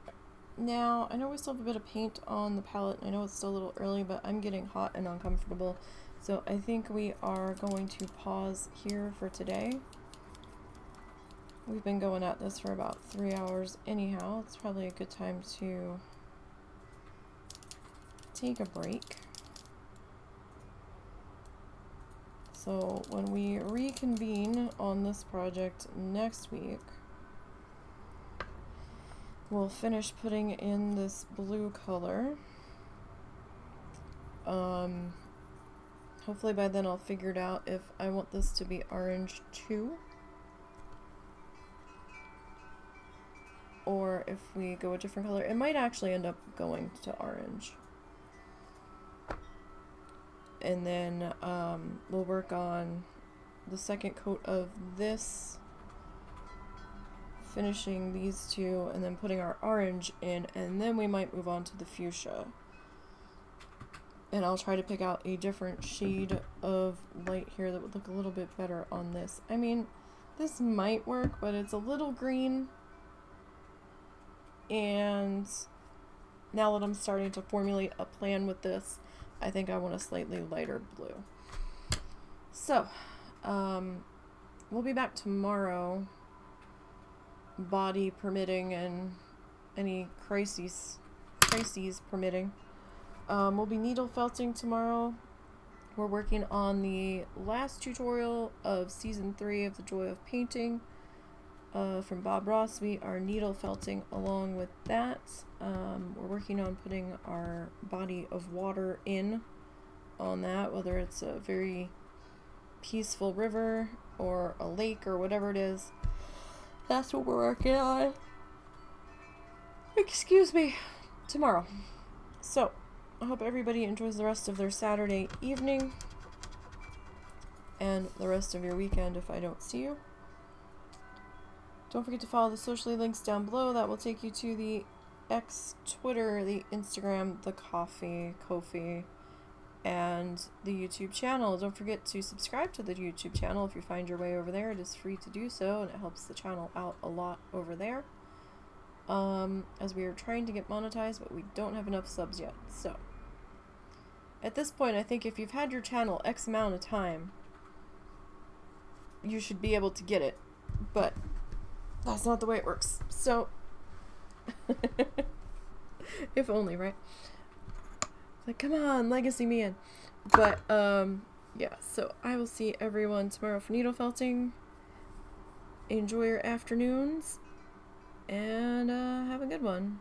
now I know we still have a bit of paint on the palette. I know it's still a little early, but I'm getting hot and uncomfortable. So I think we are going to pause here for today. We've been going at this for about 3 hours anyhow. It's probably a good time to take a break. So when we reconvene on this project next week, we'll finish putting in this blue color. Hopefully by then I'll figure it out if I want this to be orange too, or if we go a different color. It might actually end up going to orange. And then we'll work on the second coat of this, finishing these two, and then putting our orange in, and then we might move on to the fuchsia. And I'll try to pick out a different shade of light here that would look a little bit better on this. I mean, this might work, but it's a little green. And now that I'm starting to formulate a plan with this, I think I want a slightly lighter blue. So, we'll be back tomorrow, body permitting and any crises permitting. We'll be needle felting tomorrow. We're working on the last tutorial of season 3 of The Joy of Painting from Bob Ross. We are needle felting along with that. We're working on putting our body of water in on that, whether it's a very peaceful river or a lake or whatever it is. That's what we're working on. Excuse me. Tomorrow. So, I hope everybody enjoys the rest of their Saturday evening and the rest of your weekend if I don't see you. Don't forget to follow the socially links down below. That will take you to the X, Twitter, the Instagram, the Ko-fi, and the YouTube channel. Don't forget to subscribe to the YouTube channel if you find your way over there. It is free to do so, and it helps the channel out a lot over there. As we are trying to get monetized, but we don't have enough subs yet. So, at this point, I think if you've had your channel X amount of time, you should be able to get it. But that's not the way it works. So, if only, right? Like, come on, legacy me in. But, yeah, so I will see everyone tomorrow for needle felting. Enjoy your afternoons, and have a good one.